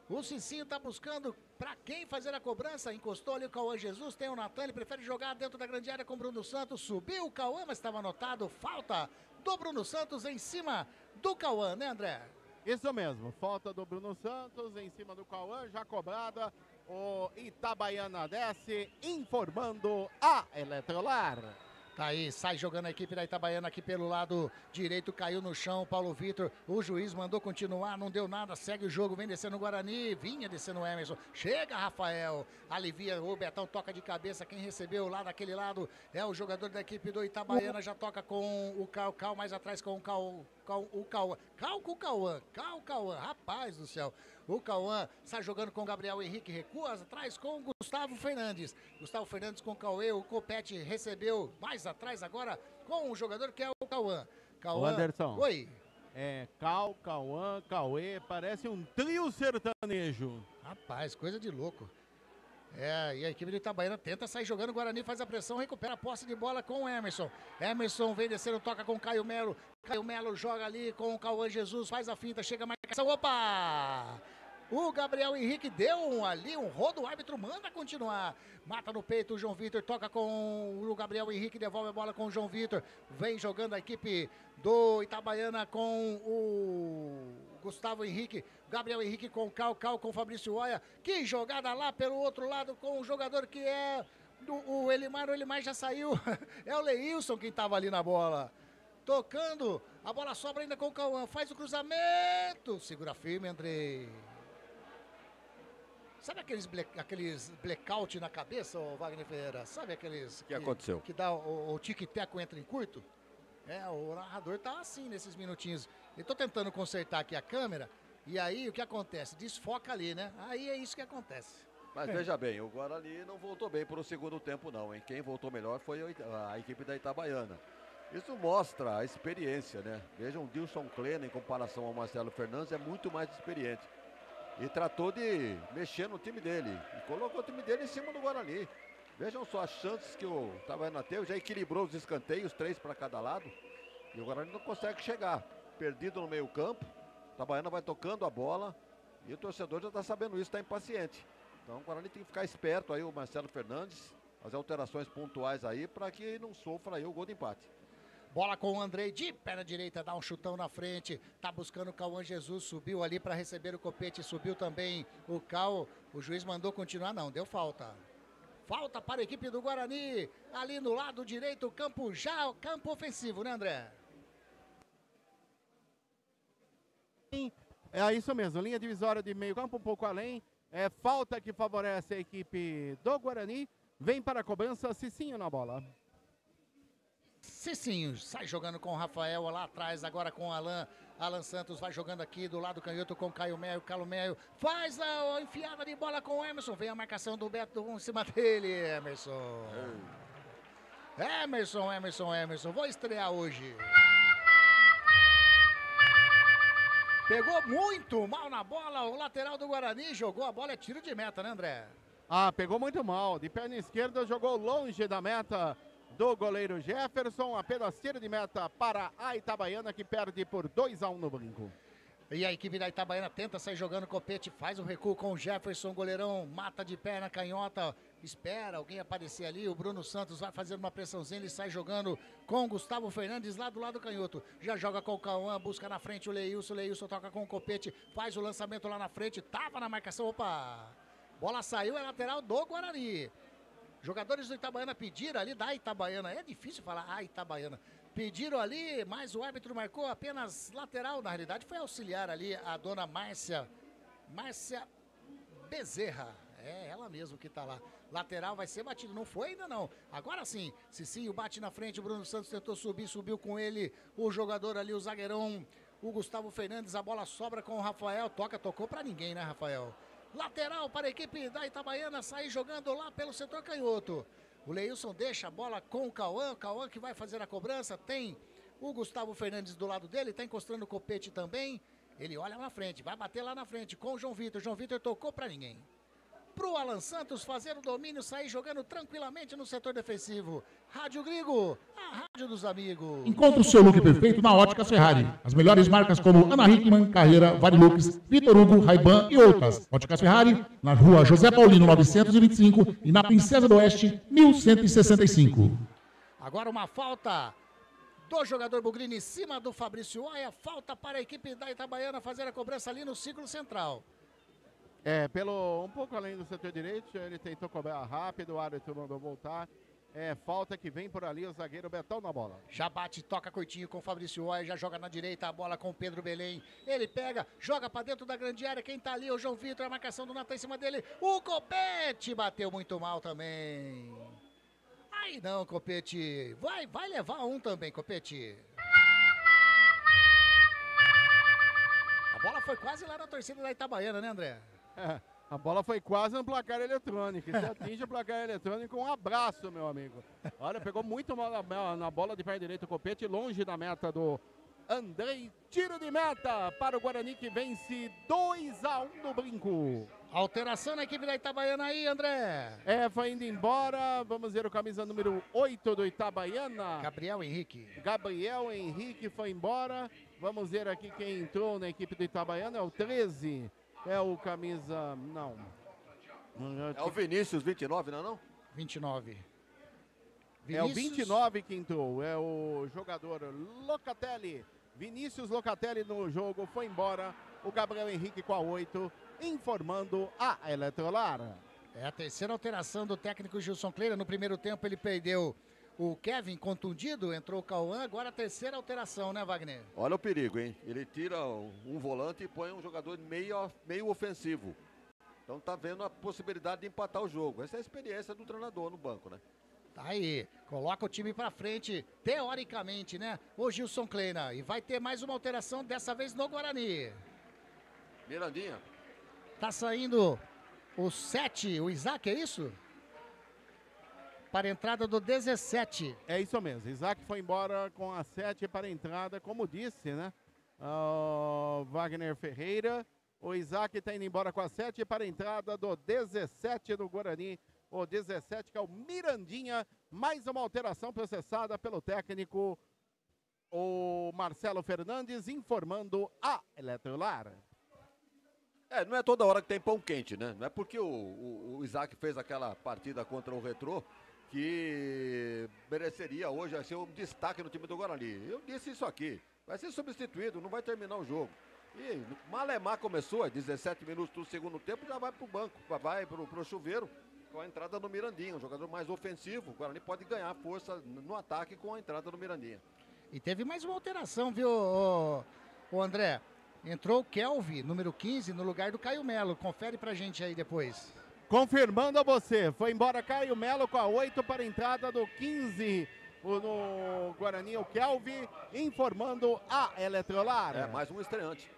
O Cicinho tá buscando para quem fazer a cobrança. Encostou ali o Cauã Jesus, tem o Natan, ele prefere jogar dentro da grande área com o Bruno Santos. Subiu o Cauã, mas estava anotado. Falta do Bruno Santos em cima do Cauã, né, André? Isso mesmo, falta do Bruno Santos em cima do Cauã, já cobrada. O Itabaiana desce, informando a Eletrolar. Tá aí, sai jogando a equipe da Itabaiana aqui pelo lado direito, caiu no chão, Paulo Vitor, o juiz mandou continuar, não deu nada, segue o jogo, vem descendo o Guarani, vinha descendo o Emerson, chega Rafael, alivia, o Betão toca de cabeça, quem recebeu lá daquele lado é o jogador da equipe do Itabaiana, já toca com o Cal mais atrás com o Cauã, rapaz do céu, o Cauã sai jogando com o Gabriel Henrique, recua atrás com o Gustavo Fernandes com o Cauê, o Copete recebeu mais atrás agora com o jogador que é o Cauã. O Anderson. Oi. Cauã, Cauê, parece um trio sertanejo. Rapaz, coisa de louco. E a equipe do Itabaiana tenta sair jogando, o Guarani faz a pressão, recupera a posse de bola com o Emerson. Emerson vem descendo, toca com o Caio Melo. Caio Melo joga ali com o Cauã Jesus, faz a finta, chega a marcação, opa! O Gabriel Henrique deu um rodo, o árbitro manda continuar. Mata no peito o João Vitor, toca com o Gabriel Henrique, devolve a bola com o João Vitor. Vem jogando a equipe do Itabaiana com o Gustavo Henrique. Gabriel Henrique com o Cal com o Fabrício Oia. Que jogada lá pelo outro lado com o jogador que é o Elimar. O Elimar já saiu. É o Leilson quem estava ali na bola. Tocando, a bola sobra ainda com o Cauã. Faz o cruzamento. Segura firme, Andrei. Sabe aqueles blackout na cabeça, ô Wagner Ferreira? Sabe aqueles... que aconteceu? Que dá o tic-tac entra em curto? O narrador tá assim nesses minutinhos. Eu tô tentando consertar aqui a câmera, e aí o que acontece? Desfoca ali, né? Aí é isso que acontece. Mas veja bem, o Guarani não voltou bem para o segundo tempo não, hein? Quem voltou melhor foi a equipe da Itabaiana. Isso mostra a experiência, né? Vejam, o Dilson Kleina, em comparação ao Marcelo Fernandes, é muito mais experiente. E tratou de mexer no time dele. E colocou o time dele em cima do Guarani. Vejam só as chances que o Itabaiana teve. Já equilibrou os escanteios, 3 para cada lado. E o Guarani não consegue chegar. Perdido no meio campo. O Itabaiana vai tocando a bola. E o torcedor já está sabendo isso, está impaciente. Então o Guarani tem que ficar esperto aí, o Marcelo Fernandes. As alterações pontuais aí para que não sofra aí o gol de empate. Bola com o Andrei de perna direita, dá um chutão na frente, tá buscando o Cauã Jesus, subiu ali para receber o Copete, subiu também o Cal, o juiz mandou continuar, não, deu falta. Falta para a equipe do Guarani, ali no lado direito, campo ofensivo, né, André? É isso mesmo, linha divisória de meio campo, um pouco além, falta que favorece a equipe do Guarani, vem para a cobrança, Cicinho na bola. Cicinho sai jogando com o Rafael lá atrás, agora com o Alan Santos vai jogando aqui do lado canhoto com o Caio Melo, faz a enfiada de bola com o Emerson, vem a marcação do Beto em cima dele, Emerson, vou estrear hoje. Pegou muito mal na bola, o lateral do Guarani jogou a bola, é tiro de meta, né, André? Pegou muito mal, de perna esquerda jogou longe da meta do goleiro Jefferson, apenas tiro de meta para a Itabaiana, que perde por 2-1 no brinco. E a equipe da Itabaiana tenta sair jogando, Copete faz o recuo com o Jefferson, goleirão mata de perna canhota, espera alguém aparecer ali, o Bruno Santos vai fazendo uma pressãozinha, ele sai jogando com o Gustavo Fernandes lá do lado canhoto, já joga com o Cauã, busca na frente o Leilson toca com o Copete, faz o lançamento lá na frente, tava na marcação, opa! Bola saiu, é lateral do Guarani. Jogadores do Itabaiana pediram ali, da Itabaiana, é difícil falar a Itabaiana. Pediram ali, mas o árbitro marcou apenas lateral, na realidade foi auxiliar ali a dona Márcia Bezerra. É ela mesmo que tá lá. Lateral vai ser batido, não foi ainda não. Agora sim, Cicinho bate na frente, o Bruno Santos tentou subir, subiu com ele o jogador ali, o zagueirão, o Gustavo Fernandes, a bola sobra com o Rafael, tocou pra ninguém, né, Rafael? Lateral para a equipe da Itabaiana sair jogando lá pelo setor canhoto. O Leilson deixa a bola com o Cauã que vai fazer a cobrança, tem o Gustavo Fernandes do lado dele, tá encostando o Copete também. Ele olha na frente, vai bater lá na frente com o João Vitor tocou para ninguém. Pro Alan Santos fazer o domínio, sair jogando tranquilamente no setor defensivo. Rádio Grigo, a rádio dos amigos. Encontre o seu look perfeito na Óticas Ferrari. As melhores marcas como Ana Hickman, Carreira, Varilux, Vitor Hugo, Ray-Ban e outras. Óticas Ferrari, na rua José Paulino 925 e na Princesa do Oeste 1165. Agora uma falta do jogador Bugrini em cima do Fabrício Oia. Falta para a equipe da Itabaiana fazer a cobrança ali no círculo central. Um pouco além do setor direito, ele tentou cobrar rápido, o árbitro mandou voltar. Falta que vem por ali o zagueiro Betão na bola. Já bate, toca curtinho com o Fabrício Oia, já joga na direita a bola com o Pedro Belém. Ele pega, joga pra dentro da grande área, quem tá ali é o João Vitor, a marcação do Natan em cima dele. O Copete bateu muito mal também. Aí não, Copete, vai levar um também, Copete. A bola foi quase lá na torcida da Itabaiana, né, André? A bola foi quase no placar eletrônico. Se atinge o placar eletrônico, um abraço, meu amigo. Olha, pegou muito mal na bola de pé direito o Copete, longe da meta do Andrei. Tiro de meta para o Guarani, que vence 2-1 no Brinco. Alteração na equipe da Itabaiana aí, André. Foi indo embora. Vamos ver o camisa número 8 do Itabaiana. Gabriel Henrique foi embora. Vamos ver aqui quem entrou na equipe do Itabaiana. É o 13. É o camisa... Não. É o Vinícius, 29, não é não? 29. É o 29 que entrou. É o jogador Locatelli. Vinícius Locatelli no jogo. Foi embora. O Gabriel Henrique com a 8. Informando a Eletrolar. É a terceira alteração do técnico Gilson Kleina. No primeiro tempo ele perdeu o Kevin contundido, entrou o Cauã, agora a terceira alteração, né, Wagner? Olha o perigo, hein? Ele tira um volante e põe um jogador meio ofensivo. Então tá vendo a possibilidade de empatar o jogo. Essa é a experiência do treinador no banco, né? Tá aí, coloca o time pra frente, teoricamente, né? O Gilson Kleina. E vai ter mais uma alteração, dessa vez no Guarani. Mirandinha. Tá saindo o 7, o Isaac, é isso? Para a entrada do 17. É isso mesmo, Isaac foi embora com a 7 para a entrada, como disse, né? Wagner Ferreira. O Isaac está indo embora com a 7 para a entrada do 17 do Guarani. O 17 que é o Mirandinha. Mais uma alteração processada pelo técnico, o Marcelo Fernandes, informando a Eletrolar. Não é toda hora que tem pão quente, né? Não é porque o Isaac fez aquela partida contra o Retrô que mereceria hoje ser um destaque no time do Guarani. Eu disse isso aqui. Vai ser substituído, não vai terminar o jogo. E Malemar começou, 17 minutos do segundo tempo, já vai pro banco, vai pro chuveiro com a entrada do Mirandinha, um jogador mais ofensivo. O Guarani pode ganhar força no ataque com a entrada do Mirandinha. E teve mais uma alteração, viu, o André? Entrou o Kelvin, número 15, no lugar do Caio Melo. Confere pra gente aí depois. Confirmando a você, foi embora Caio Melo com a 8 para a entrada do 15 no Guarani, o Kelvin, informando a Eletrolar. Mais um estreante.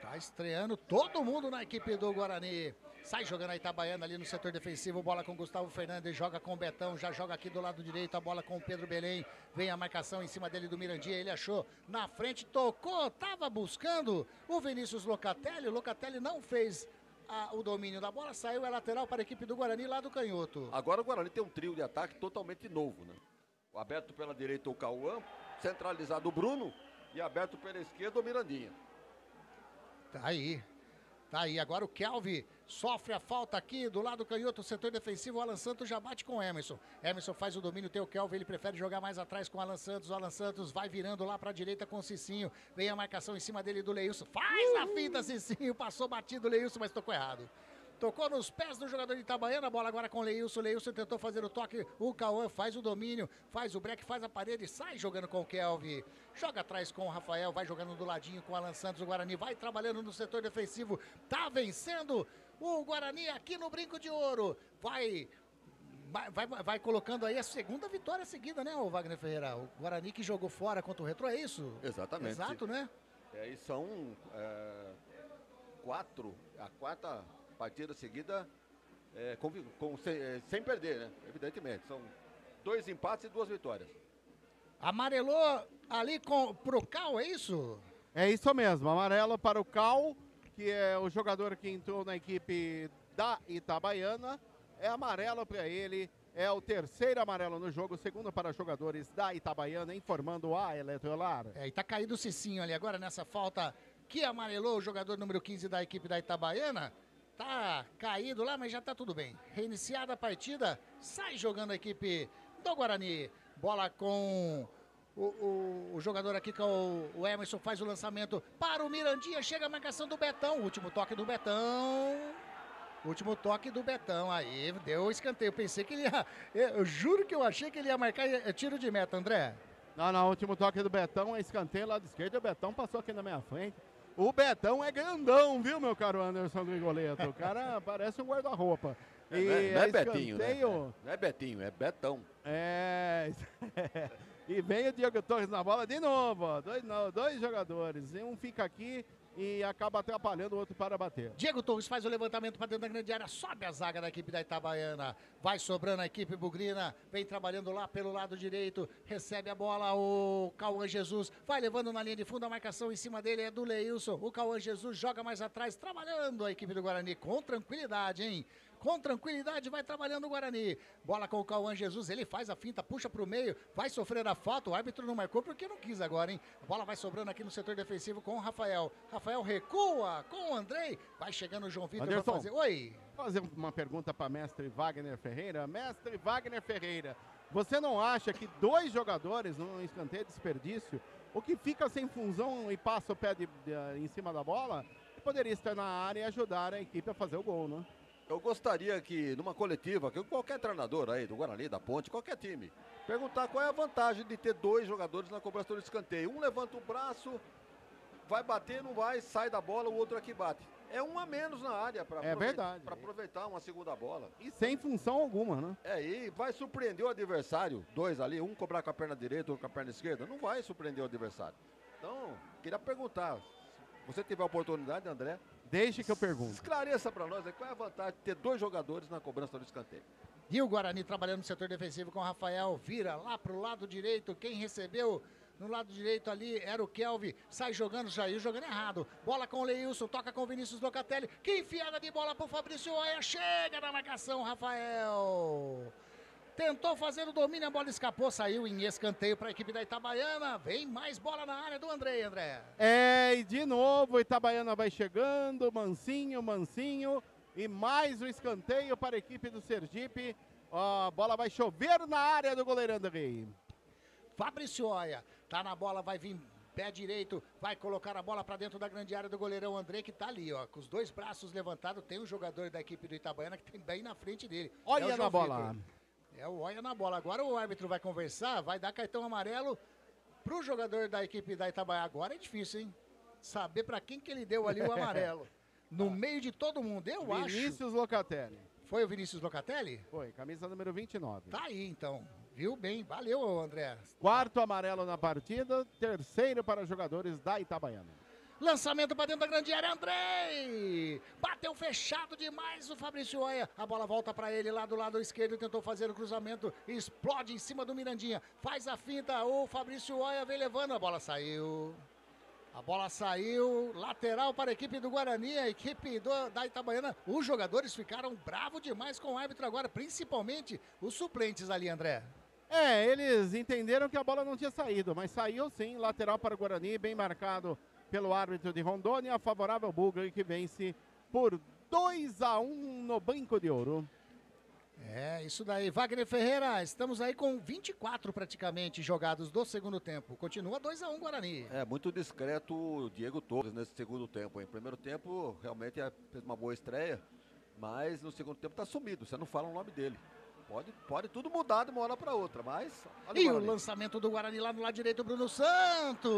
Tá estreando todo mundo na equipe do Guarani. Sai jogando a Itabaiana ali no setor defensivo, bola com Gustavo Fernandes, joga com o Betão, já joga aqui do lado direito, a bola com o Pedro Belém, vem a marcação em cima dele do Mirandinha, ele achou na frente, tocou, tava buscando o Vinícius Locatelli, o Locatelli não fez o domínio da bola, saiu, é lateral para a equipe do Guarani lá do canhoto. Agora o Guarani tem um trio de ataque totalmente novo, né? Aberto pela direita o Cauã, centralizado o Bruno e aberto pela esquerda o Mirandinha. Tá aí. Tá aí, agora o Kelvin sofre a falta aqui do lado canhoto, setor defensivo, o Alan Santos já bate com o Emerson. Emerson faz o domínio, tem o Kelvin, ele prefere jogar mais atrás com o Alan Santos vai virando lá pra direita com o Cicinho, vem a marcação em cima dele do Leilson, faz a finta Cicinho, passou batido o Leilson, mas tocou errado. Tocou nos pés do jogador de Itabaiana, a bola agora com o Leilson. Leilson tentou fazer o toque, o Cauã faz o domínio, faz o break, faz a parede, sai jogando com o Kelvin. Joga atrás com o Rafael, vai jogando do ladinho com o Alan Santos. O Guarani vai trabalhando no setor defensivo, tá vencendo o Guarani aqui no Brinco de Ouro. Vai colocando aí a segunda vitória seguida, né, o Wagner Ferreira? O Guarani que jogou fora contra o Retrô, é isso? Exatamente. Exato, né? E são 4, a quarta partida seguida sem perder, né? Evidentemente. São 2 empates e 2 vitórias. Amarelou ali pro Cal, é isso? É isso mesmo, amarelo para o Cal, que é o jogador que entrou na equipe da Itabaiana. É amarelo para ele, é o terceiro amarelo no jogo, segundo para jogadores da Itabaiana, informando a Eletrolar. E tá caído o Cicinho ali agora nessa falta que amarelou o jogador número 15 da equipe da Itabaiana. Tá caído lá, mas já tá tudo bem. Reiniciada a partida, sai jogando a equipe do Guarani. Bola com o jogador aqui, que é o Emerson, faz o lançamento para o Mirandinha. Chega a marcação do Betão. Último toque do Betão. Último toque do Betão. Aí deu o escanteio. Eu pensei que ele ia. Eu juro que eu achei que ele ia marcar tiro de meta, André. Não, último toque do Betão, é escanteio lado esquerdo. O Betão passou aqui na minha frente. O Betão é grandão, viu, meu caro Anderson Grigoleto? O cara parece um guarda-roupa. Não é Betinho, né? Não é Betinho, é Betão. E vem o Diego Torres na bola de novo, ó. Dois jogadores. Um fica aqui e acaba atrapalhando o outro para bater. Diego Torres faz o levantamento para dentro da grande área, sobe a zaga da equipe da Itabaiana, vai sobrando a equipe bugrina, vem trabalhando lá pelo lado direito, recebe a bola o Cauã Jesus, vai levando na linha de fundo, a marcação em cima dele é do Leilson, o Cauã Jesus joga mais atrás, trabalhando a equipe do Guarani com tranquilidade, hein? Com tranquilidade vai trabalhando o Guarani. Bola com o Cauã Jesus, ele faz a finta, puxa pro meio, vai sofrer a falta, o árbitro não marcou porque não quis agora, hein? A bola vai sobrando aqui no setor defensivo com o Rafael. Rafael recua com o Andrei, vai chegando o João Vitor, vai fazer... Oi! Fazer uma pergunta para mestre Wagner Ferreira. Mestre Wagner Ferreira, você não acha que 2 jogadores num escanteio de desperdício, o que fica sem função e passa o pé em cima da bola, poderia estar na área e ajudar a equipe a fazer o gol, né? Eu gostaria que, numa coletiva, que qualquer treinador aí, do Guarani, da Ponte, qualquer time, perguntar qual é a vantagem de ter 2 jogadores na cobrança do escanteio. Um levanta o braço, vai bater, não vai, sai da bola, o outro aqui bate. É um a menos na área para aproveitar uma segunda bola. E sem função alguma, né? E vai surpreender o adversário. 2 ali, um cobrar com a perna direita, outro com a perna esquerda. Não vai surpreender o adversário. Então, queria perguntar, se você tiver a oportunidade, André, deixe que eu pergunto. Esclareça para nós qual é a vantagem de ter 2 jogadores na cobrança do escanteio. E o Guarani trabalhando no setor defensivo com o Rafael, vira lá pro lado direito, quem recebeu no lado direito ali era o Kelvin, sai jogando, Jair jogando errado, bola com o Leilson, toca com o Vinícius Locatelli, que enfiada de bola pro Fabrício Oia, chega na marcação, Rafael. Tentou fazer o domínio, a bola escapou, saiu em escanteio para a equipe da Itabaiana. Vem mais bola na área do André. E de novo a Itabaiana vai chegando, mansinho. E mais um escanteio para a equipe do Sergipe. A bola vai chover na área do goleiro André. Fabrício Oia, tá na bola, vai vir pé direito, vai colocar a bola para dentro da grande área do goleirão André, que tá ali, ó, com os 2 braços levantados. Tem um jogador da equipe do Itabaiana que tem bem na frente dele. Olha na bola. É o Oia na bola. Agora o árbitro vai conversar, vai dar cartão amarelo pro jogador da equipe da Itabaiana. Agora é difícil, hein? Saber para quem que ele deu ali o amarelo. No meio de todo mundo, eu acho. Vinícius Locatelli. Foi o Vinícius Locatelli? Foi, camisa número 29. Tá aí, então. Viu bem. Valeu, André. 4º amarelo na partida, 3º para jogadores da Itabaiana. Lançamento para dentro da grande área, Andrei! Bateu fechado demais o Fabrício Oia. A bola volta para ele lá do lado esquerdo, tentou fazer o cruzamento, explode em cima do Mirandinha. Faz a finta, o Fabrício Oia vem levando, a bola saiu. A bola saiu, lateral para a equipe do Guarani, a equipe da Itabaiana. Os jogadores ficaram bravos demais com o árbitro agora, principalmente os suplentes ali, André. Eles entenderam que a bola não tinha saído, mas saiu sim, lateral para o Guarani, bem marcado pelo árbitro de Rondônia, favorável ao Bugre, que vence por 2-1 no Brinco de Ouro. É, isso daí. Wagner Ferreira, estamos aí com 24 praticamente jogados do segundo tempo. Continua 2-1 Guarani. É, muito discreto o Diego Torres nesse segundo tempo. Em primeiro tempo, realmente fez uma boa estreia, mas no segundo tempo tá sumido, você não fala o nome dele. Pode tudo mudar de uma hora para outra, mas... E o lançamento do Guarani lá no lado direito, Bruno Santos.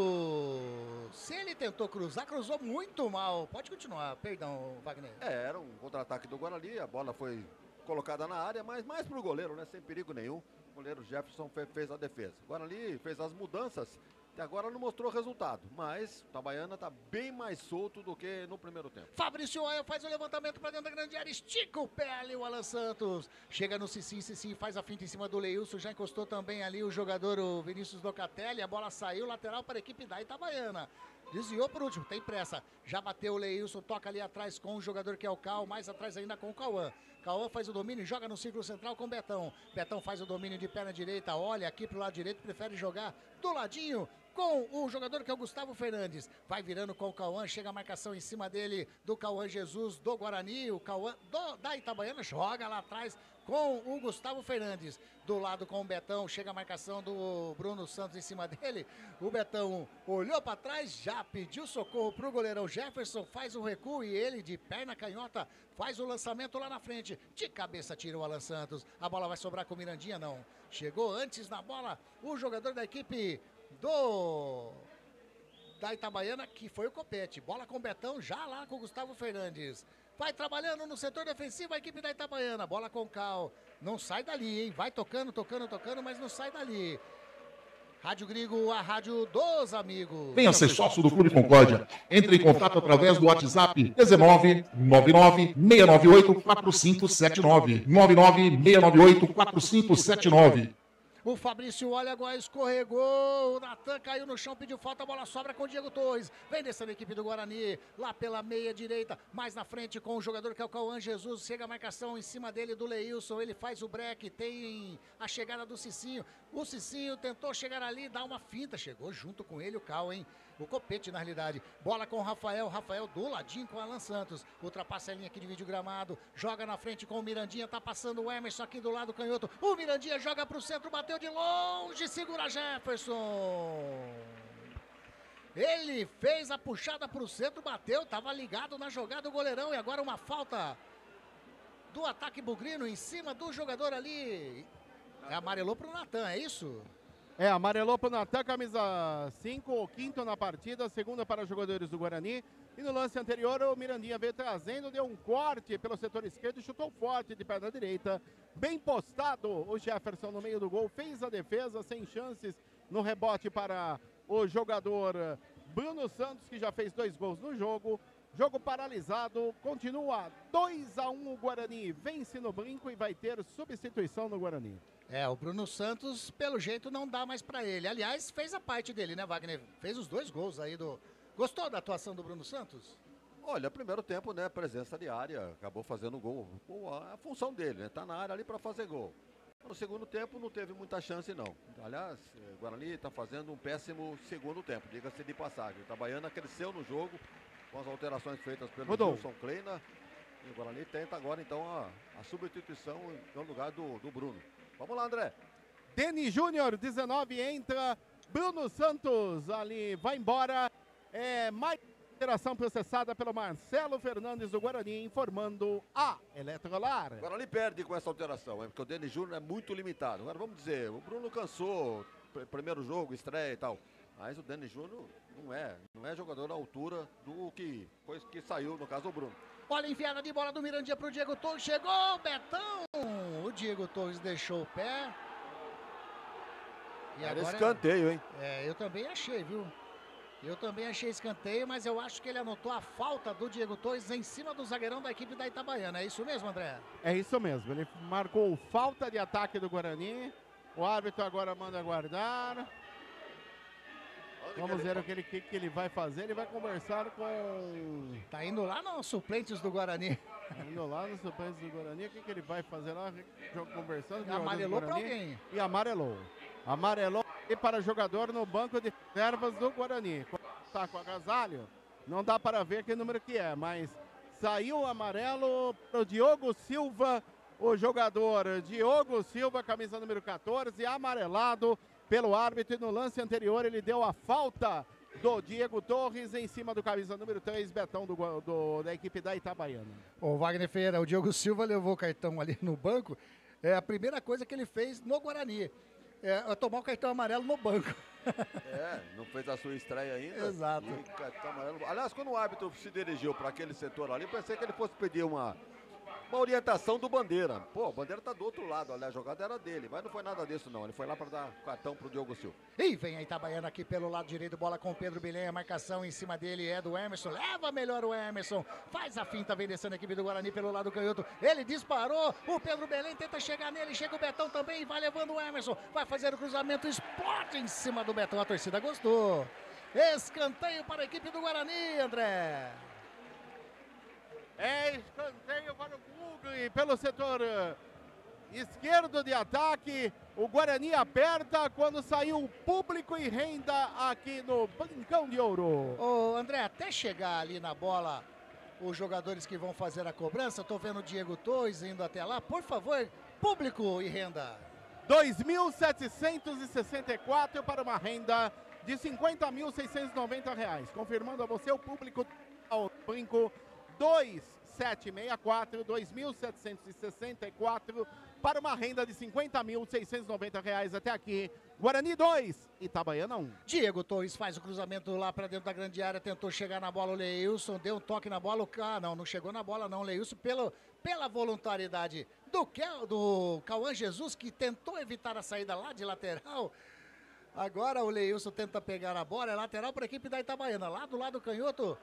Se ele tentou cruzar, cruzou muito mal. Pode continuar, perdão, Wagner. É, era um contra-ataque do Guarani, a bola foi colocada na área, mas mais pro goleiro, né? Sem perigo nenhum. O goleiro Jefferson fez a defesa. O Guarani fez as mudanças, até agora não mostrou resultado, mas o Itabaiana tá bem mais solto do que no primeiro tempo. Fabrício Oia faz o levantamento para dentro da grande área, estica o pé ali o Alan Santos. Chega no Cici faz a finta em cima do Leilson, já encostou também ali o jogador o Vinícius Locatelli, a bola saiu, lateral para a equipe da Itabaiana. Desviou por último, tem pressa. Já bateu o Leilson, toca ali atrás com o jogador que é o Cal, mais atrás ainda com o Cauã. Cauã faz o domínio, joga no círculo central com o Betão. Betão faz o domínio de perna direita, olha aqui pro lado direito, prefere jogar do ladinho com o jogador que é o Gustavo Fernandes. Vai virando com o Cauã, chega a marcação em cima dele do Cauã Jesus do Guarani. O Cauã da Itabaiana joga lá atrás com o Gustavo Fernandes. Do lado com o Betão, chega a marcação do Bruno Santos em cima dele. O Betão olhou para trás, já pediu socorro pro goleirão Jefferson, faz o recuo e ele de perna canhota faz o lançamento lá na frente. De cabeça tira o Alan Santos. A bola vai sobrar com o Mirandinha, não. Chegou antes na bola o jogador da equipe da Itabaiana, que foi o Copete. Bola com o Betão, já lá com o Gustavo Fernandes. Vai trabalhando no setor defensivo a equipe da Itabaiana. Bola com o Cal. Não sai dali, hein? Vai tocando, mas não sai dali. Rádio Grigo, a rádio dos amigos. Venha ser sócio do Clube Concórdia. Entre em contato através do WhatsApp 19 99 698 4579. 99 698 4579. O Fabrício olha agora, escorregou, o Natan caiu no chão, pediu falta, a bola sobra com o Diego Torres. Vem descendo a equipe do Guarani, lá pela meia direita, mais na frente com o jogador que é o Cauã Jesus. Chega a marcação em cima dele do Leilson, ele faz o break, tem a chegada do Cicinho. O Cicinho tentou chegar ali, dá uma finta, chegou junto com ele o Cal, hein? O Copete, na realidade. Bola com o Rafael do ladinho com o Alan Santos. Ultrapassa a linha aqui de vídeo gramado. Joga na frente com o Mirandinha. Tá passando o Emerson aqui do lado canhoto. O Mirandinha joga pro centro, bateu de longe. Segura Jefferson. Ele fez a puxada pro centro, bateu. Tava ligado na jogada do goleirão. E agora uma falta do ataque bugrino em cima do jogador ali. Amarelou pro Natan, é isso? É, amarelou para o Natan, camisa 5, o quinto na partida, segunda para os jogadores do Guarani. E no lance anterior, o Mirandinha veio trazendo, deu um corte pelo setor esquerdo e chutou forte de perna direita. Bem postado o Jefferson no meio do gol, fez a defesa, sem chances no rebote para o jogador Bruno Santos, que já fez 2 gols no jogo. Jogo paralisado, continua 2-1 o Guarani, vence no Brinco e vai ter substituição no Guarani. É, o Bruno Santos, pelo jeito, não dá mais pra ele. Aliás, fez a parte dele, né, Wagner? Fez os 2 gols aí do... Gostou da atuação do Bruno Santos? Olha, primeiro tempo, né, presença de área, acabou fazendo gol. A função dele, né, tá na área ali pra fazer gol. No segundo tempo não teve muita chance, não. Aliás, o Guarani tá fazendo um péssimo segundo tempo, diga-se de passagem. O Itabaiana cresceu no jogo, com as alterações feitas pelo Wilson Kleina. E o Guarani tenta agora, então, a substituição no lugar do Bruno. Vamos lá, André. Denis Júnior, 19, entra. Bruno Santos ali vai embora. Mais alteração processada pelo Marcelo Fernandes do Guarani, informando a Eletrolar. O Guarani perde com essa alteração, porque o Denis Júnior é muito limitado. Agora vamos dizer, o Bruno cansou, primeiro jogo, estreia e tal. Mas o Denis Júnior não é jogador à altura do que saiu, no caso, o Bruno. Olha a enfiada de bola do Mirandinha pro Diego Torres. Chegou o Betão. O Diego Torres deixou o pé. E agora escanteio, hein? Eu também achei, viu? Eu também achei escanteio, mas eu acho que ele anotou a falta do Diego Torres em cima do zagueirão da equipe da Itabaiana. É isso mesmo, André? É isso mesmo. Ele marcou falta de ataque do Guarani. O árbitro agora manda aguardar. Vamos ver o que ele vai fazer. Ele vai conversar com... Tá indo lá nos suplentes do Guarani. Indo lá nos suplentes do Guarani. O que ele vai fazer lá? Conversando. Amarelou para alguém. E amarelou. Amarelou e para jogador no banco de reservas do Guarani. Tá com agasalho. Não dá para ver que número que é, mas Saiu amarelo pro Diogo Silva, o jogador Diogo Silva, camisa número 14, amarelado pelo árbitro. E no lance anterior ele deu a falta do Diego Torres em cima do camisa número 3, Betão da equipe da Itabaiana. Ô Wagner Ferreira, o Diogo Silva levou o cartão ali no banco. É a primeira coisa que ele fez no Guarani. É tomar o cartão amarelo no banco. Não fez a sua estreia ainda. Exato. E cartão amarelo. Aliás, quando o árbitro se dirigiu para aquele setor ali, eu pensei que ele fosse pedir uma orientação do Bandeira. Pô, o Bandeira tá do outro lado, olha, a jogada era dele, mas não foi nada disso não, ele foi lá para dar cartão pro Diogo Silva. E vem a Itabaiana aqui pelo lado direito, bola com o Pedro Belém, a marcação em cima dele é do Emerson, leva melhor o Emerson, faz a finta, vem descendo a equipe do Guarani pelo lado canhoto, ele disparou, o Pedro Belém tenta chegar nele, chega o Betão também, vai levando o Emerson, vai fazer o cruzamento, explode em cima do Betão, a torcida gostou. Escanteio para a equipe do Guarani, André. É escanteio para o Bugre pelo setor esquerdo de ataque. O Guarani aperta quando saiu o público e renda aqui no Brincão de Ouro. Ô André, até chegar ali na bola, os jogadores que vão fazer a cobrança, tô vendo o Diego Torres indo até lá. Por favor, público e renda. 2.764 para uma renda de R$50.690. Confirmando a você o público ao brinco. 2.764, 2.764 para uma renda de R$50.690 até aqui. Guarani 2, Itabaiana 1. Diego Torres faz o cruzamento lá para dentro da grande área, tentou chegar na bola, o Leilson deu um toque na bola, não chegou na bola não, o Leilson pela voluntariedade do Cauã Jesus, que tentou evitar a saída lá de lateral. Agora o Leilson tenta pegar a bola, é lateral para a equipe da Itabaiana, lá do lado canhoto,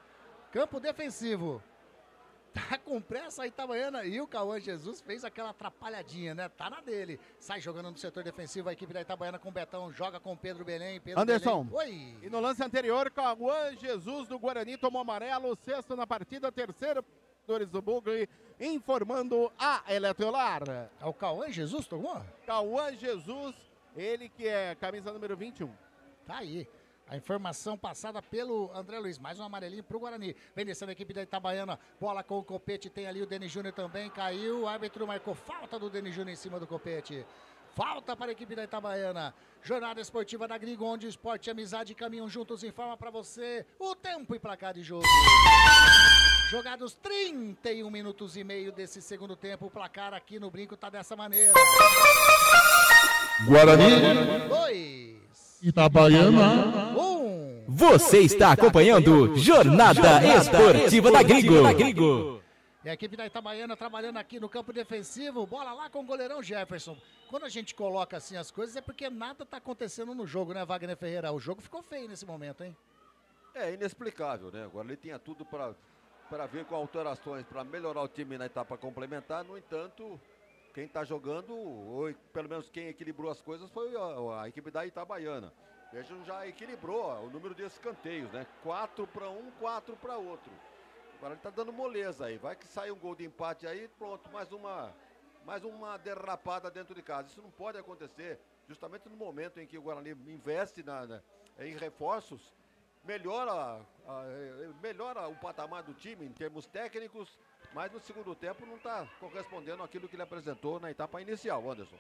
campo defensivo. Tá com pressa a Itabaiana e o Cauã Jesus fez aquela atrapalhadinha, né? Tá na dele. Sai jogando no setor defensivo a equipe da Itabaiana com o Betão, joga com o Pedro Belém. Anderson, Belém. Oi. E no lance anterior, Cauã Jesus do Guarani tomou amarelo, sexto na partida, terceiro do Bugre, informando a Eletrolar. O Cauã Jesus tomou? Cauã Jesus, ele que é camisa número 21. Tá aí. A informação passada pelo André Luiz. Mais um amarelinho pro Guarani. Vem descendo a equipe da Itabaiana. Bola com o Copete. Tem ali o Denis Júnior também. Caiu. O árbitro marcou falta do Denis Júnior em cima do Copete. Falta para a equipe da Itabaiana. Jornada esportiva da Grigo, onde o esporte e a amizade caminham juntos. Informa para você o tempo e placar de jogo. Jogados 31 minutos e meio desse segundo tempo. O placar aqui no Brinco tá dessa maneira. Guarani. 2. Itabaiana. 1. Você está acompanhando Jornada Esportiva da Grigo. E a equipe da Itabaiana trabalhando aqui no campo defensivo. Bola lá com o goleirão Jefferson. Quando a gente coloca assim as coisas é porque nada tá acontecendo no jogo, né, Wagner Ferreira? O jogo ficou feio nesse momento, hein? É inexplicável, né? Agora ele tinha tudo para ver com alterações, para melhorar o time na etapa complementar. No entanto, quem está jogando, ou pelo menos quem equilibrou as coisas, foi a equipe da Itabaiana. Vejam, já equilibrou o número de escanteios, né? 4 para um, 4 para outro. Agora ele está dando moleza aí. Vai que sai um gol de empate aí, pronto, mais uma derrapada dentro de casa. Isso não pode acontecer, justamente no momento em que o Guarani investe em reforços, melhora o patamar do time em termos técnicos, mas no segundo tempo não está correspondendo àquilo que ele apresentou na etapa inicial, Anderson.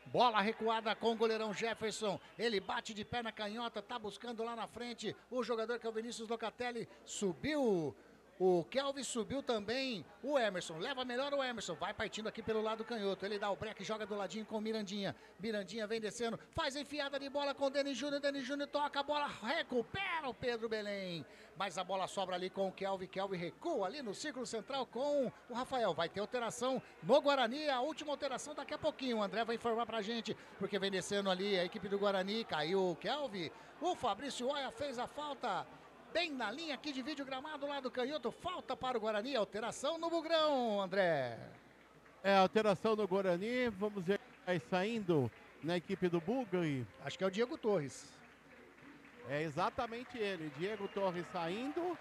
Bola recuada com o goleirão Jefferson, ele bate de perna canhota, tá buscando lá na frente o jogador que é o Vinícius Locatelli, subiu o Kelvin, subiu também o Emerson, leva melhor o Emerson, vai partindo aqui pelo lado canhoto, ele dá o break, joga do ladinho com o Mirandinha, Mirandinha vem descendo, faz enfiada de bola com o Denis Júnior toca a bola, recupera o Pedro Belém, mas a bola sobra ali com o Kelvin recua ali no círculo central com o Rafael, vai ter alteração no Guarani, a última alteração daqui a pouquinho, o André vai informar pra gente, porque vem descendo ali a equipe do Guarani, caiu o Kelvin, o Fabrício Oia fez a falta, bem na linha aqui de vídeo gramado lá do canhoto, falta para o Guarani, alteração no Bugrão, André. Alteração no Guarani, vamos ver quem vai saindo na equipe do Bugre. Acho que é o Diego Torres. É exatamente ele, Diego Torres saindo.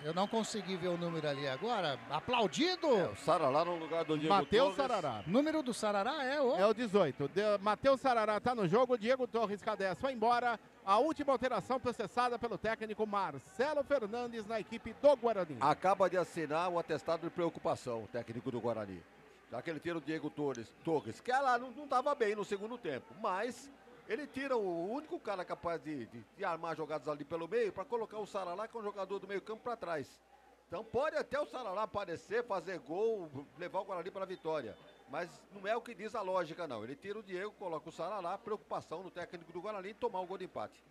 Eu não consegui ver o número ali agora. Aplaudido! O Sarará no lugar do Diego Matheus Torres. Sarará. Número do Sarará é o... É o 18. Matheus Sarará tá no jogo, Diego Torres Cadés foi embora. A última alteração processada pelo técnico Marcelo Fernandes na equipe do Guarani. Acaba de assinar o atestado de preocupação, o técnico do Guarani. Já que ele tira o Diego Torres, que ela não estava bem no segundo tempo, mas ele tira o único cara capaz de armar jogadas ali pelo meio para colocar o Sarará, que é um jogador do meio campo, para trás. Então pode até o Sarará aparecer, fazer gol, levar o Guarani para a vitória. Mas não é o que diz a lógica, não. Ele tira o Diego, coloca o Sarará, preocupação no técnico do Guarani em tomar o gol de empate.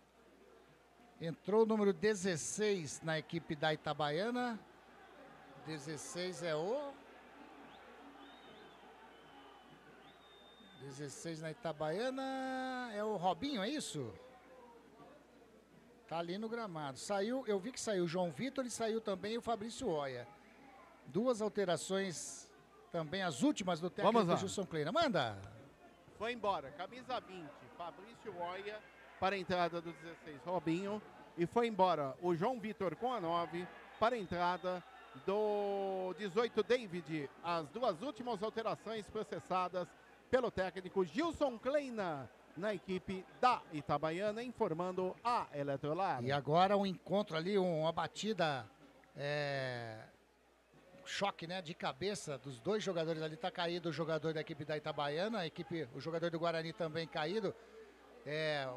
Entrou o número 16 na equipe da Itabaiana. 16 é o... 16 na Itabaiana é o Robinho, é isso? Tá ali no gramado. Saiu, eu vi que saiu o João Vitor e saiu também o Fabrício Oia. Duas alterações também, as últimas do técnico Gilson Kleina. Manda! Foi embora, camisa 20, Fabrício Oia, para a entrada do 16, Robinho. E foi embora o João Vitor com a 9, para a entrada do 18, David. As duas últimas alterações processadas pelo técnico Gilson Kleina na equipe da Itabaiana, informando a Eletrolar. E agora um encontro ali, uma batida, choque, né, de cabeça dos dois jogadores ali. Tá caído o jogador da equipe da Itabaiana, o jogador do Guarani também caído.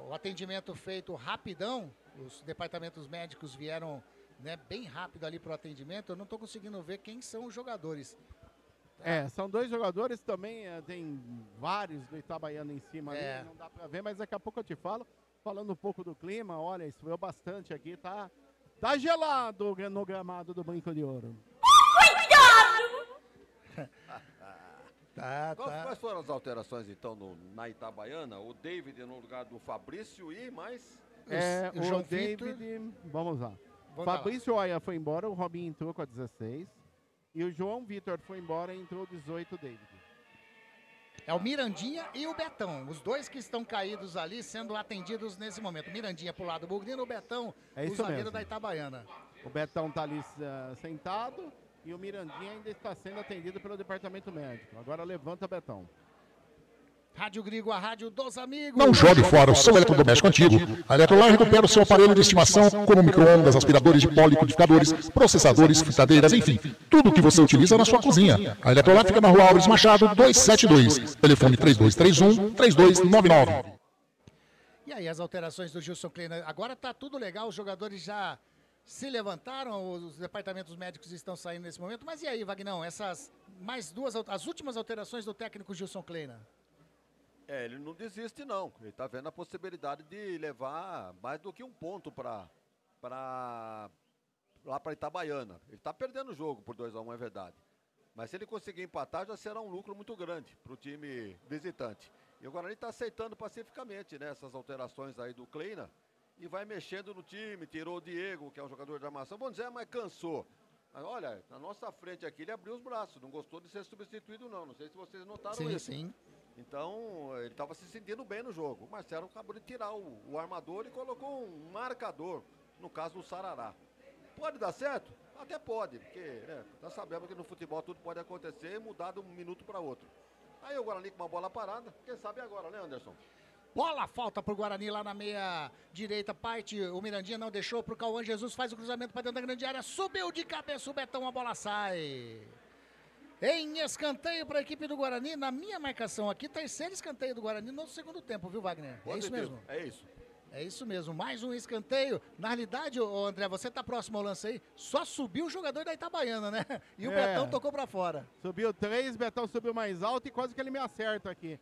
O atendimento feito rapidão, os departamentos médicos vieram, né, bem rápido ali pro atendimento. Eu não tô conseguindo ver quem são os jogadores. São dois jogadores também, tem vários do Itabaiana em cima ali, não dá pra ver, mas daqui a pouco eu te falo. Falando um pouco do clima, olha, esfriou bastante aqui, tá gelado no gramado do Brinco de Ouro. Quais foram as alterações, então, na Itabaiana? O David no lugar do Fabrício e mais... o João David, vamos lá. Fabrício Oia foi embora, o Robinho entrou com a 16. E o João Vitor foi embora e entrou o 18, David. É o Mirandinha e o Betão, os dois que estão caídos ali sendo atendidos nesse momento. Mirandinha pro lado do Bugrino, o Betão, o zagueiro da Itabaiana. O Betão tá ali sentado e o Mirandinha ainda está sendo atendido pelo departamento médico. Agora levanta, Betão. Rádio Grigo, a rádio dos amigos. Não jogue fora o seu eletrodoméstico antigo. A Eletrolar recupera o seu aparelho de estimação, como micro-ondas, aspiradores de pó, liquidificadores, processadores, fritadeiras, enfim, tudo o que você utiliza na sua cozinha. A Eletrolar fica na rua Álvares Machado, 272. Telefone 3231-3299. E aí, as alterações do Gilson Kleina. Agora tá tudo legal, os jogadores já se levantaram, os departamentos médicos estão saindo nesse momento. Mas e aí, Vagnão, essas mais duas, as últimas alterações do técnico Gilson Kleina? Ele não desiste, não. Ele está vendo a possibilidade de levar mais do que um ponto lá para Itabaiana. Ele está perdendo o jogo por 2-1, é verdade. Mas se ele conseguir empatar, já será um lucro muito grande para o time visitante. E o Guarani está aceitando pacificamente, né, essas alterações aí do Kleina e vai mexendo no time. Tirou o Diego, que é um jogador de armação. Vamos dizer, mas cansou. Olha, na nossa frente aqui ele abriu os braços. Não gostou de ser substituído, não. Não sei se vocês notaram isso. Sim. Então, ele estava se sentindo bem no jogo. O Marcelo acabou de tirar o armador e colocou um marcador, no caso do Sarará. Pode dar certo? Até pode, porque nós sabemos que no futebol tudo pode acontecer e mudar de um minuto para outro. Aí o Guarani com uma bola parada, quem sabe agora, né, Anderson? Bola, falta pro Guarani lá na meia direita, parte, o Mirandinha não deixou pro Cauã Jesus, faz o cruzamento para dentro da grande área, subiu de cabeça o Betão, a bola sai. Em escanteio para a equipe do Guarani, na minha marcação aqui, terceiro escanteio do Guarani no segundo tempo, viu, Wagner? É isso mesmo? É isso. É isso mesmo, mais um escanteio. Na realidade, André, você tá próximo ao lance aí, só subiu o jogador da Itabaiana, né? E o Betão tocou para fora. Subiu 3, Betão subiu mais alto e quase que ele me acerta aqui.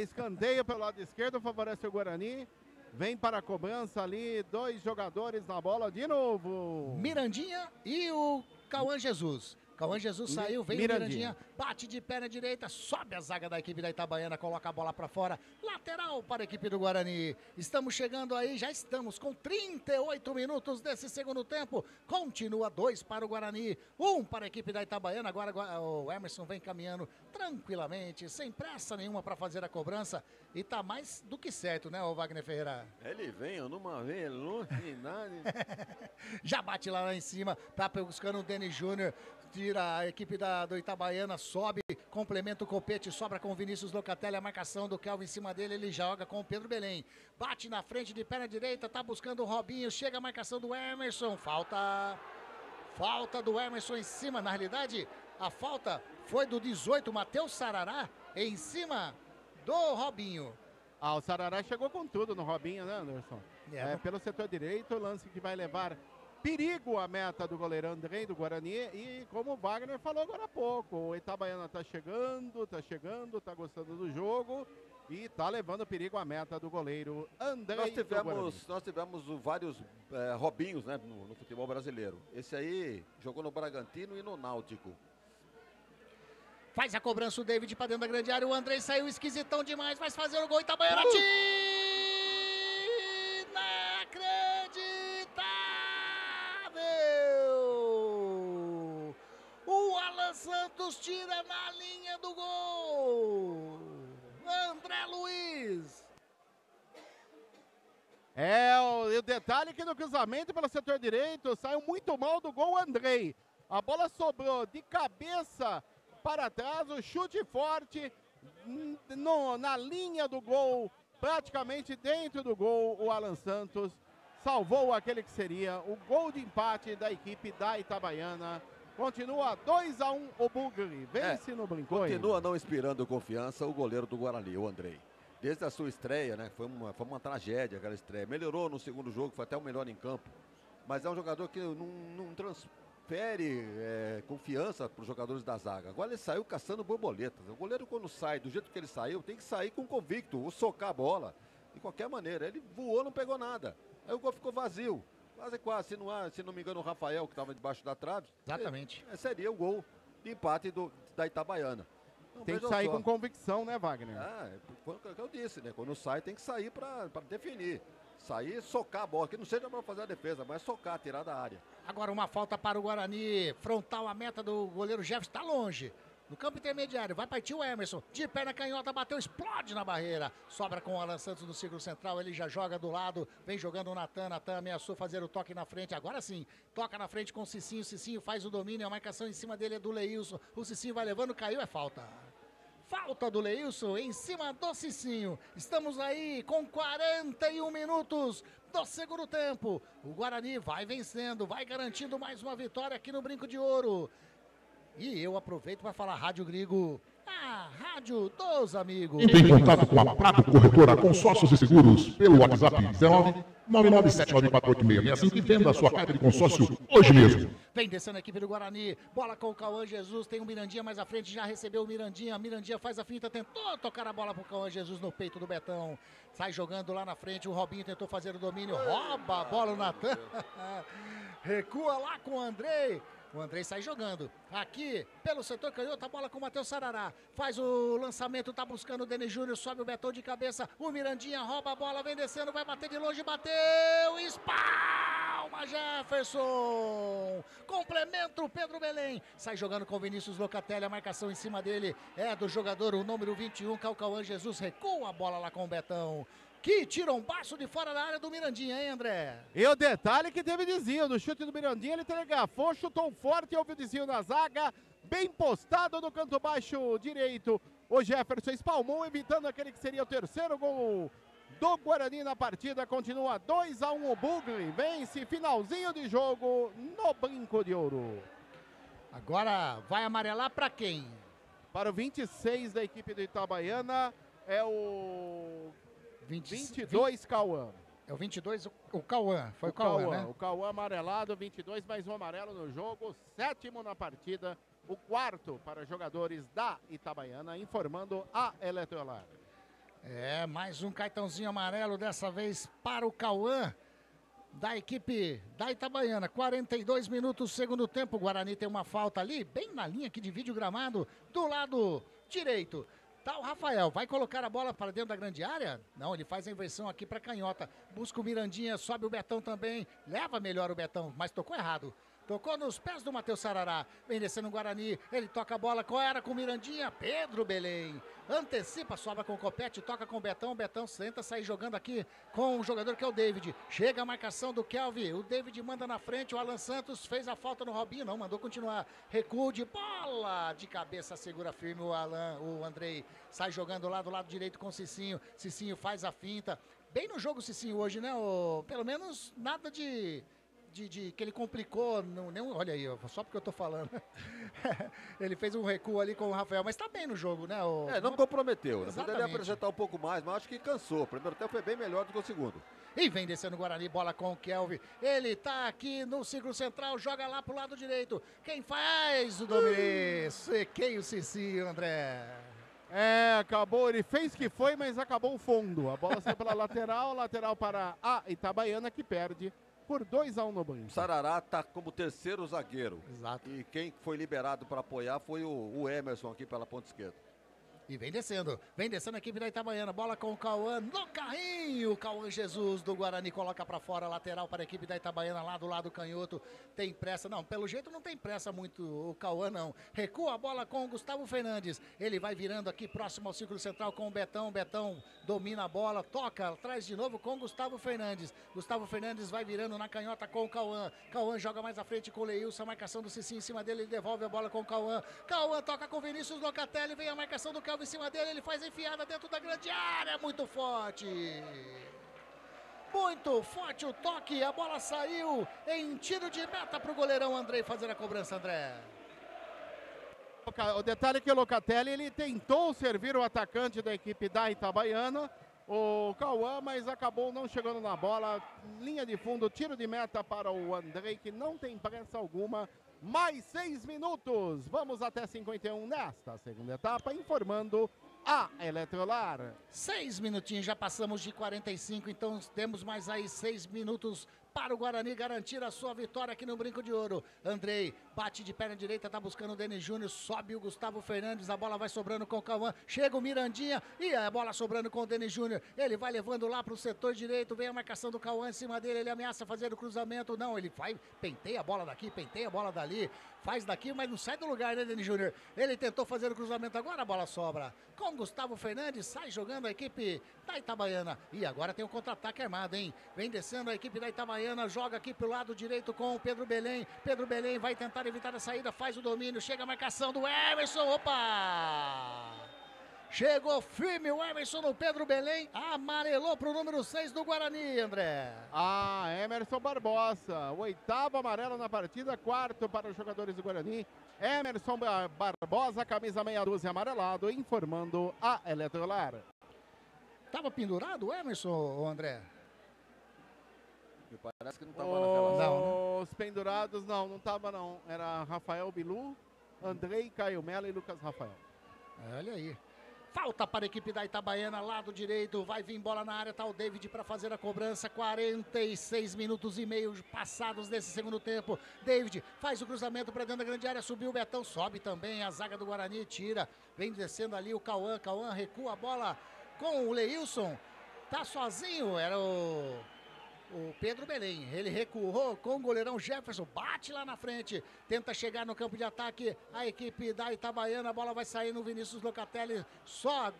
Escanteio pelo lado esquerdo, favorece o Guarani. Vem para a cobrança ali, dois jogadores na bola de novo. Mirandinha e o Cauã Jesus. Cauã Jesus saiu, vem Mirandinha. o Mirandinha, bate de perna direita, sobe a zaga da equipe da Itabaiana, coloca a bola para fora, lateral para a equipe do Guarani. Estamos chegando aí, já estamos com 38 minutos desse segundo tempo. Continua 2 para o Guarani, 1 para a equipe da Itabaiana. Agora o Emerson vem caminhando tranquilamente, sem pressa nenhuma para fazer a cobrança. E tá mais do que certo, né, o Wagner Ferreira? Ele vem numa velocidade. Já bate lá em cima, tá buscando o Denis Júnior. Tira a equipe do Itabaiana, sobe, complementa o copete, sobra com o Vinícius Locatelli, a marcação do Kelvin em cima dele, ele joga com o Pedro Belém. Bate na frente de perna direita, tá buscando o Robinho, chega a marcação do Emerson, falta do Emerson em cima, na realidade, a falta foi do 18, Matheus Sarará, em cima do Robinho. O Sarará chegou com tudo no Robinho, né, Anderson? Pelo setor direito, lance que vai levar perigo à meta do goleiro Andrei do Guarani. E como o Wagner falou agora há pouco, o Itabaiana tá chegando, tá gostando do jogo e tá levando perigo à meta do goleiro Andrei. Nós tivemos vários Robinhos, né, no futebol brasileiro. Esse aí jogou no Bragantino e no Náutico. Faz a cobrança o David para dentro da grande área, o Andrei saiu esquisitão demais, vai fazer o gol, Itabaiana o Alan Santos tira na linha do gol. André Luiz. O detalhe que no cruzamento pelo setor direito saiu muito mal do gol o Andrei. A bola sobrou de cabeça para trás, o chute forte na linha do gol, praticamente dentro do gol. O Alan Santos salvou aquele que seria o gol de empate da equipe da Itabaiana. Continua 2-1 o Bugre. Vence no Brincou. Continua não inspirando confiança o goleiro do Guarani, o Andrei. Desde a sua estreia, né? Foi uma tragédia aquela estreia. Melhorou no segundo jogo, foi até o melhor em campo. Mas é um jogador que não transfere confiança para os jogadores da zaga. Agora ele saiu caçando borboletas. O goleiro, quando sai do jeito que ele saiu, tem que sair com convicto, ou socar a bola. De qualquer maneira. Ele voou, não pegou nada. Aí o gol ficou vazio. Quase. Se não me engano, o Rafael, que estava debaixo da trave. Exatamente. Seria o gol de empate da Itabaiana. Então, tem que sair com convicção, né, Wagner? Foi o que eu disse, né? Quando sai, tem que sair para definir. Sair, socar a bola, que não seja para fazer a defesa, mas socar, tirar da área. Agora uma falta para o Guarani, frontal a meta do goleiro Jefferson, está longe. No campo intermediário, vai partir o Emerson, de perna canhota, bateu, explode na barreira. Sobra com o Alan Santos no círculo central, ele já joga do lado, vem jogando o Natan ameaçou fazer o toque na frente, agora sim, toca na frente com o Cicinho faz o domínio, a marcação em cima dele é do Leilson, o Cicinho vai levando, caiu, é falta. Falta do Leilson em cima do Cicinho. Estamos aí com 41 minutos do segundo tempo. O Guarani vai vencendo, vai garantindo mais uma vitória aqui no Brinco de Ouro. E eu aproveito para falar Rádio Grigo, a rádio dos amigos. Entre em contato com a Prado Corretora Consórcios e Seguros pelo WhatsApp 1999748665 e venda a sua carta de consórcio hoje mesmo. Vem descendo a equipe do Guarani, bola com o Cauã Jesus, tem o Mirandinha mais à frente, já recebeu o Mirandinha faz a finta, tentou tocar a bola pro Cauã Jesus no peito do Betão, sai jogando lá na frente, o Robinho tentou fazer o domínio, rouba a bola o Natan, recua lá com o Andrei. O Andrei sai jogando. Aqui, pelo setor canhoto, a bola com o Matheus Sarará. Faz o lançamento, tá buscando o Denis Júnior, sobe o Betão de cabeça. O Mirandinha rouba a bola, vem descendo, vai bater de longe, bateu! Espalma Jefferson! Complementa o Pedro Belém. Sai jogando com o Vinícius Locatelli, a marcação em cima dele é do jogador, o número 21, Cauã Jesus. Recua a bola lá com o Betão. Que tirombaço de fora da área do Mirandinha, hein, André? E o detalhe que teve desvio do chute do Mirandinha, ele telegrafou, chutou forte, houve o desvio na zaga, bem postado no canto baixo direito. O Jefferson espalmou, evitando aquele que seria o terceiro gol do Guarani na partida. Continua 2-1 o Bugre, vence, finalzinho de jogo no Brinco de Ouro. Agora vai amarelar para quem? Para o 26 da equipe do Itabaiana, é o 22 Cauã. É o 22, o Cauã. Foi o Cauã, né? O Cauã amarelado, 22, mais um amarelo no jogo. 7º na partida. O 4º para jogadores da Itabaiana, informando a Eletrolar. Mais um cartãozinho amarelo, dessa vez para o Cauã. da equipe da Itabaiana. 42 minutos, segundo tempo. O Guarani tem uma falta ali, bem na linha que divide o gramado, do lado direito. Tá o Rafael, vai colocar a bola para dentro da grande área? Não, ele faz a inversão aqui para canhota. Busca o Mirandinha, sobe o Betão também. Leva melhor o Betão, mas tocou errado. Tocou nos pés do Matheus Sarará. Vem descendo o Guarani. Ele toca a bola. Qual era com o Mirandinha? Pedro Belém. Antecipa, sobra com o Copete. Toca com o Betão. O Betão tenta sair jogando aqui com o jogador que é o David. Chega a marcação do Kelvin. O David manda na frente. O Alan Santos fez a falta no Robinho. Não, mandou continuar. Recuo de bola. De cabeça segura firme o Andrei. Sai jogando lá do lado direito com o Cicinho. Cicinho faz a finta. Bem no jogo o Cicinho hoje, né? Pelo menos nada de que ele complicou, olha aí, só porque eu tô falando. Ele fez um recuo ali com o Rafael, mas tá bem no jogo, né? Não comprometeu, né? Poderia apresentar um pouco mais, mas acho que cansou. O primeiro tempo foi bem melhor do que o segundo. E vem descendo o Guarani, bola com o Kelvin. Ele tá aqui no círculo central, joga lá pro lado direito. Quem faz o domínio? Sequei o Cicinho, André. Acabou, ele fez que foi, mas acabou o fundo. A bola saiu pela lateral para a Itabaiana, que perde por 2-1 no banho. Sarará tá como terceiro zagueiro. Exato. E quem foi liberado para apoiar foi o Emerson aqui pela ponta esquerda. E vem descendo a equipe da Itabaiana, bola com o Cauã no carrinho, Cauã Jesus do Guarani coloca pra fora, lateral para a equipe da Itabaiana, lá do lado canhoto, tem pressa, não, pelo jeito não tem pressa muito o Cauã não, recua a bola com o Gustavo Fernandes, ele vai virando aqui próximo ao círculo central com o Betão domina a bola, toca, traz de novo com o Gustavo Fernandes vai virando na canhota com o Cauã joga mais à frente com o Leilson, a marcação do Cici em cima dele, ele devolve a bola com o Cauã toca com o Vinícius Locatelli, vem a marcação do Kelvin em cima dele, ele faz a enfiada dentro da grande área, muito forte o toque, a bola saiu em tiro de meta para o goleirão Andrei fazer a cobrança, André. O detalhe é que o Locatelli, ele tentou servir o atacante da equipe da Itabaiana, o Cauã, mas acabou não chegando na bola, linha de fundo, tiro de meta para o Andrei, que não tem pressa alguma. Mais 6 minutos, vamos até 51 nesta segunda etapa, informando a Eletrolar. 6 minutinhos, já passamos de 45, então temos mais aí 6 minutos para o Guarani garantir a sua vitória aqui no Brinco de Ouro. Andrei bate de perna direita, tá buscando o Denis Júnior, sobe o Gustavo Fernandes, a bola vai sobrando com o Cauã, chega o Mirandinha e a bola sobrando com o Denis Júnior, ele vai levando lá para o setor direito, vem a marcação do Cauã em cima dele, ele ameaça fazer o cruzamento, não, ele vai, penteia a bola daqui, penteia a bola dali, faz daqui, mas não sai do lugar, né, Denis Júnior? Ele tentou fazer o cruzamento, agora a bola sobra com Gustavo Fernandes, sai jogando a equipe da Itabaiana, e agora tem o contra-ataque armado, hein? Vem descendo a equipe da Itabaiana, joga aqui pro lado direito com o Pedro Belém vai tentar evitar a saída, faz o domínio, chega a marcação do Emerson, opa! Chegou firme o Emerson no Pedro Belém, amarelou pro número 6 do Guarani, André. Emerson Barbosa, o 8º amarelo na partida, 4º para os jogadores do Guarani. Emerson Barbosa, camisa meia dúzia amarelado, informando a Eletrolar. Tava pendurado o Emerson, André? Me parece que não estava naquela. Não, né? Os pendurados não estava não. Era Rafael Bilu, Andrei, Caio Mello e Lucas Rafael. Olha aí. Falta para a equipe da Itabaiana, lado direito, vai vir bola na área, tá o David para fazer a cobrança, 46 minutos e meio passados desse segundo tempo. David faz o cruzamento para dentro da grande área, subiu o Betão, sobe também a zaga do Guarani, tira, vem descendo ali o Cauã recua a bola com o Leilson, tá sozinho, era o Pedro Belém, ele recuou com o goleirão Jefferson, bate lá na frente, tenta chegar no campo de ataque, a equipe da Itabaiana, a bola vai sair no Vinícius Locatelli, só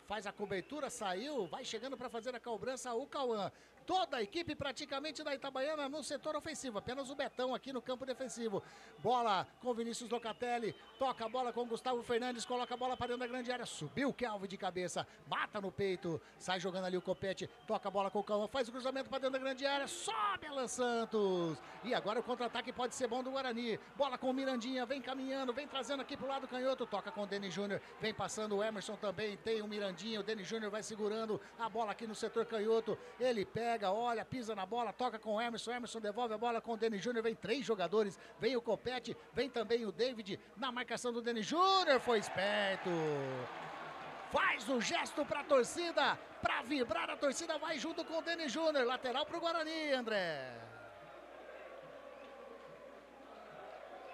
faz a cobertura, saiu, vai chegando para fazer a cobrança o Cauã. Toda a equipe praticamente da Itabaiana no setor ofensivo, apenas o Betão aqui no campo defensivo. Bola com Vinícius Locatelli, toca a bola com Gustavo Fernandes, coloca a bola para dentro da grande área, subiu o Kelvin de cabeça, mata no peito, sai jogando ali o Copete, toca a bola com o Cauã, faz o cruzamento para dentro da grande área, sobe Alan Santos. E agora o contra-ataque pode ser bom do Guarani. Bola com o Mirandinha, vem caminhando, vem trazendo aqui pro lado canhoto, toca com o Denis Júnior, vem passando o Emerson também, tem o Mirandinha, o Denis Júnior vai segurando a bola aqui no setor canhoto, ele pega, olha, pisa na bola, toca com o Emerson devolve a bola com o Denis Júnior, vem 3 jogadores, vem o Copete, vem também o David na marcação do Denis Júnior, foi esperto. faz o gesto pra torcida, pra vibrar a torcida, vai junto com o Denis Júnior, lateral pro Guarani, André.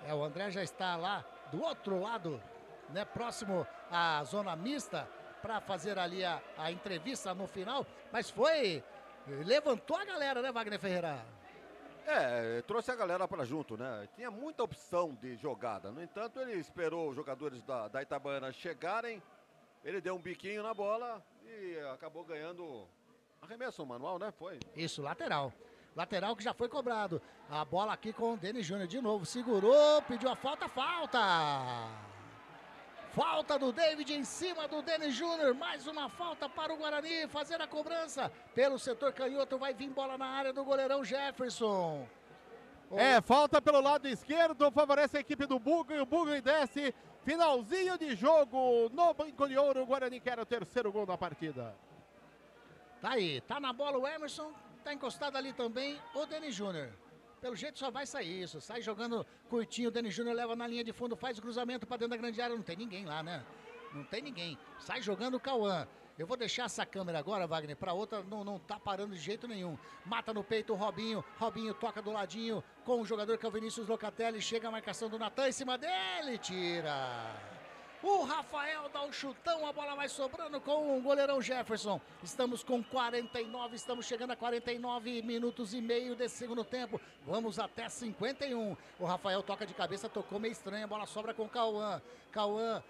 O André já está lá do outro lado, né, próximo à zona mista, para fazer ali a entrevista no final, mas levantou a galera, né, Wagner Ferreira? Trouxe a galera para junto, né? Tinha muita opção de jogada. No entanto, ele esperou os jogadores da Itabaiana chegarem. Ele deu um biquinho na bola e acabou ganhando arremesso manual, né? Foi. Isso, lateral. Lateral que já foi cobrado. A bola aqui com o Denis Júnior de novo. Segurou, pediu a falta. Falta do David em cima do Denis Júnior. Mais uma falta para o Guarani fazer a cobrança. Pelo setor canhoto vai vir bola na área do goleirão Jefferson. Falta pelo lado esquerdo. Favorece a equipe do Bugre. O Bugre desce. Finalzinho de jogo no Brinco de Ouro. O Guarani quer o terceiro gol da partida. Tá aí. Tá na bola o Emerson. Tá encostado ali também o Denis Júnior. Pelo jeito só vai sair isso. Sai jogando curtinho. O Denis Júnior leva na linha de fundo. Faz o cruzamento para dentro da grande área. Não tem ninguém lá, né? Não tem ninguém. Sai jogando o Cauã. Eu vou deixar essa câmera agora, Wagner, para outra. Não tá parando de jeito nenhum. Mata no peito o Robinho. Robinho toca do ladinho com o jogador que é o Vinícius Locatelli. Chega a marcação do Natan em cima dele. Tira. O Rafael dá um chutão, a bola vai sobrando com o goleirão Jefferson. Estamos com 49, estamos chegando a 49 minutos e meio desse segundo tempo. Vamos até 51. O Rafael toca de cabeça, tocou meio estranho, a bola sobra com o Cauã. Cauã,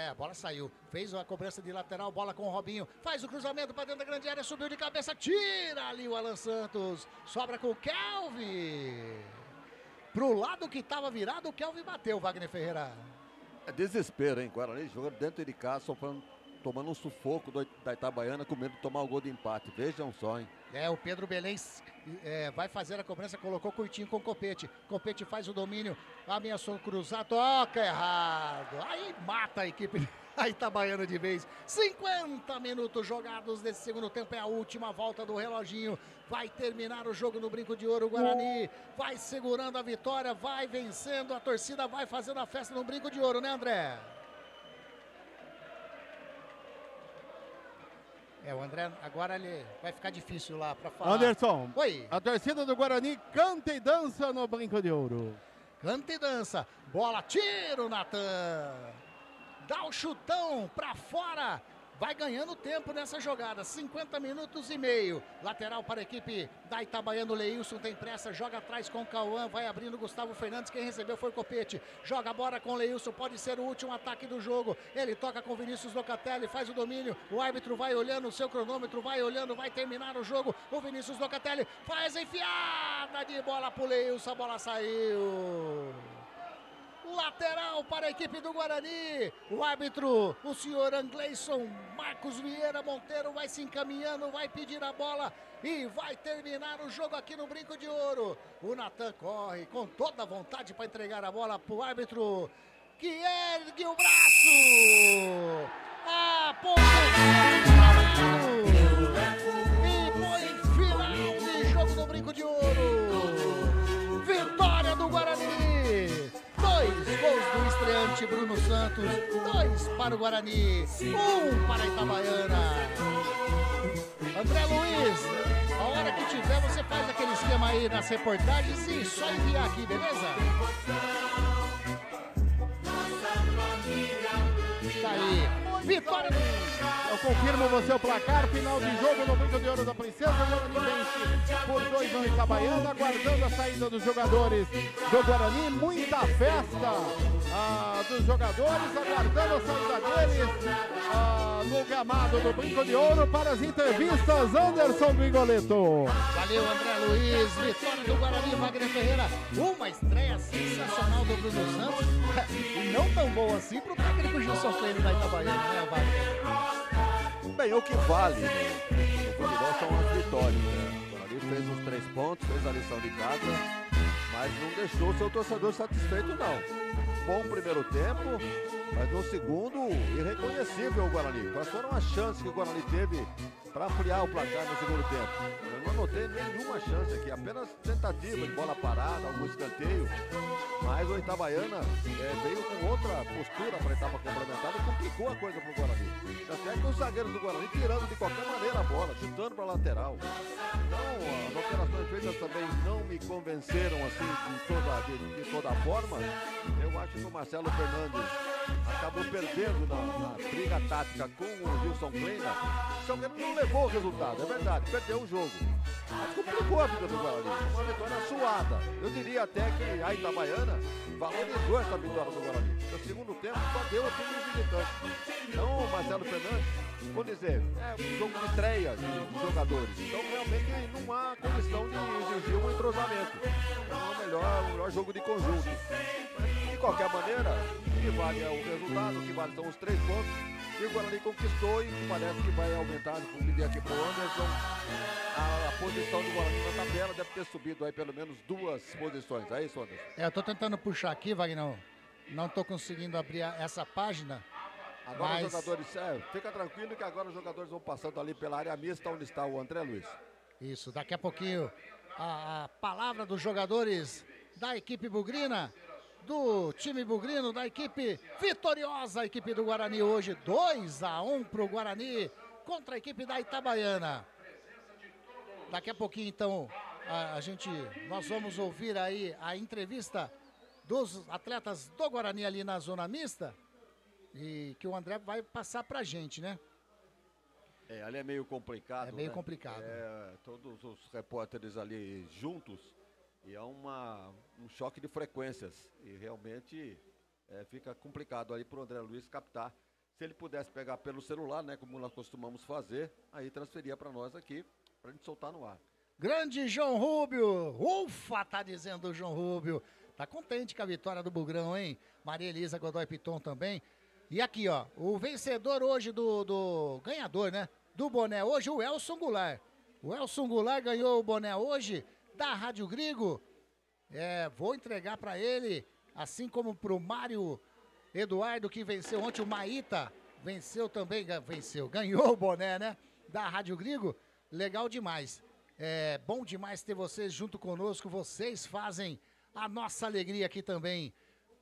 a bola saiu. Fez a cobrança de lateral, bola com o Robinho. Faz o cruzamento para dentro da grande área, subiu de cabeça, tira ali o Alan Santos. Sobra com o Kelvin. Pro lado que estava virado, o Kelvin bateu, Wagner Ferreira. Desespero, hein? Guarani jogando dentro de casa, tomando um sufoco da Itabaiana, com medo de tomar o gol de empate. Vejam só, hein? O Pedro Belém vai fazer a cobrança, colocou curtinho com o Copete. Copete faz o domínio, ameaçou cruzar, toca errado. Aí mata a equipe da Itabaiana de vez. 50 minutos jogados nesse segundo tempo, é a última volta do reloginho. Vai terminar o jogo no Brinco de Ouro. O Guarani vai segurando a vitória, vai vencendo, a torcida vai fazendo a festa no Brinco de Ouro, né, André? O André, agora ele vai ficar difícil lá para falar. Anderson, oi. A torcida do Guarani canta e dança no Brinco de Ouro. Canta e dança. Bola, tiro, Natan. Dá o chutão para fora. Vai ganhando tempo nessa jogada, 50 minutos e meio. Lateral para a equipe da Itabaiana, o Leilson tem pressa, joga atrás com o Cauã, vai abrindo o Gustavo Fernandes, quem recebeu foi o Copete. Joga a bola com o Leilson, pode ser o último ataque do jogo. Ele toca com o Vinícius Locatelli, faz o domínio, o árbitro vai olhando, o seu cronômetro vai olhando, vai terminar o jogo. O Vinícius Locatelli faz a enfiada de bola pro Leilson, a bola saiu. Lateral para a equipe do Guarani. O árbitro, o senhor Angleison Marcos Vieira Monteiro, vai se encaminhando, vai pedir a bola e vai terminar o jogo aqui no Brinco de Ouro. O Natan corre com toda a vontade para entregar a bola para o árbitro, que ergue o braço. Aponta e põe final de jogo no Brinco de Ouro. Vitória do Guarani. 2 gols do estreante Bruno Santos, 2 para o Guarani, 1 para a Itabaiana. André Luiz, a hora que tiver você faz aquele esquema aí nas reportagens e só enviar aqui, beleza? Tá aí, vitória do... Eu confirmo você o placar, final de jogo no Brinco de Ouro da Princesa. O Guarani vence por 2 no Itabaiana, aguardando a saída dos jogadores do Guarani. Muita festa dos jogadores, aguardando a saída deles no gramado do Brinco de Ouro para as entrevistas. Anderson Grigoletto. Valeu, André Luiz. Vitória do Guarani, Wagner Ferreira. Uma estreia sensacional do Bruno Santos. E não tão boa assim para o técnico Gilson Kleiner da Itabaiana, né, Wagner? Bem, o que vale no futebol são as vitórias, né? O Guarani fez os 3 pontos, fez a lição de casa, mas não deixou o seu torcedor satisfeito, não. Bom primeiro tempo, mas no segundo, irreconhecível o Guarani. Quais foram as chances que o Guarani teve para ampliar o placar no segundo tempo. Eu não anotei nenhuma chance aqui, apenas tentativa de bola parada, algum escanteio. Mas o Itabaiana veio com outra postura para a etapa complementar e complicou a coisa para o Guarani. Até que os zagueiros do Guarani tirando de qualquer maneira a bola, chutando para a lateral. Então, as alterações feitas também não me convenceram assim de toda forma. Eu acho que o Marcelo Fernandes acabou perdendo na briga tática com o Wilson Kleina. O Salgueiro não levou o resultado, é verdade, perdeu o jogo. Mas complicou a vida do Guarani, uma vitória suada. Eu diria até que a Itabaiana valorizou essa vitória do Guarani. No segundo tempo só deu o time visitante. Então o Marcelo Fernandes, vou dizer, é um jogo de estreia dos jogadores. Então realmente não há condição de exigir um entrosamento. Então é o melhor jogo de conjunto. De qualquer maneira, o que vale é o resultado, o que vale são os 3 pontos. E o Guarani conquistou e parece que vai aumentar, vou pedir aqui para o Anderson, a posição do Guarani na tabela deve ter subido aí pelo menos 2 posições. É isso, Anderson? Eu tô tentando puxar aqui, Wagner. Não tô conseguindo abrir essa página. Agora mas... os jogadores, fica tranquilo que agora os jogadores vão passando ali pela área mista onde está o André Luiz. Isso, daqui a pouquinho a palavra dos jogadores da equipe bugrina, do time bugrino, da equipe vitoriosa, a equipe do Guarani hoje, 2-1 pro Guarani contra a equipe da Itabaiana. Daqui a pouquinho, então, nós vamos ouvir aí a entrevista dos atletas do Guarani ali na zona mista e que o André vai passar pra gente, né? Ali é meio complicado. É meio né? complicado. Todos os repórteres ali juntos e é um choque de frequências e realmente fica complicado ali pro André Luiz captar. Se ele pudesse pegar pelo celular, né, como nós costumamos fazer, aí transferia para nós aqui, pra gente soltar no ar. Grande João Rúbio, ufa, tá dizendo o João Rúbio. Tá contente com a vitória do Bugrão, hein? Maria Elisa Godoy Piton também. E aqui, ó, o vencedor hoje do ganhador, né? Do boné hoje, o Elson Goulart. O Elson Goulart ganhou o boné hoje da Rádio Grigo. Vou entregar para ele, assim como pro Mário Eduardo, que venceu ontem, o Maíta venceu também, ganhou o boné, né? Da Rádio Grigo. Legal demais. É bom demais ter vocês junto conosco. Vocês fazem a nossa alegria aqui também.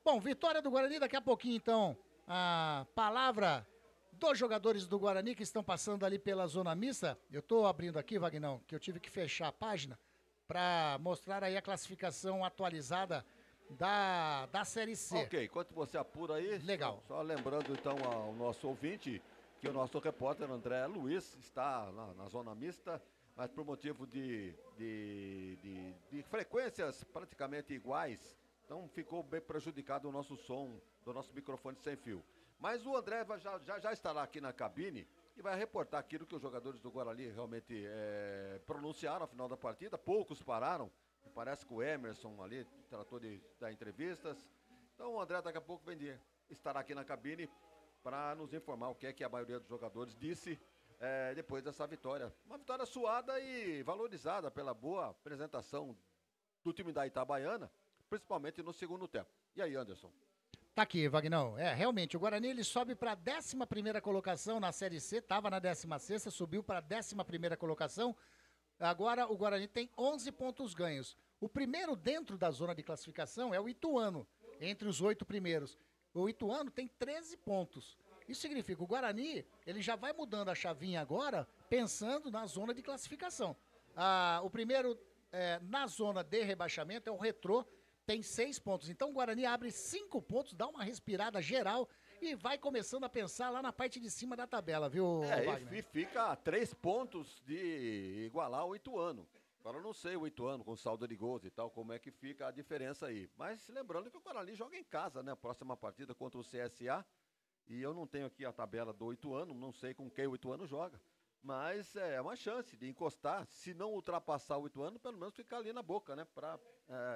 Bom, vitória do Guarani, daqui a pouquinho, então, a palavra dos jogadores do Guarani que estão passando ali pela zona mista. Eu estou abrindo aqui, Vagnão, que eu tive que fechar a página para mostrar aí a classificação atualizada da Série C. Ok, enquanto você apura aí, legal. Só lembrando então ao nosso ouvinte que o nosso repórter André Luiz está na zona mista, mas por motivo de frequências praticamente iguais, então ficou bem prejudicado o nosso som do nosso microfone sem fio. Mas o André já estará aqui na cabine e vai reportar aquilo que os jogadores do Guarani realmente pronunciaram ao final da partida. Poucos pararam, parece que o Emerson ali tratou de dar entrevistas. Então o André daqui a pouco estará aqui na cabine para nos informar o que é que a maioria dos jogadores disse depois dessa vitória. Uma vitória suada e valorizada pela boa apresentação do time da Itabaiana, principalmente no segundo tempo. E aí, Anderson? Tá aqui, Vagnão. Realmente, o Guarani ele sobe para a 11ª colocação na Série C, estava na 16ª, subiu para a 11ª colocação. Agora o Guarani tem 11 pontos ganhos. O primeiro dentro da zona de classificação é o Ituano, entre os 8 primeiros. O Ituano tem 13 pontos. Isso significa que o Guarani ele já vai mudando a chavinha agora, pensando na zona de classificação. O primeiro na zona de rebaixamento é o Retrô, tem 6 pontos. Então o Guarani abre 5 pontos, dá uma respirada geral e vai começando a pensar lá na parte de cima da tabela, viu, Wagner? E fica a 3 pontos de igualar o Ituano. Agora eu não sei o Ituano com saldo de gols e tal, como é que fica a diferença aí. Mas lembrando que o Guarani joga em casa, né? Próxima partida contra o CSA. E eu não tenho aqui a tabela do Ituano, não sei com quem o Ituano joga. Mas é uma chance de encostar, se não ultrapassar o Ituano, pelo menos ficar ali na boca, né? Para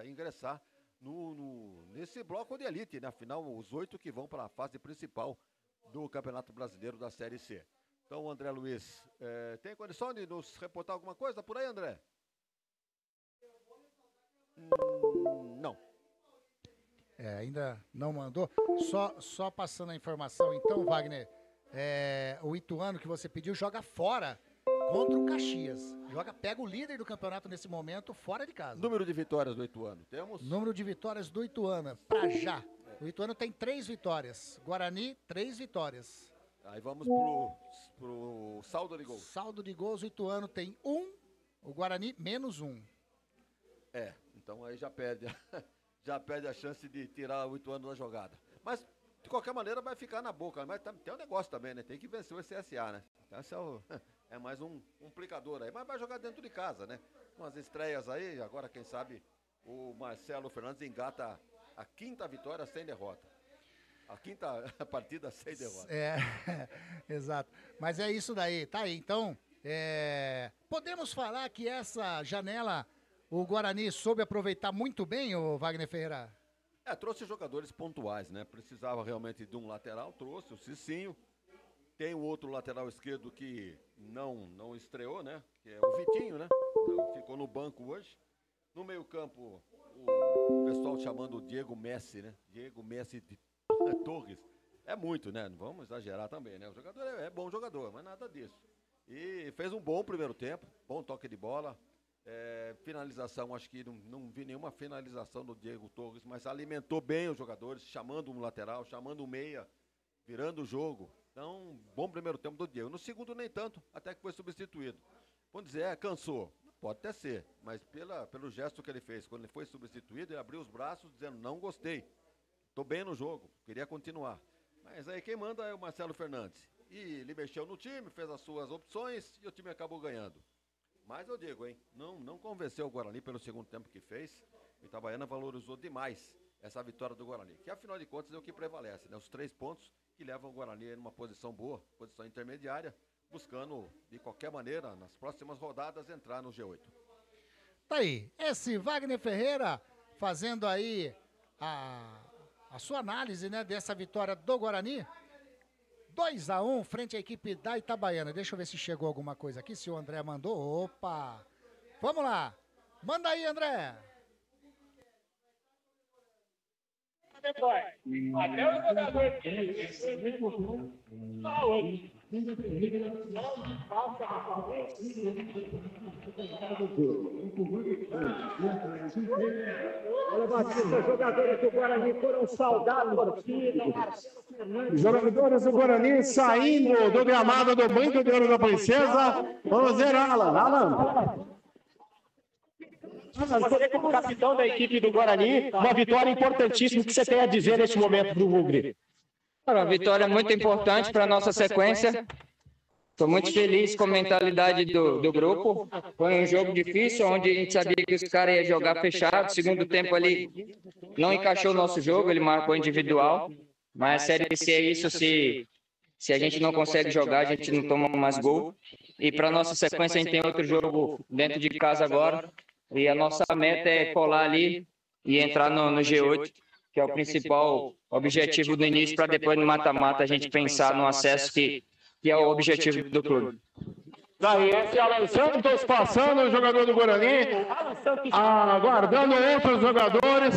ingressar nesse bloco de elite, né? Afinal, os 8 que vão para a fase principal do Campeonato Brasileiro da Série C. Então, o André Luiz, tem condição de nos reportar alguma coisa por aí, André? Não. Ainda não mandou. Só passando a informação, então, Wagner, o Ituano que você pediu joga fora contra o Caxias. Pega o líder do campeonato nesse momento, fora de casa. Número de vitórias do Ituano, temos? Número de vitórias do Ituano, pra já. O Ituano tem 3 vitórias. Guarani, 3 vitórias. Aí vamos pro saldo de gols. Saldo de gols, o Ituano tem 1, o Guarani menos 1. Então aí já perde a chance de tirar o Ituano da jogada. Mas, de qualquer maneira, vai ficar na boca. Mas tem um negócio também, né? Tem que vencer o CSA, né? Então esse é mais um complicador aí. Mas vai jogar dentro de casa, né? Umas estreias aí, agora quem sabe o Marcelo Fernandes engata a 5ª vitória sem derrota. A 5ª partida sem derrota. Exato. Mas é isso daí, tá aí. Então, podemos falar que essa janela o Guarani soube aproveitar muito bem, o Wagner Ferreira? Trouxe jogadores pontuais, né? Precisava realmente de um lateral, trouxe o Cicinho. Tem o outro lateral esquerdo que não estreou, né? Que é o Vitinho, né? Ficou no banco hoje. No meio-campo, o pessoal chamando o Diego Messi, né? Diego Messi de Torres. É muito, né? Não vamos exagerar também, né? O jogador é bom jogador, mas nada disso. E fez um bom primeiro tempo, bom toque de bola. Finalização, acho que não vi nenhuma finalização do Diego Torres, mas alimentou bem os jogadores, chamando um lateral, chamando um meia, virando o jogo. Então, bom primeiro tempo do Diego. No segundo, nem tanto, até que foi substituído. Vamos dizer, cansou. Pode até ser, mas pelo gesto que ele fez, quando ele foi substituído, ele abriu os braços dizendo, não gostei, estou bem no jogo, queria continuar. Mas aí quem manda é o Marcelo Fernandes. E ele mexeu no time, fez as suas opções e o time acabou ganhando. Mas eu digo, hein, não convenceu o Guarani pelo segundo tempo que fez. O Itabaiana valorizou demais essa vitória do Guarani, que afinal de contas é o que prevalece, né? Os 3 pontos que levam o Guarani numa posição boa, posição intermediária, buscando, de qualquer maneira, nas próximas rodadas, entrar no G8. Tá aí, esse Wagner Ferreira fazendo aí a sua análise, né, dessa vitória do Guarani. 2-1 frente à equipe da Itabaiana. Deixa eu ver se chegou alguma coisa aqui, se o André mandou. Opa! Vamos lá! Manda aí, André! Até o jogador Olha, Batista, jogadores do Guarani foram saudados aqui. Os jogadores do Guarani saindo do gramado do Banco de Ouro da Princesa. Vamos ver, Alan. Você, como capitão da equipe do Guarani, uma vitória importantíssima. O que você tem a dizer neste momento do Bugre? Uma vitória muito importante para a nossa sequência. Estou muito feliz com a mentalidade do grupo. Foi um jogo difícil, onde a gente sabia que os caras iam jogar fechado. Segundo tempo ali, não encaixou o nosso jogo, ele marcou individual. Mas a Série C é isso, se a gente não consegue jogar, a gente não toma mais gol. E para a nossa sequência, a gente tem outro jogo dentro de casa agora. E a nossa meta é colar ali e entrar no G8, que é o principal objetivo do início, para depois no mata-mata a gente pensar no acesso, que é o objetivo do clube. Daí esse é Alan Santos passando, o jogador do Guarani, aguardando outros jogadores.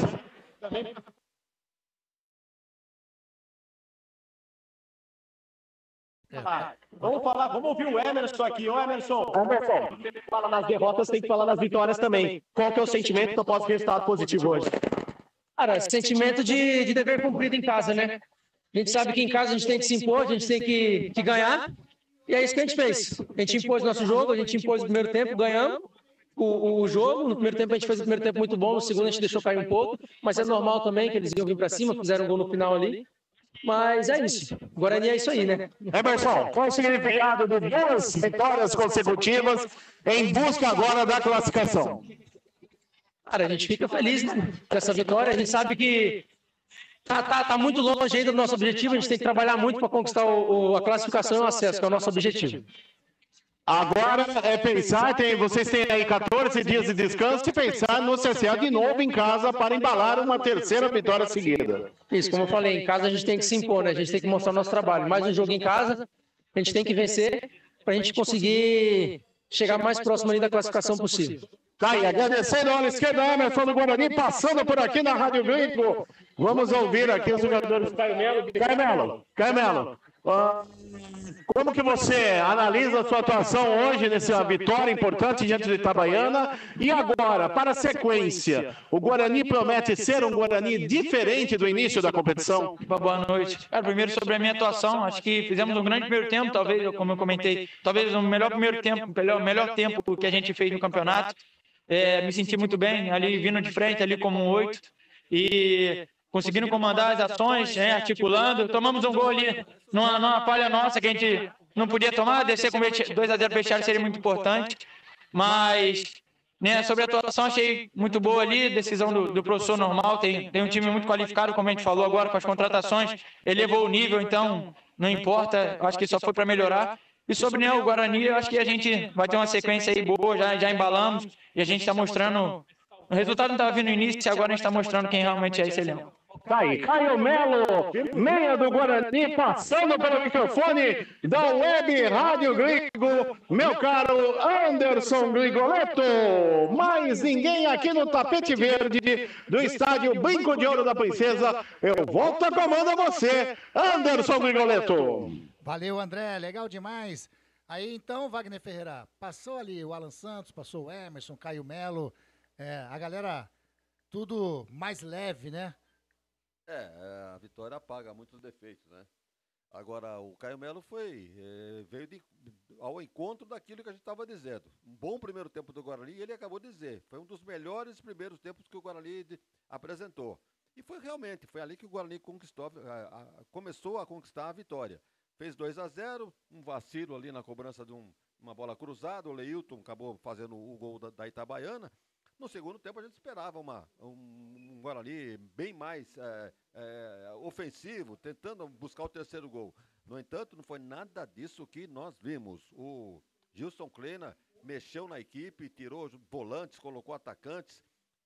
Vamos ouvir o Emerson aqui. Ô, Emerson, você fala nas derrotas, tem que falar nas vitórias também. Qual que é o sentimento após o resultado positivo hoje? Cara, sentimento de dever cumprido em casa, né? A gente sabe que em casa a gente tem que se impor, a gente tem que ganhar. E é isso que a gente fez. A gente impôs nosso jogo, a gente impôs o primeiro tempo, ganhamos o jogo. No primeiro tempo a gente fez o primeiro tempo muito bom, no segundo a gente deixou cair um pouco. Mas é normal também que eles iam vir para cima, fizeram um gol no final ali. Mas é isso. Guarani é isso aí, né? Emerson, qual o significado de 2 vitórias consecutivas em busca agora da classificação? Cara, a gente fica feliz, né, com essa vitória. A gente sabe que tá muito longe ainda do nosso objetivo. A gente tem que trabalhar muito para conquistar a classificação e o acesso, que é o nosso objetivo. Agora é pensar, vocês têm aí 14 dias de descanso e pensar no CSA de novo em casa para embalar uma terceira vitória seguida. Isso, como eu falei, em casa a gente tem que se impor, né? A gente tem que mostrar o nosso trabalho. Mais um jogo em casa, a gente tem que vencer para a gente conseguir chegar mais próximo ali da classificação possível. Tá aí, agradecendo a ala esquerda, Emerson do Guarani, passando por aqui na Rádio Gringo. Vamos ouvir aqui os jogadores. Caio Melo. Como que você analisa a sua atuação hoje nessa vitória importante diante do Itabaiana? E agora, para a sequência, o Guarani promete ser um Guarani diferente do início da competição? Boa noite. Cara, primeiro sobre a minha atuação, acho que fizemos um grande primeiro tempo, talvez, como eu comentei, talvez o melhor primeiro tempo, o melhor tempo que a gente fez no campeonato. Me senti muito bem, ali vindo de frente, ali como um 8, e conseguindo comandar as ações, articulando. Tomamos um gol ali numa falha nossa que a gente não podia tomar, descer com 2-0 vestiário seria muito importante, mas sobre a atuação achei muito boa ali, decisão do professor normal, tem um time muito qualificado, como a gente falou agora, com as contratações, elevou o nível, então não importa, acho que só foi para melhorar. E sobre o Guarani, eu acho que a gente vai ter uma sequência aí boa, já embalamos, e a gente está mostrando, o resultado não estava vindo no início, agora a gente está mostrando quem realmente é esse elenco. Tá aí, Caio Melo, meia do Guarani, passando pelo microfone da Web Rádio Grigo, meu caro Anderson Grigoletto. Mais ninguém aqui no tapete verde do estádio Brinco de Ouro da Princesa. Eu volto a comando a você, Anderson Grigoletto. Valeu, André, legal demais. Aí então, Wagner Ferreira, passou ali o Alan Santos, passou o Emerson, Caio Melo, a galera tudo mais leve, né? A vitória apaga muitos defeitos, né? Agora, o Caio Melo veio ao encontro daquilo que a gente estava dizendo. Um bom primeiro tempo do Guarani, e ele acabou de dizer, foi um dos melhores primeiros tempos que o Guarani apresentou. E foi ali que o Guarani começou a conquistar a vitória. Fez 2-0, um vacilo ali na cobrança de uma bola cruzada, o Leilton acabou fazendo o gol da Itabaiana. No segundo tempo a gente esperava um Guarani bem mais ofensivo, tentando buscar o terceiro gol. No entanto, não foi nada disso que nós vimos. O Gilson Kleina mexeu na equipe, tirou volantes, colocou atacantes.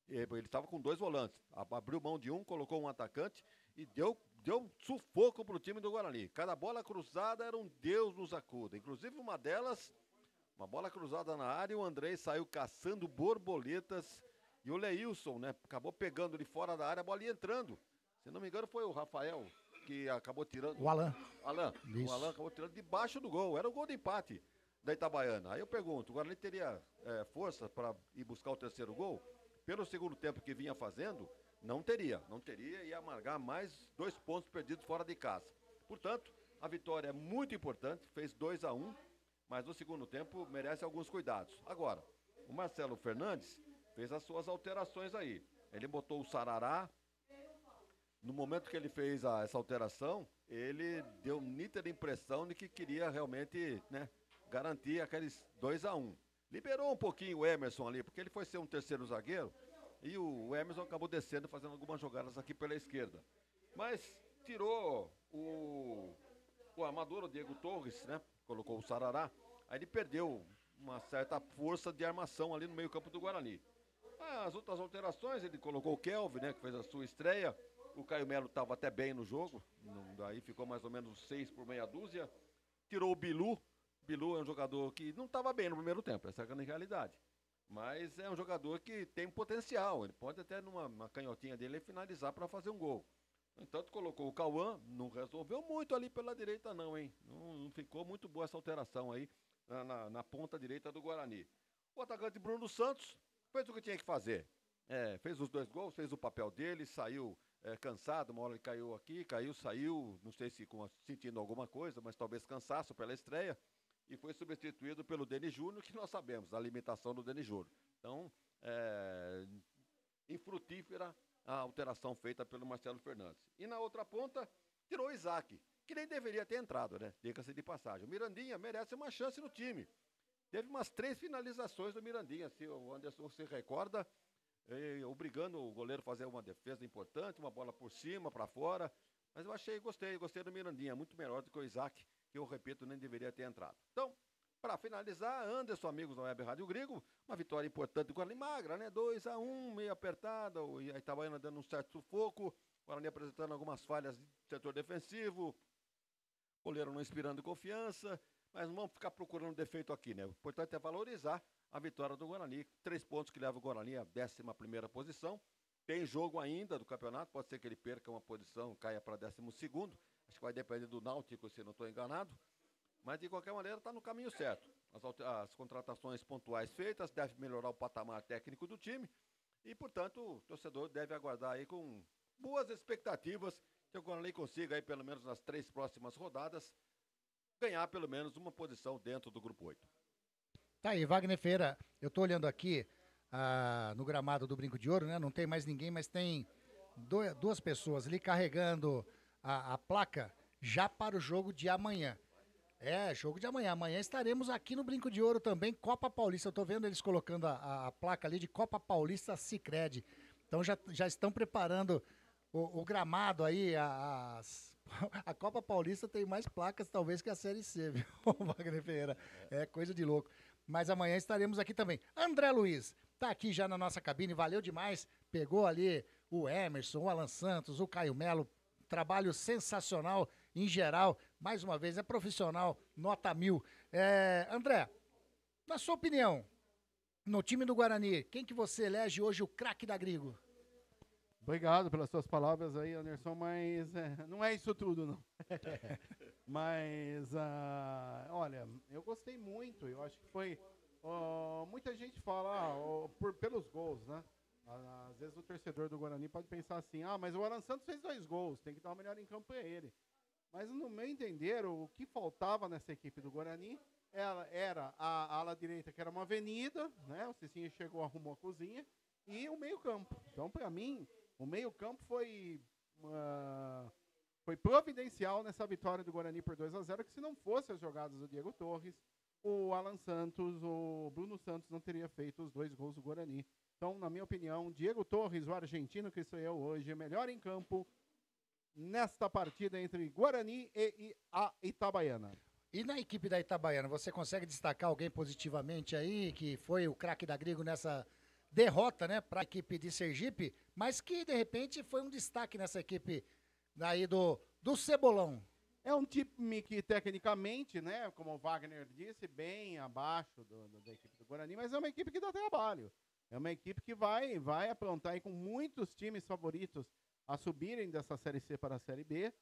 Ele estava com 2 volantes, abriu mão de um, colocou um atacante e deu um sufoco para o time do Guarani. Cada bola cruzada era um Deus nos acuda. Inclusive uma delas... Uma bola cruzada na área, o Andrei saiu caçando borboletas e o Leilson, acabou pegando de fora da área, a bola ia entrando. Se não me engano, foi o Rafael que acabou tirando. O Alan. O Alan acabou tirando debaixo do gol. Era o gol de empate da Itabaiana. Aí eu pergunto, o Guarani teria força para ir buscar o terceiro gol? Pelo segundo tempo que vinha fazendo, não teria. Não teria e ia amargar mais 2 pontos perdidos fora de casa. Portanto, a vitória é muito importante, fez 2-1. Mas no segundo tempo merece alguns cuidados. Agora, o Marcelo Fernandes fez as suas alterações aí. Ele botou o Sarará. No momento que ele fez essa alteração, ele deu nítida impressão de que queria realmente garantir aqueles 2-1. Liberou um pouquinho o Emerson ali, porque ele foi ser um terceiro zagueiro. E o Emerson acabou descendo, fazendo algumas jogadas aqui pela esquerda. Mas tirou o armador, o Diego Torres, colocou o Sarará, aí ele perdeu uma certa força de armação ali no meio campo do Guarani. As outras alterações, ele colocou o Kelvin, que fez a sua estreia, o Caio Melo estava até bem no jogo, daí ficou mais ou menos 6 por meia dúzia, tirou o Bilu é um jogador que não estava bem no primeiro tempo, essa é a realidade, mas é um jogador que tem potencial, ele pode até numa canhotinha dele finalizar para fazer um gol. No entanto, colocou o Cauã, não resolveu muito ali pela direita não, hein? Não ficou muito boa essa alteração aí na ponta direita do Guarani. O atacante Bruno Santos fez o que tinha que fazer. Fez os 2 gols, fez o papel dele, saiu cansado, uma hora ele caiu aqui, saiu, não sei se sentindo alguma coisa, mas talvez cansaço pela estreia, e foi substituído pelo Denis Júnior, que nós sabemos, a limitação do Denis Júnior. Então, infrutífera a alteração feita pelo Marcelo Fernandes. E na outra ponta, tirou o Isaac, que nem deveria ter entrado, diga-se de passagem. O Mirandinha merece uma chance no time. Teve umas 3 finalizações do Mirandinha, se o Anderson se recorda, obrigando o goleiro a fazer uma defesa importante, uma bola por cima, para fora. Mas eu gostei do Mirandinha, muito melhor do que o Isaac, que eu repito, nem deveria ter entrado. Então, para finalizar, Anderson, amigos da Web Rádio Grigo, uma vitória importante do Guarani magra, 2-1, meio apertada, a Itabaiana dando um certo sufoco, o Guarani apresentando algumas falhas de setor defensivo, o goleiro não inspirando confiança, mas não vamos ficar procurando defeito aqui, O importante é valorizar a vitória do Guarani, 3 pontos que levam o Guarani à 11ª posição, tem jogo ainda do campeonato, pode ser que ele perca uma posição, caia para 12º, Acho que vai depender do Náutico, se não estou enganado. Mas, de qualquer maneira, está no caminho certo. As contratações pontuais feitas devem melhorar o patamar técnico do time. E, portanto, o torcedor deve aguardar aí com boas expectativas que o Guarani consiga, aí, pelo menos nas 3 próximas rodadas, ganhar pelo menos uma posição dentro do Grupo 8. Tá aí, Wagner Ferreira. Eu tô olhando aqui no gramado do Brinco de Ouro, né? Não tem mais ninguém, mas tem duas pessoas ali carregando a placa já para o jogo de amanhã. Jogo de amanhã. Amanhã estaremos aqui no Brinco de Ouro também, Copa Paulista. Eu tô vendo eles colocando a placa ali de Copa Paulista Sicredi. Então já estão preparando o gramado aí. A Copa Paulista tem mais placas talvez que a Série C, viu, Wagner Ferreira? É coisa de louco. Mas amanhã estaremos aqui também. André Luiz tá aqui já na nossa cabine, valeu demais. Pegou ali o Emerson, o Alan Santos, o Caio Melo. Trabalho sensacional em geral. Mais uma vez, é profissional, nota 1000. André, na sua opinião, no time do Guarani, quem que você elege hoje o craque da Grigo? Obrigado pelas suas palavras aí, Anderson, mas não é isso tudo, não. Mas, olha, eu gostei muito. Eu acho que foi... muita gente fala pelos gols, né? Às vezes o torcedor do Guarani pode pensar assim, mas o Alan Santos fez 2 gols, tem que dar o melhor em campo para ele. Mas no meu entender, o que faltava nessa equipe do Guarani era a ala direita, que era uma avenida, né? O Cicinho chegou, arrumou a cozinha, e o meio campo. Então, para mim, o meio campo foi providencial nessa vitória do Guarani por 2-0, que se não fosse as jogadas do Diego Torres, o Alan Santos, o Bruno Santos não teria feito os 2 gols do Guarani. Então, na minha opinião, Diego Torres, o argentino que sou eu hoje, melhor em campo nesta partida entre Guarani e a Itabaiana. E na equipe da Itabaiana, você consegue destacar alguém positivamente aí, que foi o craque da Grigo nessa derrota, né, para a equipe de Sergipe, mas que, de repente, foi um destaque nessa equipe daí do Cebolão? É um time que, tecnicamente, né, como o Wagner disse, bem abaixo da equipe do Guarani, mas é uma equipe que dá trabalho. É uma equipe que vai aprontar aí com muitos times favoritos a subirem dessa Série C para a Série B.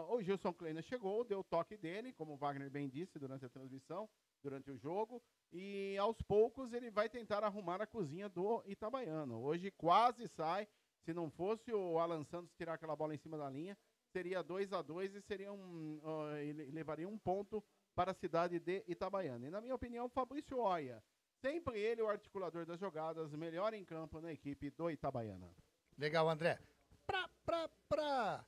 O Gilson Kleina chegou, deu o toque dele, como o Wagner bem disse durante a transmissão, durante o jogo, e aos poucos ele vai tentar arrumar a cozinha do Itabaiano. Hoje quase sai, se não fosse o Alan Santos tirar aquela bola em cima da linha, seria 2-2 e ele levaria 1 ponto para a cidade de Itabaiana. E na minha opinião, Fabrício Oia, sempre ele o articulador das jogadas, melhor em campo na equipe do Itabaiana. Legal, André. Pra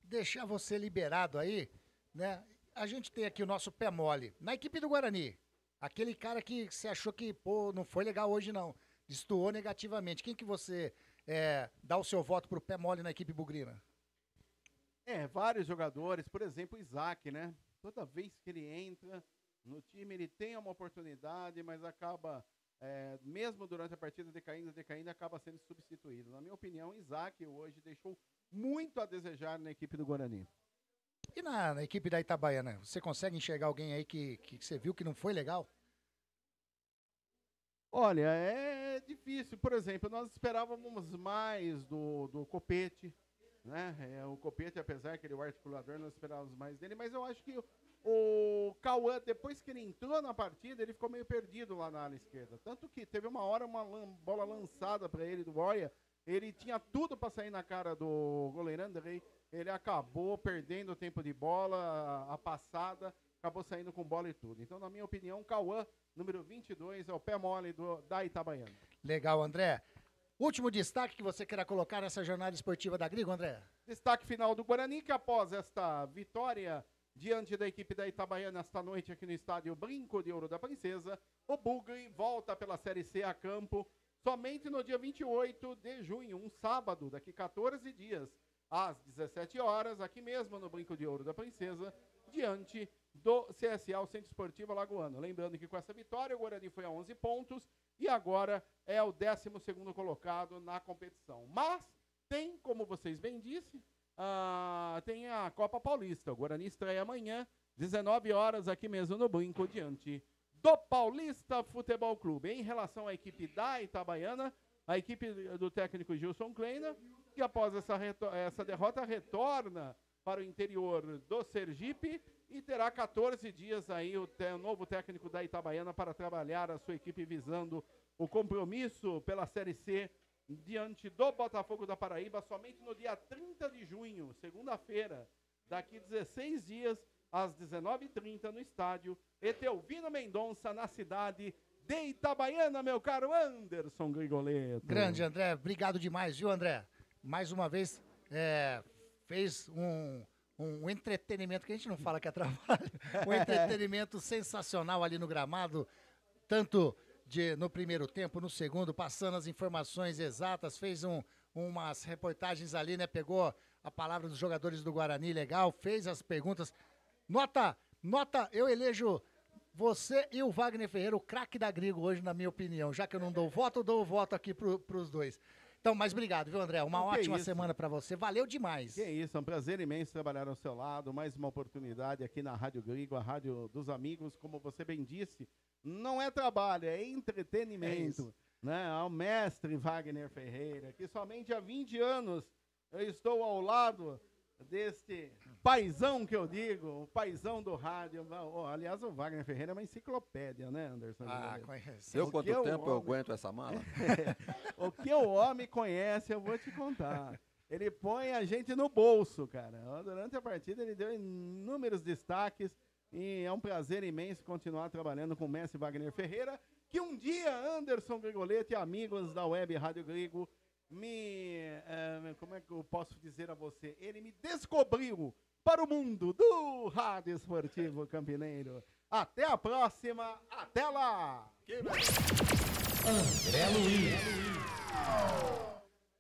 deixar você liberado aí, né? A gente tem aqui o nosso pé mole. Na equipe do Guarani, aquele cara que você achou que, não foi legal hoje não, destoou negativamente. Quem que você dá o seu voto pro pé mole na equipe bugrina? Vários jogadores, por exemplo, o Isaac, né? Toda vez que ele entra no time, ele tem uma oportunidade, mas acaba, mesmo durante a partida decaindo, acaba sendo substituído. Na minha opinião, Isaac hoje deixou muito a desejar na equipe do Guarani. E na equipe da Itabaiana, você consegue enxergar alguém aí que você viu que não foi legal? Olha, é difícil. Por exemplo, nós esperávamos mais do Copete, né? O Copete, apesar que ele é o articulador, nós esperávamos mais dele, mas eu acho que o Cauã, depois que ele entrou na partida, ele ficou meio perdido lá na ala esquerda. Tanto que teve uma hora uma bola lançada para ele do Oia, ele tinha tudo para sair na cara do goleiro Andrei, ele acabou perdendo o tempo de bola, a passada, acabou saindo com bola e tudo. Então, na minha opinião, Cauã, número 22, é o pé mole da Itabaiana. Legal, André. Último destaque que você queira colocar nessa jornada esportiva da Grigo, André? Destaque final do Guarani, que após esta vitória diante da equipe da Itabaiana esta noite aqui no estádio Brinco de Ouro da Princesa, o Bugre volta pela Série C a campo somente no dia 28 de junho, um sábado, daqui 14 dias, às 17 horas, aqui mesmo no Brinco de Ouro da Princesa, diante do CSA, o Centro Esportivo Alagoano. Lembrando que com essa vitória, o Guarani foi a 11 pontos e agora é o 12º colocado na competição. Mas tem, como vocês bem disseram, tem a Copa Paulista. O Guarani estreia amanhã, 19 horas, aqui mesmo no Brinco, diante do Paulista Futebol Clube. Em relação à equipe da Itabaiana, a equipe do técnico Gilson Kleina, que após essa derrota retorna para o interior do Sergipe e terá 14 dias aí o novo técnico da Itabaiana para trabalhar a sua equipe visando o compromisso pela Série C diante do Botafogo da Paraíba somente no dia 30 de junho, segunda-feira, daqui 16 dias, às 19h30 no estádio Etelvino Mendonça, na cidade de Itabaiana, meu caro Anderson Grigoletto. Grande, André. Obrigado demais, viu, André? Mais uma vez, fez um entretenimento, que a gente não fala que é trabalho, um entretenimento sensacional ali no gramado, tanto no primeiro tempo, no segundo, passando as informações exatas, fez umas reportagens ali, né? Pegou a palavra dos jogadores do Guarani, legal, fez as perguntas. Nota, eu elejo você e o Wagner Ferreira, o craque da Grigo hoje, na minha opinião. Já que eu não dou voto, eu dou o voto aqui pros dois. Então, mas obrigado, viu, André? Uma ótima semana para você. Valeu demais. Que isso, é um prazer imenso trabalhar ao seu lado. Mais uma oportunidade aqui na Rádio Grigo, a rádio dos amigos, como você bem disse. Não é trabalho, é entretenimento. Né? Ao mestre Wagner Ferreira, que somente há 20 anos eu estou ao lado deste paizão que eu digo, o paizão do rádio. Aliás, o Wagner Ferreira é uma enciclopédia, né, Anderson? Conhece. Quanto tempo eu aguento essa mala? O que o homem conhece, eu vou te contar. Ele põe a gente no bolso, cara. Durante a partida ele deu inúmeros destaques e é um prazer imenso continuar trabalhando com o mestre Wagner Ferreira, que um dia Anderson Grigoletto e amigos da Web Rádio Grigo como é que eu posso dizer a você? Ele me descobriu para o mundo do Rádio Esportivo Campineiro. Até a próxima, até lá! André Luiz.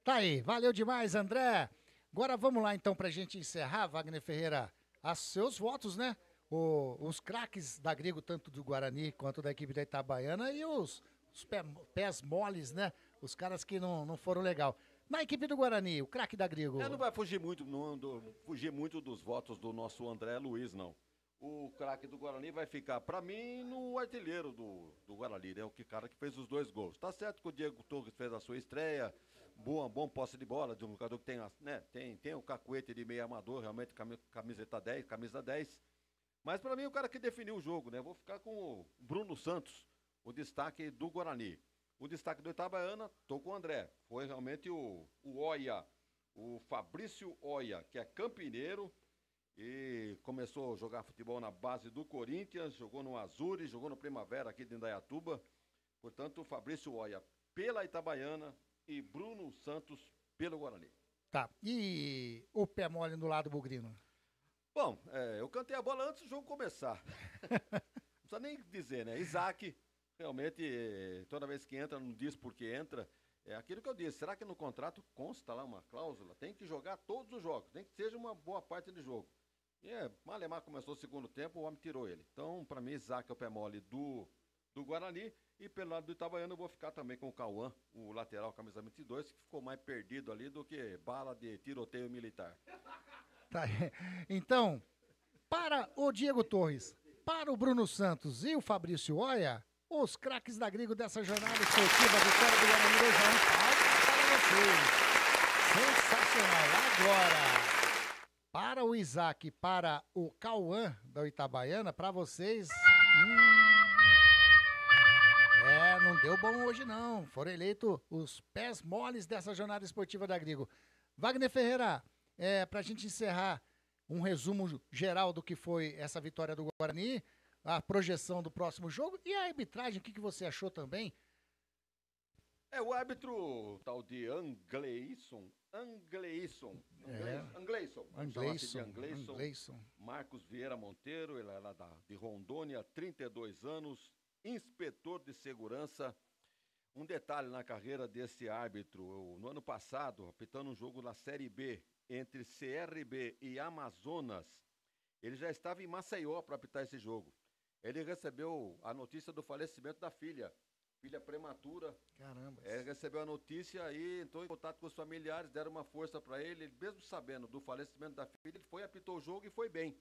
Tá aí, valeu demais, André. Agora vamos lá então pra gente encerrar, Wagner Ferreira, os seus votos, né? Os craques da Grigo, tanto do Guarani quanto da equipe da Itabaiana e os pés moles, né? Os caras que não foram legal. Na equipe do Guarani, o craque da Grigo. Não vai fugir muito dos votos do nosso André Luiz, não. O craque do Guarani vai ficar, pra mim, no artilheiro do Guarani, né? O cara que fez os 2 gols. Tá certo que o Diego Torres fez a sua estreia, bom posse de bola, de um jogador que tem o cacuete de meio amador, realmente camisa 10. Mas pra mim, o cara que definiu o jogo, né? Vou ficar com o Bruno Santos, o destaque do Guarani. O destaque do Itabaiana, tô com o André. Foi realmente o Oia, o Fabrício Oia, que é campineiro e começou a jogar futebol na base do Corinthians, jogou no Azures, jogou no Primavera aqui de Indaiatuba. Portanto, o Fabrício Oia pela Itabaiana e Bruno Santos pelo Guarani. Tá, e o pé mole do lado bugrino? Bom, eu cantei a bola antes do jogo começar. Não precisa nem dizer, né? Isaac. Realmente, toda vez que entra, não diz por que entra. É aquilo que eu disse. Será que no contrato consta lá uma cláusula? Tem que jogar todos os jogos. Tem que seja uma boa parte de jogo. E Malemar começou o segundo tempo, o homem tirou ele. Então, para mim, Isaac é o pé mole do Guarani. E pelo lado do Itabaiano, eu vou ficar também com o Cauã, o lateral, camisa 22, que ficou mais perdido ali do que bala de tiroteio militar. Tá. Então, para o Diego Torres, para o Bruno Santos e o Fabrício Oia, os craques da Grigo dessa jornada esportiva, vitória do Guarani 2-1 para vocês. Sensacional. Agora, para o Isaac e para o Cauã da Itabaiana, para vocês... não deu bom hoje não. Foram eleitos os pés moles dessa jornada esportiva da Grigo. Wagner Ferreira, para a gente encerrar um resumo geral do que foi essa vitória do Guarani, a projeção do próximo jogo e a arbitragem, o que você achou também? O árbitro tal de Angleison, Marcos Vieira Monteiro, ele era de Rondônia, 32 anos, inspetor de segurança. Um detalhe na carreira desse árbitro, no ano passado, apitando um jogo na Série B entre CRB e Amazonas, ele já estava em Maceió para apitar esse jogo. Ele recebeu a notícia do falecimento da filha prematura. Caramba. Ele recebeu a notícia e entrou em contato com os familiares, deram uma força para ele. Ele, mesmo sabendo do falecimento da filha, ele foi, apitou o jogo e foi bem.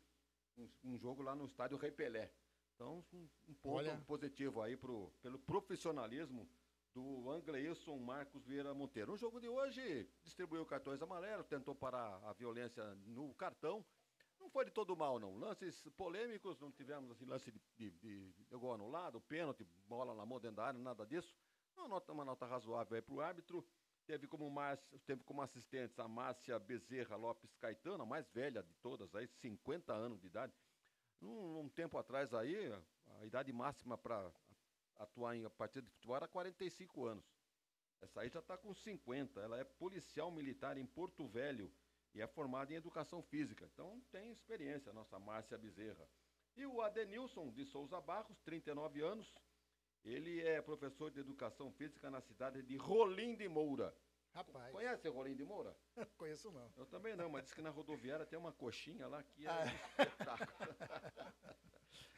Um jogo lá no estádio Rei Pelé. Então, um ponto positivo aí pelo profissionalismo do Angleilson Marcos Vieira Monteiro. No jogo de hoje, distribuiu cartões amarelos, tentou parar a violência no cartão. Não foi de todo mal, não. Lances polêmicos, não tivemos assim, lance de gol anulado, pênalti, bola na mão dentro da área, nada disso. Uma nota razoável aí para o árbitro. Teve como assistentes a Márcia Bezerra Lopes Caetano, a mais velha de todas, aí, 50 anos de idade. Um tempo atrás aí, a idade máxima para atuar em partida de futebol era 45 anos. Essa aí já está com 50. Ela é policial militar em Porto Velho e é formada em educação física. Então tem experiência, a nossa Márcia Bezerra. E o Adenilson de Souza Barros, 39 anos. Ele é professor de educação física na cidade de Rolim de Moura. Rapaz. Conhece Rolim de Moura? Conheço não. Eu também não, mas diz que na rodoviária tem uma coxinha lá que é um espetáculo.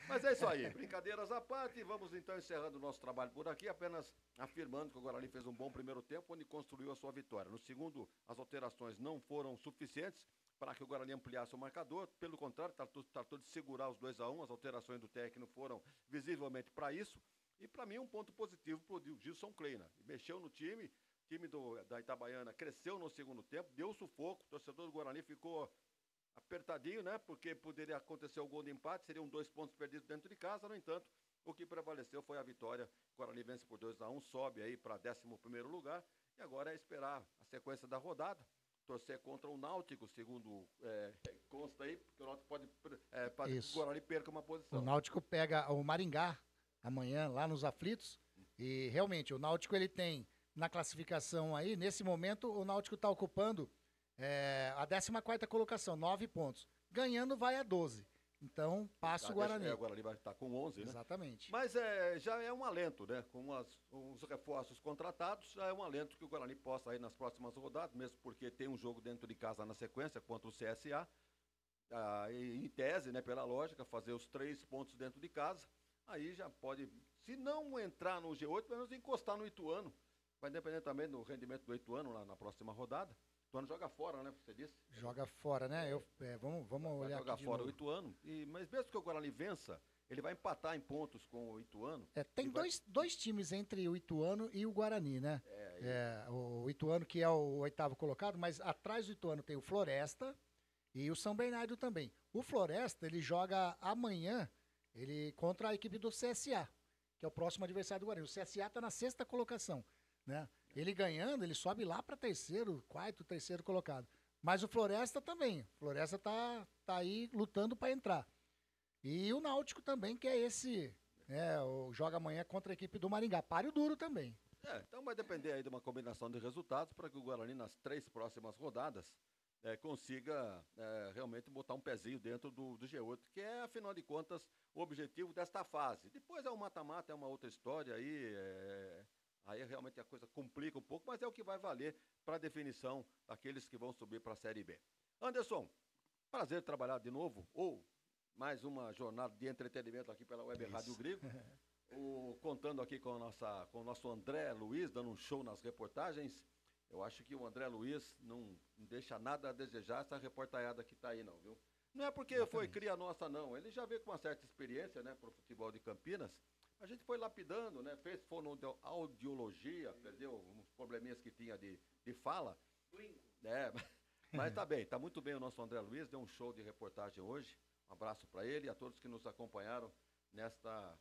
Mas é isso aí, brincadeiras à parte, vamos então encerrando o nosso trabalho por aqui, apenas afirmando que o Guarani fez um bom primeiro tempo, onde construiu a sua vitória. No segundo, as alterações não foram suficientes para que o Guarani ampliasse o marcador, pelo contrário, tratou de segurar os 2-1, as alterações do técnico foram visivelmente para isso, e para mim um ponto positivo para o Gilson Kleina. Mexeu no time da Itabaiana cresceu no segundo tempo, deu sufoco, o torcedor do Guarani ficou apertadinho, né? Porque poderia acontecer o gol de empate, seriam 2 pontos perdidos dentro de casa. No entanto, o que prevaleceu foi a vitória. O Guarani vence por 2-1, sobe aí para 11º lugar. E agora é esperar a sequência da rodada, torcer contra o Náutico, segundo consta aí, porque o Náutico pode o Guarani perca uma posição. O Náutico pega o Maringá amanhã lá nos aflitos. E realmente o Náutico ele tem na classificação aí, nesse momento o Náutico está ocupando a 14ª colocação, 9 pontos. Ganhando vai a 12. Então, passa o Guarani. O Guarani vai estar com 11, né? Exatamente. Mas já é um alento, né? Com os reforços contratados, já é um alento que o Guarani possa ir nas próximas rodadas, mesmo porque tem um jogo dentro de casa na sequência contra o CSA. Em tese, né, pela lógica, fazer os 3 pontos dentro de casa. Aí já pode, se não entrar no G8, pelo menos encostar no Ituano. Vai depender também do rendimento do Ituano lá na próxima rodada. O Ituano joga fora, né? Você disse? Joga fora, né? Vamos olhar aqui. Joga fora o Ituano. Mas mesmo que o Guarani vença, ele vai empatar em pontos com o Ituano. Tem dois times entre o Ituano e o Guarani, né? O Ituano, que é o 8º colocado, mas atrás do Ituano tem o Floresta e o São Bernardo também. O Floresta, ele joga amanhã contra a equipe do CSA, que é o próximo adversário do Guarani. O CSA está na 6ª colocação, né? Ele ganhando, ele sobe lá para 3º, 4º, 3º colocado. Mas o Floresta também. O Floresta tá aí lutando para entrar. E o Náutico também, que é esse, joga amanhã contra a equipe do Maringá. Páreo duro também. Então vai depender aí de uma combinação de resultados para que o Guarani, nas 3 próximas rodadas, consiga realmente botar um pezinho dentro do G8, que é, afinal de contas, o objetivo desta fase. Depois o mata-mata, é uma outra história aí, aí realmente a coisa complica um pouco, mas é o que vai valer para a definição daqueles que vão subir para a Série B. Anderson, prazer trabalhar de novo, ou mais uma jornada de entretenimento aqui pela Web Rádio Grigo. Contando aqui com o nosso André Luiz, dando um show nas reportagens. Eu acho que o André Luiz não deixa nada a desejar essa reportagem que está aí, não, viu? Não é porque foi cria nossa, não. Ele já veio com uma certa experiência, né, para o futebol de Campinas. A gente foi lapidando, né? Fez fonoaudiologia, perdeu uns probleminhas que tinha de fala. Mas tá bem, tá muito bem o nosso André Luiz, deu um show de reportagem hoje. Um abraço para ele e a todos que nos acompanharam nesta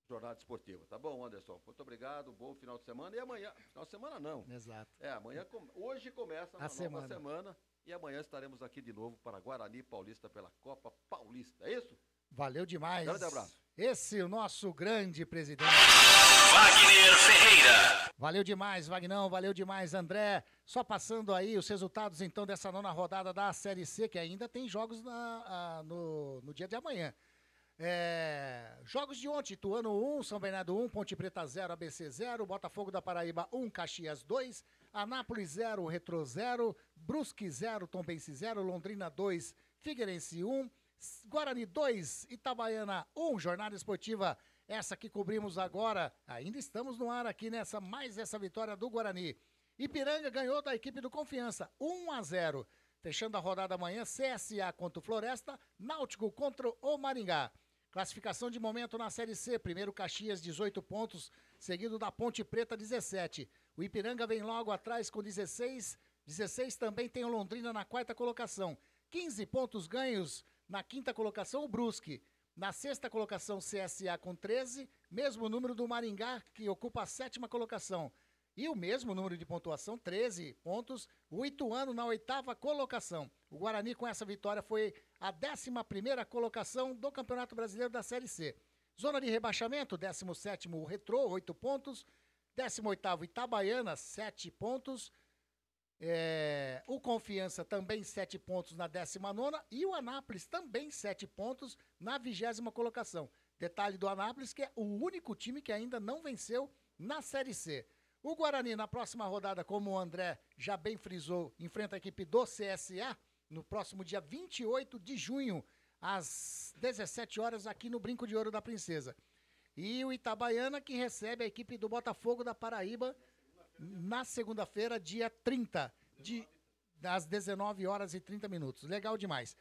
jornada esportiva. Tá bom, Anderson? Muito obrigado, bom final de semana. E amanhã, final de semana não. Exato. Hoje começa uma nova semana e amanhã estaremos aqui de novo para Guarani Paulista pela Copa Paulista. É isso? Valeu demais. Grande abraço. Esse é o nosso grande presidente. Wagner Ferreira. Valeu demais, Vagnão. Valeu demais, André. Só passando aí os resultados, então, dessa 9ª rodada da Série C, que ainda tem jogos no dia de amanhã. Jogos de ontem: Ituano 1, São Bernardo 1, Ponte Preta 0, ABC 0, Botafogo da Paraíba 1, Caxias 2, Anápolis 0, Retrô 0, Brusque 0, Tombense 0, Londrina 2, Figueirense 1, Guarani 2, Itabaiana 1. Jornada esportiva essa que cobrimos agora. Ainda estamos no ar aqui mais essa vitória do Guarani. Ipiranga ganhou da equipe do Confiança 1-0. Fechando a rodada amanhã, CSA contra o Floresta, Náutico contra o Maringá. Classificação de momento na Série C. Primeiro Caxias, 18 pontos, seguido da Ponte Preta, 17. O Ipiranga vem logo atrás com 16. 16 também tem o Londrina na quarta colocação. 15 pontos ganhos na quinta colocação, o Brusque. Na sexta colocação, CSA com 13. Mesmo número do Maringá, que ocupa a sétima colocação. E o mesmo número de pontuação, 13 pontos, o Ituano na oitava colocação. O Guarani, com essa vitória, foi a 11ª colocação do Campeonato Brasileiro da Série C. Zona de rebaixamento, 17º o Retrô, 8 pontos. 18º Itabaiana, 7 pontos. O Confiança também 7 pontos na 19ª. E o Anápolis também 7 pontos na 20ª colocação. Detalhe do Anápolis, que é o único time que ainda não venceu na Série C. O Guarani, na próxima rodada, como o André já bem frisou, enfrenta a equipe do CSA no próximo dia 28 de junho, às 17 horas, aqui no Brinco de Ouro da Princesa. E o Itabaiana, que recebe a equipe do Botafogo da Paraíba na segunda-feira, dia 30, às 19 horas e 30 minutos. Legal demais.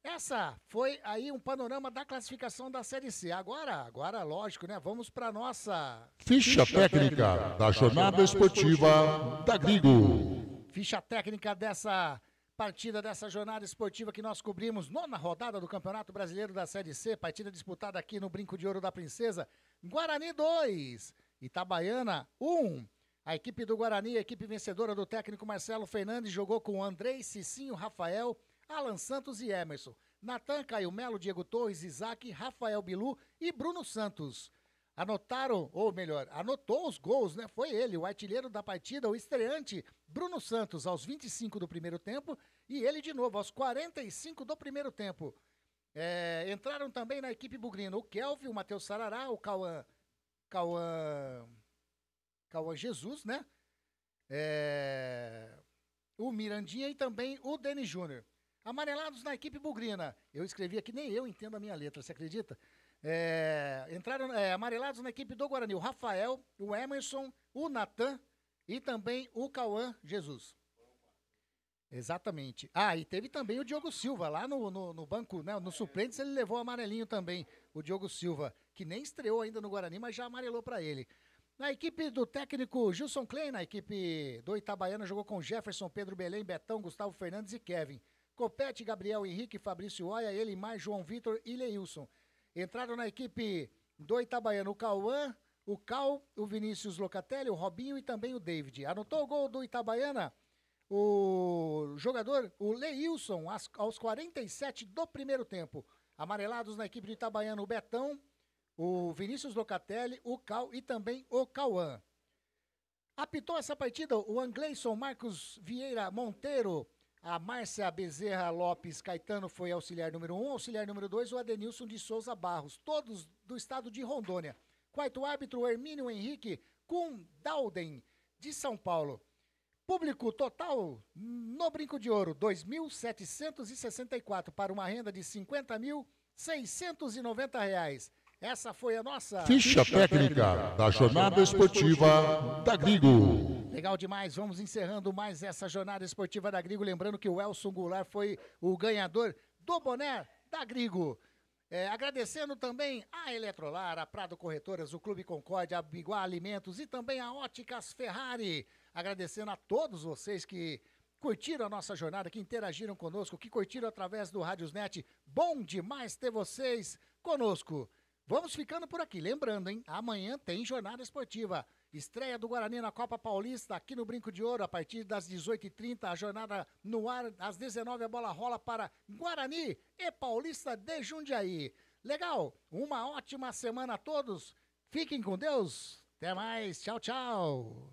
Essa foi aí um panorama da classificação da Série C. Agora, lógico, né? Vamos para nossa ficha técnica da jornada esportiva da Grigo. Ficha técnica dessa partida, dessa jornada esportiva que nós cobrimos, 9ª rodada do Campeonato Brasileiro da Série C, partida disputada aqui no Brinco de Ouro da Princesa. Guarani 2, Itabaiana 1. A equipe do Guarani, a equipe vencedora do técnico Marcelo Fernandes, jogou com Andrei, Cicinho, Rafael, Alan Santos e Emerson. Natan, Caio Melo, Diego Torres, Isaac, Rafael Bilu e Bruno Santos. Anotou os gols, né? Foi ele, o artilheiro da partida, o estreante Bruno Santos, aos 25 do primeiro tempo, e ele de novo, aos 45 do primeiro tempo. Entraram também na equipe bugrina o Kelvin, o Matheus Sarará, o Cauã Jesus, né? O Mirandinha e também o Denis Júnior. Amarelados na equipe bugrina. Eu escrevi aqui, nem eu entendo a minha letra, você acredita? Entraram amarelados na equipe do Guarani o Rafael, o Emerson, o Natan e também o Cauã Jesus. Exatamente. E teve também o Diogo Silva lá no banco, né? No suplentes ele levou amarelinho também, o Diogo Silva, que nem estreou ainda no Guarani, mas já amarelou para ele. Na equipe do técnico Gilson Klein, na equipe do Itabaiana, jogou com Jefferson, Pedro Belém, Betão, Gustavo Fernandes e Kevin. Copete, Gabriel Henrique, Fabrício Oia, Elimar, João Vitor e Leilson. Entraram na equipe do Itabaiana o Cauã, o Cal, o Vinícius Locatelli, o Robinho e também o David. Anotou o gol do Itabaiana o jogador, o Leilson, aos 47 do primeiro tempo. Amarelados na equipe do Itabaiana o Betão, o Vinícius Locatelli, o Cal e também o Cauã. Apitou essa partida o Angleison Marcos Vieira Monteiro, a Márcia Bezerra Lopes Caetano foi auxiliar número 1, auxiliar número 2, o Adenilson de Souza Barros, todos do estado de Rondônia. Quarto árbitro, o Hermínio Henrique Kundalden, de São Paulo. Público total no Brinco de Ouro, 2.764 para uma renda de R$ 50.690. Essa foi a nossa ficha técnica da jornada esportiva da Grigo. Legal demais, vamos encerrando mais essa jornada esportiva da Grigo. Lembrando que o Elson Goulart foi o ganhador do boné da Grigo. Agradecendo também a Eletrolar, a Prado Corretoras, o Clube Concórdia, a Biguá Alimentos e também a Óticas Ferrari. Agradecendo a todos vocês que curtiram a nossa jornada, que interagiram conosco, que curtiram através do Rádiosnet. Bom demais ter vocês conosco. Vamos ficando por aqui. Lembrando, hein? Amanhã tem jornada esportiva. Estreia do Guarani na Copa Paulista, aqui no Brinco de Ouro, a partir das 18h30. A jornada no ar, às 19h a bola rola para Guarani e Paulista de Jundiaí. Legal? Uma ótima semana a todos. Fiquem com Deus. Até mais. Tchau, tchau.